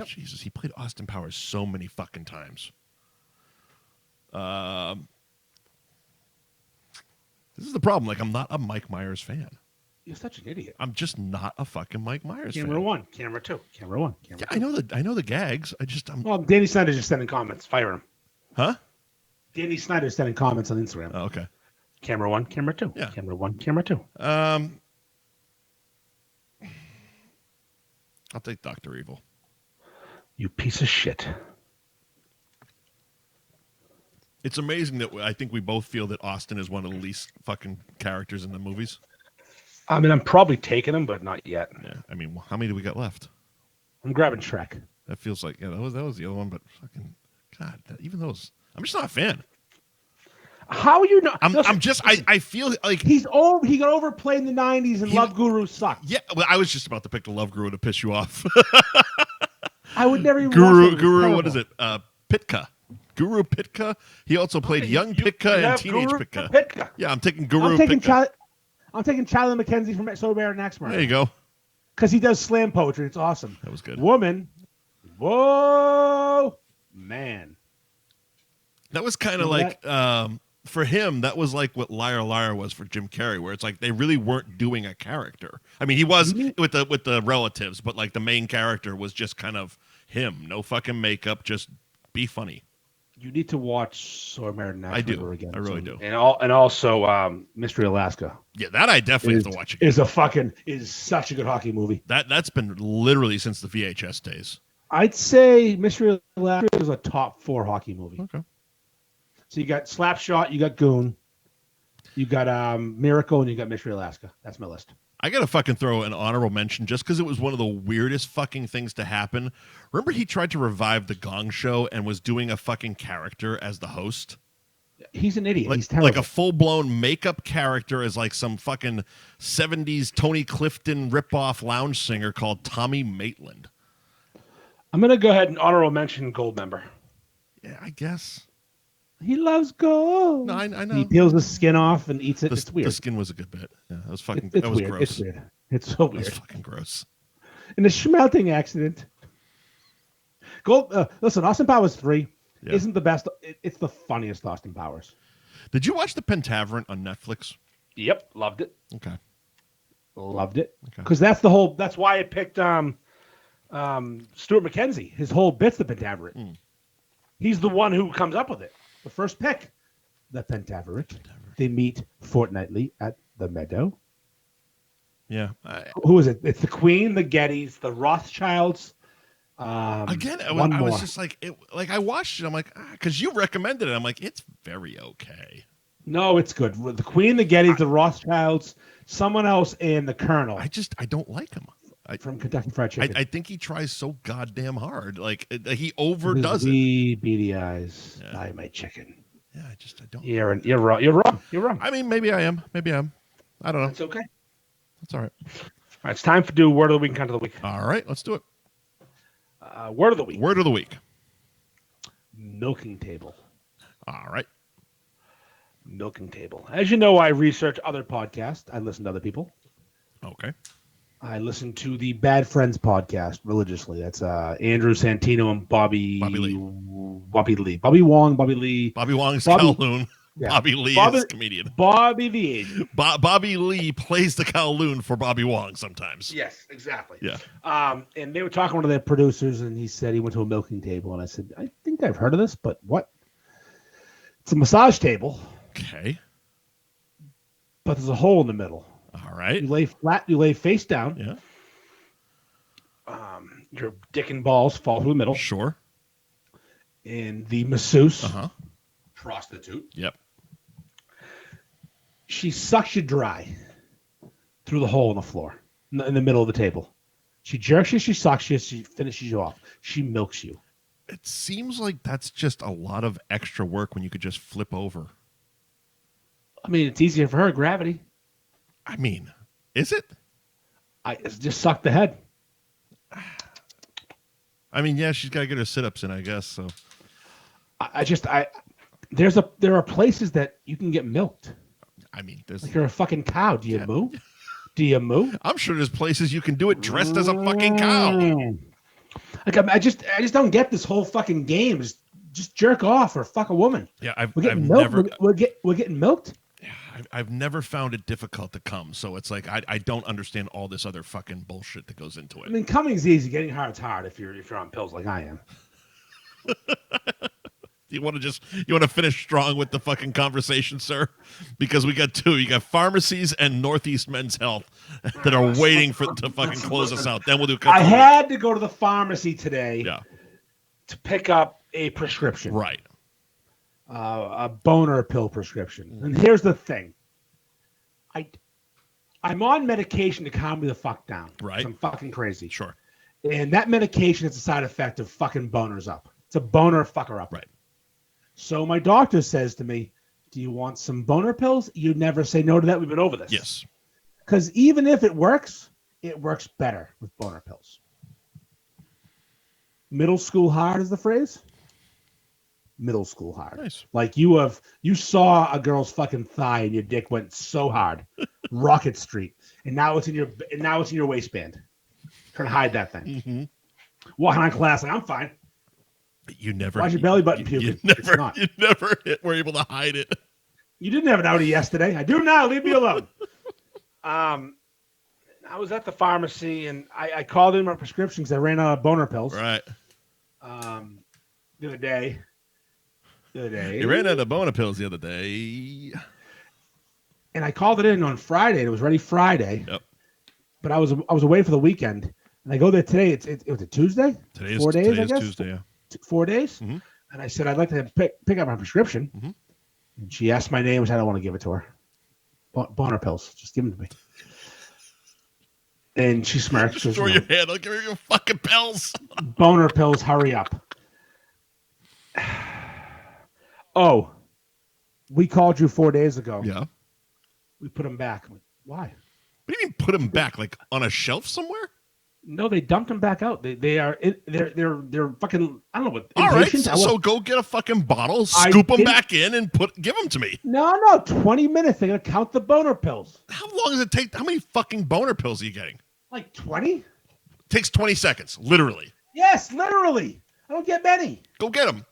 Jesus, he played Austin Powers so many fucking times. This is the problem. Like, I'm not a Mike Myers fan. You're such an idiot. I'm just not a fucking Mike Myers Camera fan. 1, camera 2, camera 1. Camera Yeah, I know the gags. Well, Danny Snyder's just sending comments. Fire him. Huh? Danny Snyder's sending comments on Instagram. Oh, okay. Camera 1, camera 2. Yeah. Camera 1, camera 2. I'll take Dr. Evil. You piece of shit. It's amazing that I think we both feel that Austin is one of the least fucking characters in the movies. I mean, I'm probably taking him, but not yet. Yeah. I mean, how many do we got left? I'm grabbing Shrek. That feels like that was the other one, but fucking God, even those. I'm just not a fan. How are you not? I feel like He's old. He got overplayed in the '90s, and Love Guru sucked. Yeah, well, I was just about to pick the Love Guru to piss you off. I would never even Guru. watch it. What is it? Pitka. Guru Pitka. He also played young Pitka and teenage Guru Pitka. Pitka. Yeah, I'm taking Guru Pitka. I'm taking Charlie McKenzie from So Bear and Exmar. There you go. Because he does slam poetry. It's awesome. That was good. Woman. Whoa. Man. That was kind of like, for him, that was like what Liar Liar was for Jim Carrey, where it's like they really weren't doing a character. I mean, he was with the relatives, but like the main character was just kind of him. No fucking makeup, just be funny. You need to watch So Bear and Exmar again. I really do. And also Mystery Alaska. Yeah, that I definitely have to watch again. Is such a good hockey movie. That's been literally since the VHS days. I'd say Mystery Alaska is a top 4 hockey movie. Okay. So you got Slapshot, you got Goon, you got Miracle, and you got Mystery Alaska. That's my list. I gotta fucking throw an honorable mention just because it was one of the weirdest fucking things to happen. Remember he tried to revive the Gong Show and was doing a fucking character as the host? He's an idiot. He's terrible. Like a full-blown makeup character as like some fucking 70s Tony Clifton ripoff lounge singer called Tommy Maitland. I'm going to go ahead and honorable mention Goldmember. Yeah, I guess. He loves gold. No, I know. He peels the skin off and eats it. It's weird. The skin was a good bit. Yeah, that was fucking. It's that was weird. gross. It's weird. It's so weird. It was fucking gross. In the schmelting accident. Listen, Austin Powers 3 isn't the best. It's the funniest Austin Powers. Did you watch The Pentaveret on Netflix? Yep, loved it. Okay. Loved it. Okay. Because that's why I picked Stuart McKenzie. His whole bit's the Pentaveret. Mm. He's the one who comes up with it. The first pick. The Pentaveret. They meet fortnightly at the Meadow. Yeah. Who is it? It's the Queen, the Gettys, the Rothschilds. Again, I was just like, I watched it. I'm like, because you recommended it. I'm like, it's very okay. No, it's good. The Queen, the Gettys, the Rothschilds, someone else, and the Colonel. I don't like him. From Kentucky Fried Chicken. I think he tries so goddamn hard. Like he overdoes it. Beady eyes. Yeah. I my chicken. Yeah, I don't. You're wrong. You're wrong. I mean, maybe I am. I don't know. It's okay. That's all right. All right, it's time for do word of the week and count of the week. All right, let's do it. Word of the week. Word of the week. Milking table. All right. Milking table. As you know, I research other podcasts. I listen to other people. Okay. I listen to the Bad Friends podcast religiously. That's Andrew Santino and Bobby Lee. Bobby Wong, Bobby Lee. Bobby Wong's Kowloon. Yeah. Bobby Lee is comedian. Bobby the agent. Bobby Lee plays the Kowloon for Bobby Wong sometimes. Yes, exactly. Yeah. And they were talking to one of their producers, and he said he went to a milking table. And I said, I think I've heard of this, but what? It's a massage table. Okay. But there's a hole in the middle. All right. You lay flat. You lay face down. Yeah. Your dick and balls fall through the middle. Sure. And the masseuse, prostitute. Yep. She sucks you dry through the hole in the floor, in the middle of the table. She jerks you. She sucks you. She finishes you off. She milks you. It seems like that's just a lot of extra work when you could just flip over. I mean, it's easier for her. Gravity. I mean, is it? It's just suck the head. I mean, yeah, she's got to get her sit-ups in, I guess. So, there are places that you can get milked. I mean, there's like you're a fucking cow. Do you moo? Do you moo? I'm sure there's places you can do it dressed as a fucking cow. Like I just don't get this whole fucking game. Just jerk off or fuck a woman. Yeah, we're getting milked. We're getting milked. Yeah, I've never found it difficult to come. So it's like I don't understand all this other fucking bullshit that goes into it. I mean, coming's easy. Getting hard's hard if you're on pills like I am. You want to finish strong with the fucking conversation, sir? Because we got two. You got pharmacies and Northeast Men's Health that are waiting to fucking close us out. Then we'll do. I had to go to the pharmacy today. Yeah. To pick up a prescription. Right. A boner pill prescription. And here's the thing. I'm on medication to calm me the fuck down. Right. I'm fucking crazy. Sure. And that medication is a side effect of fucking boners up. It's a boner fucker up. Right. So my doctor says to me, do you want some boner pills? You never say no to that. We've been over this. Yes. Because even if it works better with boner pills. Middle school hard is the phrase? Middle school hard. Nice. Like you saw a girl's fucking thigh and your dick went so hard. Rocket Street. And now it's in your waistband. Trying to hide that thing. Mm-hmm. Walking on class like I'm fine. You never. Why's your belly button puking? You never were able to hide it. You didn't have an Audi yesterday. I do now. Leave me alone. I was at the pharmacy and I called in my prescription because I ran out of boner pills. Right. The other day. You ran out of boner pills the other day. And I called it in on Friday. And it was ready Friday. Yep. But I was away for the weekend. And I go there today. It was a Tuesday? Today 4 days, I guess? Tuesday, yeah. 4 days? Mm-hmm. And I said, I'd like to pick up my prescription. Mm-hmm. And she asked my name, which I don't want to give it to her. Boner pills. Just give them to me. And she smirked. Just throw your hand. I'll give her your fucking pills. Boner pills, hurry up. Oh, we called you 4 days ago. Yeah. We put them back. I'm like, why? What do you mean put them back? Like on a shelf somewhere? No, they dumped them back out. They're fucking, I don't know what. All right, so go get a fucking bottle, scoop them back in, and give them to me. No, 20 minutes. They're gonna count the boner pills. How long does it take? How many fucking boner pills are you getting? Like 20? Takes 20 seconds, literally. Yes, literally. I don't get many. Go get them.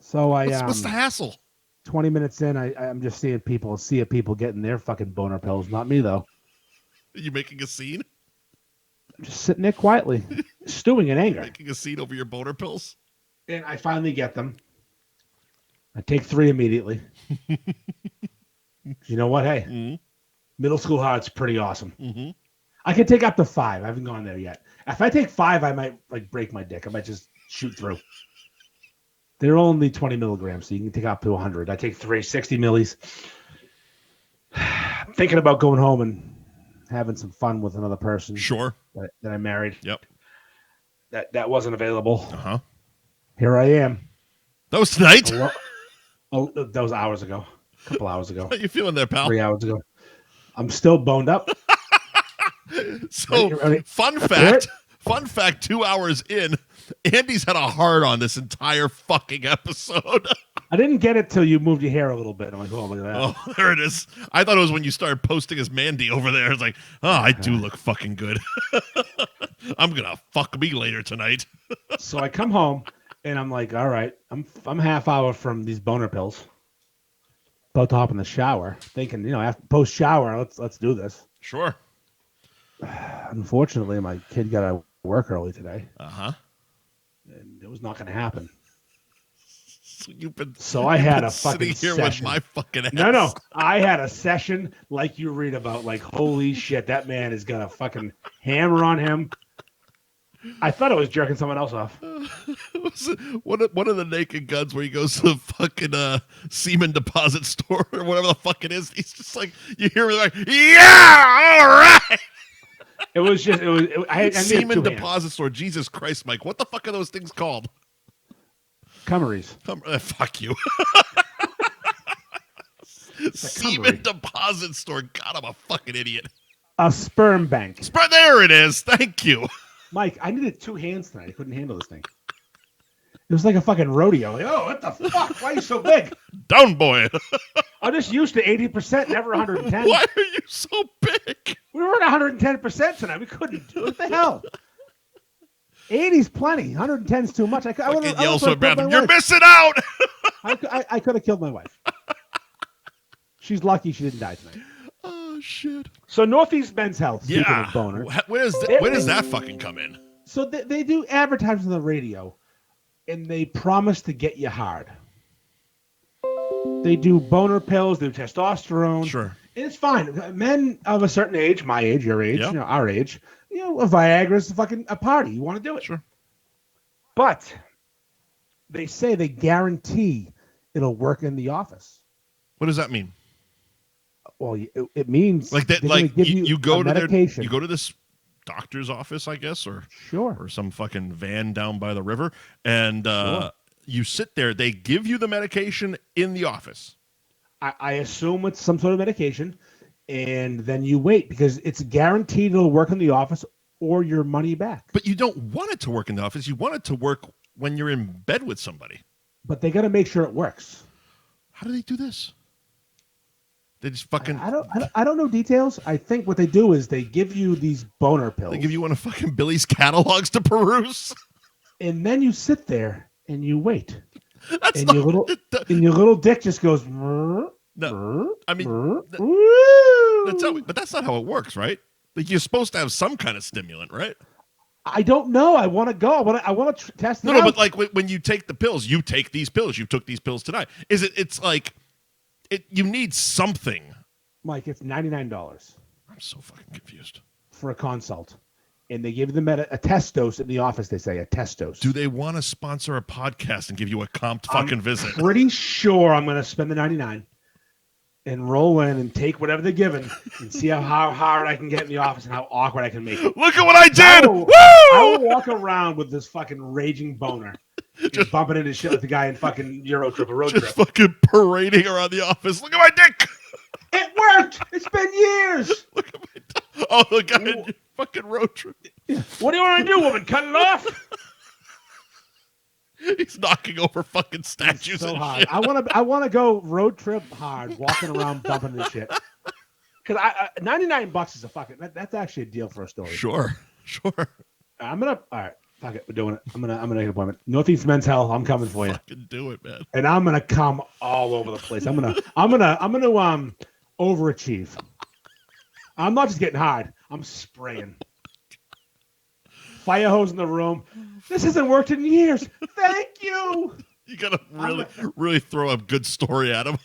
So what's the hassle? 20 minutes in, I'm just seeing people getting their fucking boner pills. Not me though. Are you making a scene? I'm just sitting there quietly, stewing in anger. Making a scene over your boner pills? And I finally get them. I take 3 immediately. You know what? Hey, middle school hard's pretty awesome. Mm-hmm. I can take up to 5. I haven't gone there yet. If I take 5, I might like break my dick. I might just shoot through. They're only 20 milligrams, so you can take up to 100. I take 3, 60 millis. I'm thinking about going home and having some fun with another person. Sure. That I married. Yep. That wasn't available. Uh-huh. Here I am. That was tonight? Oh, that was hours ago. A couple hours ago. How you feeling there, pal? 3 hours ago. I'm still boned up. So, ready? Fun fact, 2 hours in, Andy's had a hard on this entire fucking episode. I didn't get it till you moved your hair a little bit. I'm like, oh, look at that. Oh, there it is. I thought it was when you started posting as Mandy over there. It's like, oh, I do look fucking good. I'm going to fuck me later tonight. So I come home, and I'm like, all right, I'm half hour from these boner pills. About to hop in the shower, thinking, after post-shower, let's do this. Sure. Unfortunately, my kid got to work early today. Uh-huh. And it was not going to happen. So I had a fucking sitting here session. with my fucking ass. No. I had a session like you read about. Like, holy shit, that man is got a fucking hammer on him. I thought I was jerking someone else off. One of the Naked Guns where he goes to the fucking semen deposit store or whatever the fuck it is. He's just like, you hear him like, yeah, all right. I semen deposit store. Jesus Christ, Mike. What the fuck are those things called? Cummeries. Fuck you. Semen deposit store. God, I'm a fucking idiot. A sperm bank. There it is. Thank you. Mike, I needed 2 hands tonight. I couldn't handle this thing. It was like a fucking rodeo. Like, oh, what the fuck? Why are you so big? Down, boy. I'm just used to 80%, never 110. Why are you so big? We were at 110% tonight. We couldn't do it. What the hell? 80's plenty. 110's too much. I Yells to the bathroom. You're missing out. I could have killed my wife. She's lucky she didn't die tonight. Oh shit. So Northeast Men's Health. Speaking Yeah. of boner. When does that fucking come in? So they do advertise on the radio, and they promise to get you hard. They do boner pills. They do testosterone. Sure. And it's fine. Men of a certain age, my age, your age, Yep. our age, a Viagra's fucking a party. You want to do it. Sure. But they say they guarantee it'll work in the office. What does that mean? Well, it means Like that. they're Like gonna give you go to medication. you go to this doctor's office, I guess, or some fucking van down by the river, and you sit there. They give you the medication in the office. I assume it's some sort of medication, and then you wait because it's guaranteed it'll work in the office or your money back. But you don't want it to work in the office. You want it to work when you're in bed with somebody. But they got to make sure it works. How do they do this? They just fucking. I don't know details. I think what they do is they give you these boner pills. They give you one of fucking Billy's catalogs to peruse, and then you sit there and you wait. That's and not, your little dick just goes. No, I mean, but that's not how it works, right? Like you're supposed to have some kind of stimulant, right? I don't know. I want to go. I want to test it out. No, but like when you take the pills, you take these pills. You took these pills tonight. It's like you need something. Mike, it's $99. I'm so fucking confused. For a consult. And they give them a test dose in the office, they say, a test dose. Do they want to sponsor a podcast and give you a comped fucking visit? Pretty sure I'm going to spend the $99 and roll in and take whatever they're giving and see how hard I can get in the office and how awkward I can make it. Look at what I did! Woo! I will walk around with this fucking raging boner. Just bumping into shit like the guy in fucking Road Trip. Fucking parading around the office. Look at my dick! It worked! It's been years! Look at my dick. Oh, the guy in fucking Road Trip. What do you want to do, woman? Cut it off? He's knocking over fucking statues so and hard. shit. I want to go road trip hard, walking around bumping this shit. Because $99 is a fucking that's actually a deal for a story. Sure. All right, fuck it, we're doing it. I'm gonna make an appointment. Northeast Men's Health, I'm coming for you. Fucking do it, man. And I'm gonna come all over the place. I'm gonna overachieve. I'm not just getting hard. I'm spraying. Fire hose in the room. This hasn't worked in years. Thank you. You gotta really throw a good story at him.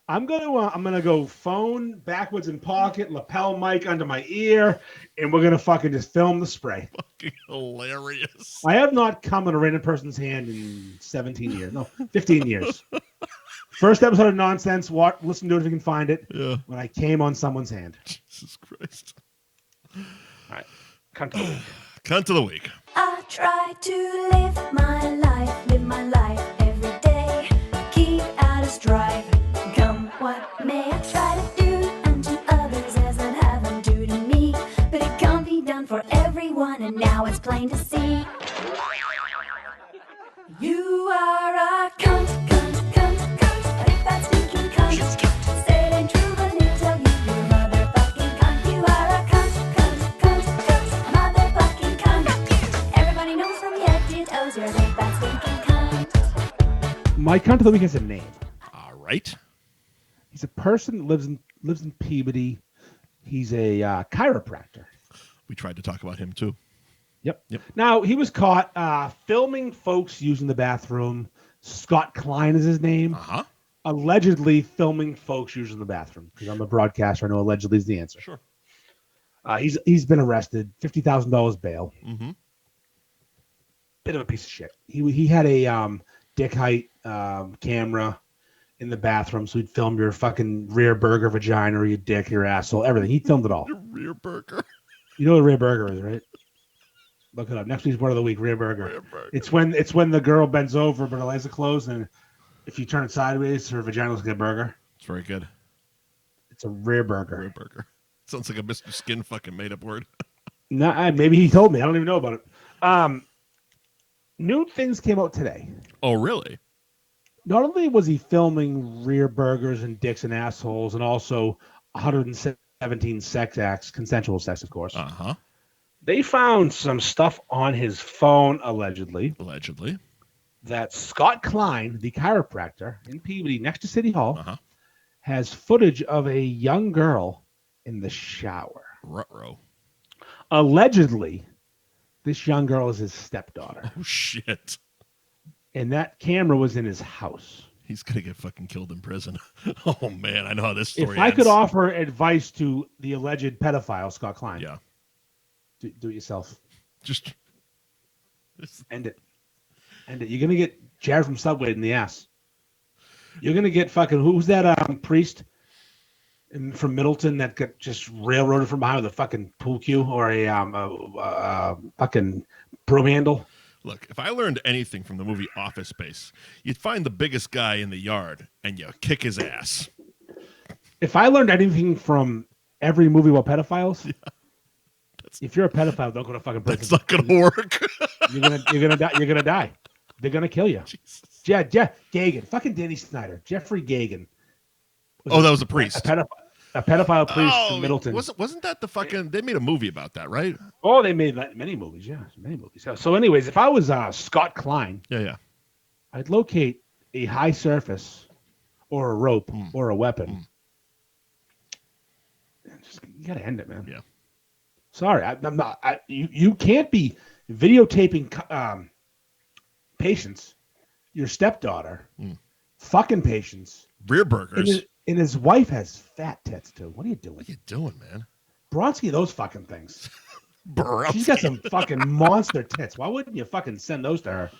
I'm gonna go phone backwards in pocket, lapel mic under my ear, and we're gonna fucking just film the spray. Fucking hilarious. I have not come in a random person's hand in 17 years. No, 15 years. First episode of Nonsense. Listen to it if you can find it. Yeah. When I came on someone's hand. Jesus Christ. All right. Cunt of the week. Cunt of the week. I try to live my life every day. Keep out of strife. Come what may, I try to do unto others as I'd have them do to me. But it can't be done for everyone, and now it's plain to see. You are a cunt. A big fat stinking cunt. Say it ain't true, but he'll tell you you're a motherfucking cunt. You are a cunt. A motherfucking cunt. Everybody knows from your head to toes you're a big fat stinking cunt. My cunt of the week has a name. All right. He's a person that lives in Peabody. He's a chiropractor. We tried to talk about him too. Yep. Now, he was caught filming folks using the bathroom. Scott Klein is his name. Uh-huh. Allegedly filming folks using the bathroom. Because I'm a broadcaster. I know allegedly is the answer. Sure. He's been arrested. $50,000 bail. Mm-hmm. Bit of a piece of shit. He had a dick height camera in the bathroom, so he'd film your fucking rear burger, vagina, or your dick, your asshole, everything. He filmed it all. Your rear burger. You know what a rear burger is, right? Look it up. Next week's word of the week, rear burger. It's when the girl bends over but her legs are closed, and if you turn it sideways, her vagina looks like a burger. It's very good. It's a rear burger. Rear burger. Sounds like a Mr. Skin fucking made up word. No, maybe he told me. I don't even know about it. New things came out today. Oh, really? Not only was he filming rear burgers and dicks and assholes, and also 117 sex acts, consensual sex, of course. Uh-huh. They found some stuff on his phone, allegedly, Allegedly. That Scott Klein, the chiropractor in Peabody next to City Hall, Uh-huh. has footage of a young girl in the shower. Ruh-roh. Allegedly, this young girl is his stepdaughter. Oh, shit. And that camera was in his house. He's going to get fucking killed in prison. Oh, man. I know how this story If I ends. could offer advice to the alleged pedophile, Scott Klein, Yeah. do it yourself. Just. End it. End it. You're going to get Jared from Subway in the ass. You're going to get fucking, who's that priest from Middleton that got just railroaded from behind with a fucking pool cue or a fucking broom handle? Look, if I learned anything from the movie Office Space, you'd find the biggest guy in the yard and you kick his ass. If I learned anything from every movie about pedophiles, if you're a pedophile, don't go to fucking prison. That's not going to work. You're gonna die. You're gonna die. They're gonna kill you. Jesus. Jeff Gagan, fucking Danny Snyder, Jeffrey Gagan. Oh, that was a priest. A pedophile priest from Middleton. Wasn't that the fucking... They made a movie about that, right? Oh, they made many movies. Yeah, many movies. So, anyways, if I was Scott Klein, Yeah. I'd locate a high surface or a rope or a weapon. You gotta end it, man. Yeah. Sorry, I'm not. You can't be videotaping patients, your stepdaughter, fucking patients. Rear burgers. And his wife has fat tits too. What are you doing? What are you doing, man? Bronski, those fucking things. Borowski. She's got some fucking monster tits. Why wouldn't you fucking send those to her?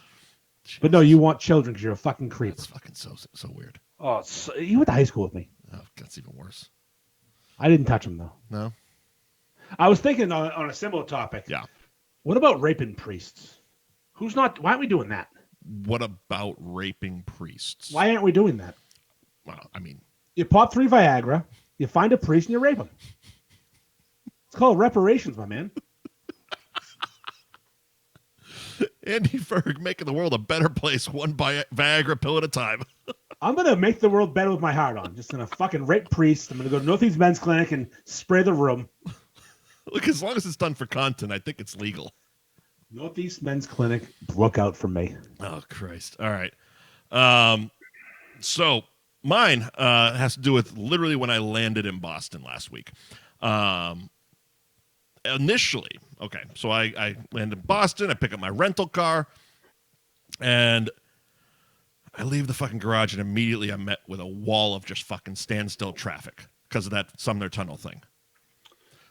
But no, you want children because you're a fucking creep. That's fucking so weird. Oh, you went to high school with me. Oh, that's even worse. I didn't touch him though. No? I was thinking on a similar topic. Yeah. What about raping priests? Why aren't we doing that? What about raping priests? Why aren't we doing that? Well, I mean... You pop 3 Viagra, you find a priest, and you rape him. It's called reparations, my man. Andy Ferg making the world a better place, one Viagra pill at a time. I'm going to make the world better with my heart on. Just going to fucking rape priests. I'm going to go to Northeast Men's Clinic and spray the room. Look, as long as it's done for content, I think it's legal. Northeast Men's Clinic, look out for me. Oh, Christ. All right. So mine has to do with literally when I landed in Boston last week. Initially, okay, so I land in Boston, I pick up my rental car, and I leave the fucking garage, and immediately I'm met with a wall of just fucking standstill traffic because of that Sumner Tunnel thing.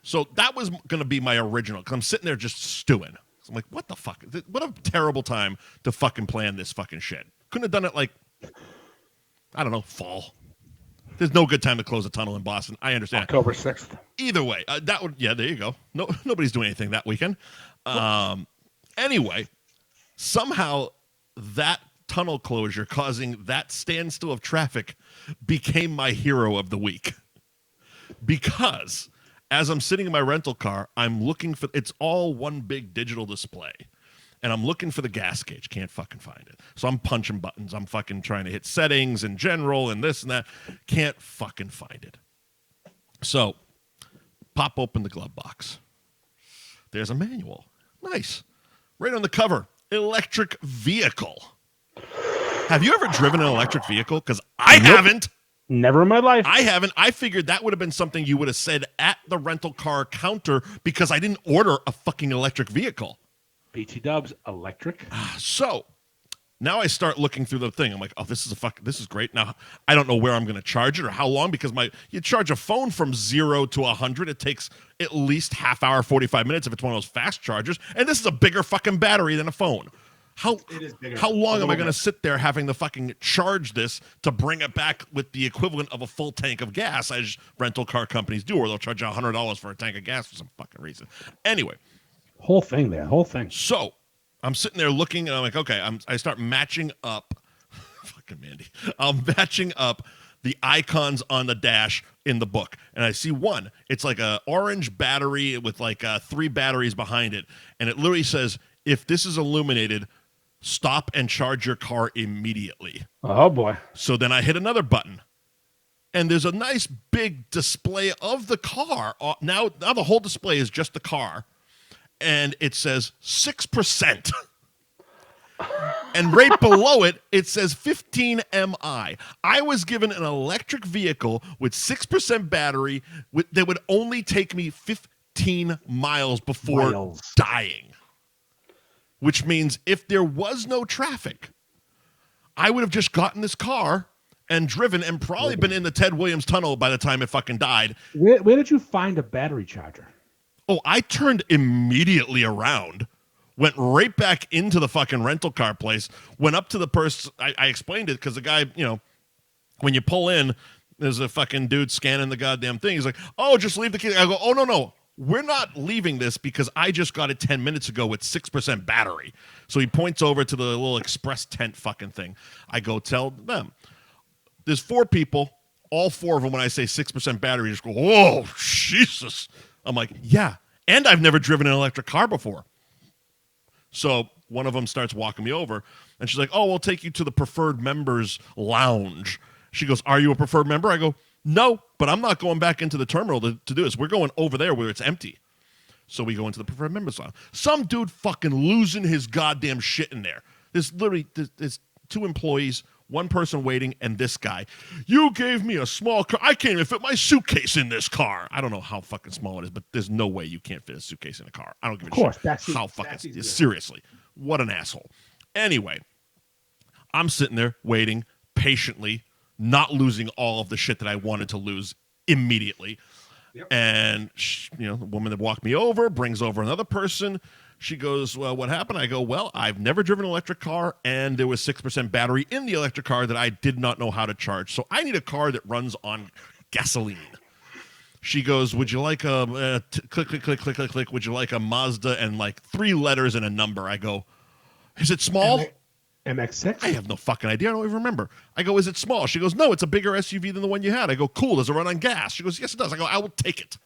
So that was going to be my original, because I'm sitting there just stewing. So I'm like, what the fuck? What a terrible time to fucking plan this fucking shit. Couldn't have done it like, I don't know, fall. There's no good time to close a tunnel in Boston. I understand. October 6th. Either way, there you go. No, nobody's doing anything that weekend. Anyway, somehow that tunnel closure causing that standstill of traffic became my hero of the week. Because as I'm sitting in my rental car, I'm looking for, it's all one big digital display. And I'm looking for the gas gauge. Can't fucking find it. So I'm punching buttons. I'm fucking trying to hit settings and general and this and that. Can't fucking find it. So pop open the glove box. There's a manual. Nice. Right on the cover. Electric vehicle. Have you ever driven an electric vehicle? Because I haven't. Never in my life. I haven't. I figured that would have been something you would have said at the rental car counter because I didn't order a fucking electric vehicle. BT Dubs electric. So now I start looking through the thing. I'm like, oh, this is great. Now I don't know where I'm going to charge it or how long because you charge a phone from 0 to 100. It takes at least half hour, 45 minutes if it's one of those fast chargers. And this is a bigger fucking battery than a phone. How long am I going to sit there having to fucking charge this to bring it back with the equivalent of a full tank of gas as rental car companies do, or they'll charge you $100 for a tank of gas for some fucking reason. Anyway. Whole thing. So I'm sitting there looking, and I'm like, okay, I start matching up. Fucking Mandy. I'm matching up the icons on the dash in the book, and I see one. It's like a orange battery with like 3 batteries behind it, and it literally says, if this is illuminated, stop and charge your car immediately. Oh boy. So then I hit another button. And there's a nice big display of the car. Now the whole display is just the car. And it says 6%. And right below it, it says 15 MI. I was given an electric vehicle with 6% battery that would only take me 15 miles before dying. Which means if there was no traffic, I would have just gotten this car and driven and probably been in the Ted Williams tunnel by the time it fucking died. Where did you find a battery charger? Oh, I turned immediately around, went right back into the fucking rental car place, went up to the person. I explained it because the guy, when you pull in, there's a fucking dude scanning the goddamn thing. He's like, oh, just leave the key. I go, oh, no. We're not leaving this because I just got it 10 minutes ago with 6% battery. So he points over to the little express tent fucking thing. I go tell them. There's 4 people. All 4 of them, when I say 6% battery, just go, oh, Jesus. I'm like, yeah. And I've never driven an electric car before. So one of them starts walking me over, and she's like, oh, we'll take you to the preferred members lounge. She goes, are you a preferred member? I go, no, but I'm not going back into the terminal to do this. We're going over there where it's empty. So we go into the preferred members lounge. Some dude fucking losing his goddamn shit in there. There's 2 employees, 1 person waiting, and this guy. You gave me a small car. I can't even fit my suitcase in this car. I don't know how fucking small it is, but there's no way you can't fit a suitcase in a car. I don't give a shit. Backseat, how fucking seriously. What an asshole. Anyway, I'm sitting there waiting patiently, not losing all of the shit that I wanted to lose immediately. Yep. And the woman that walked me over brings over another person. She goes, well, what happened? I go, well, I've never driven an electric car, and there was 6% battery in the electric car that I did not know how to charge. So I need a car that runs on gasoline. She goes, would you like a click, click, click, click, click, click. Would you like a Mazda and like 3 letters and a number? I go, is it small? MX-6? I have no fucking idea. I don't even remember. I go, is it small? She goes, no, it's a bigger SUV than the one you had. I go, cool. Does it run on gas? She goes, yes, it does. I go, I will take it.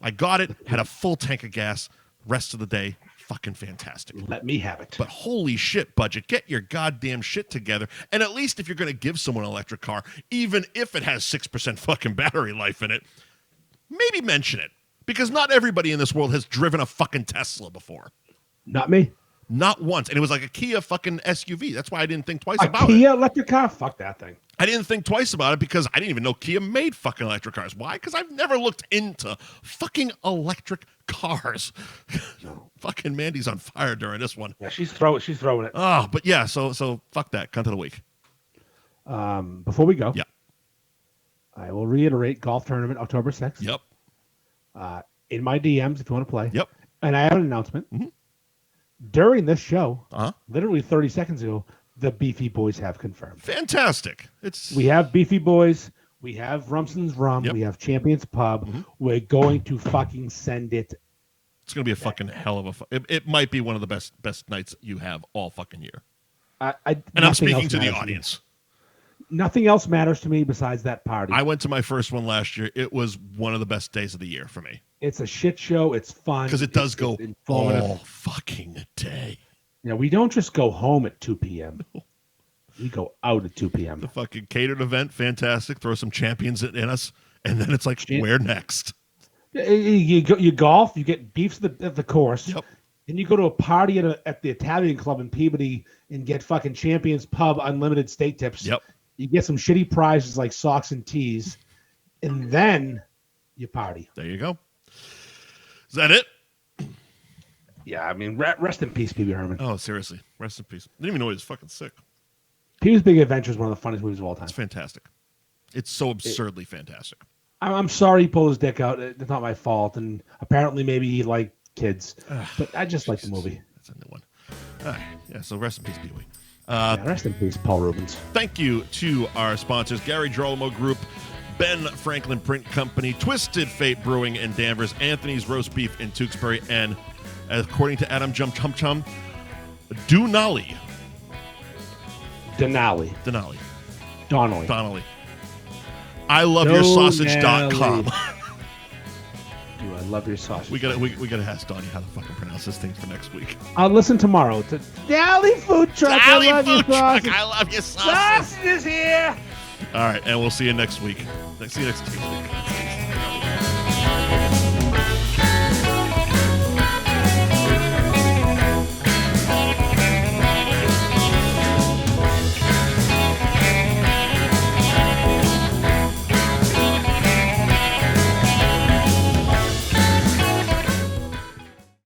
I got it, had a full tank of gas. Rest of the day, fucking fantastic. Let me have it. But holy shit, budget. Get your goddamn shit together. And at least if you're going to give someone an electric car, even if it has 6% fucking battery life in it, maybe mention it. Because not everybody in this world has driven a fucking Tesla before. Not me. Not once. And it was like a Kia fucking SUV. That's why I didn't think twice about it. A Kia electric car? Fuck that thing. I didn't think twice about it because I didn't even know Kia made fucking electric cars. Why? Because I've never looked into fucking electric cars. Fucking Mandy's on fire during this one. Yeah, she's throwing it. Oh, but yeah, so fuck that. Cunt of the week. Before we go, yeah, I will reiterate golf tournament October 6th. Yep. In my DMs if you want to play. Yep. And I have an announcement. Mm-hmm. During this show, literally 30 seconds ago, the Beefy Boys have confirmed. Fantastic. We have Beefy Boys. We have Rumson's Rum. Yep. We have Champions Pub. Mm-hmm. We're going to fucking send it. It's going to be a fucking hell of a... It might be one of the best nights you have all fucking year. And I'm speaking to the audience. Nothing else matters to me besides that party. I went to my first one last year. It was one of the best days of the year for me. It's a shit show. It's fun. Because it does go all fucking day. We don't just go home at 2 p.m. No. We go out at 2 p.m. The fucking catered event, fantastic. Throw some champions in us. And then it's like, where next? You golf. You get beefs at the course. Yep. Then you go to a party at the Italian club in Peabody and get fucking Champions Pub unlimited steak tips. Yep. You get some shitty prizes like socks and tees. And then you party. There you go. Is that it? Yeah, I mean, rest in peace, Pee-wee Herman. Oh, seriously. Rest in peace. I didn't even know he was fucking sick. Pee-wee's Big Adventure is one of the funniest movies of all time. It's fantastic. It's so absurdly fantastic. I'm sorry he pulled his dick out. It's not my fault. And apparently maybe he liked kids. But I just like the movie. That's a new one. All right. Yeah, so rest in peace, Pee-wee. Rest in peace, Paul Rubens. Thank you to our sponsors, Gary Girolamo Group, Ben Franklin Print Company, Twisted Fate Brewing in Danvers, Anthony's Roast Beef in Tewksbury, and according to Adam Jump Chum Chum, Denali. I love your sausage.com. Do I love your sausage. We gotta ask Donnie how to fucking pronounce this thing for next week. I'll listen tomorrow to Dally Food Truck. Dally I love Food you, Truck, sausage. I love you, sausage. Sausage is here. All right, and we'll see you next week. See you next Tuesday.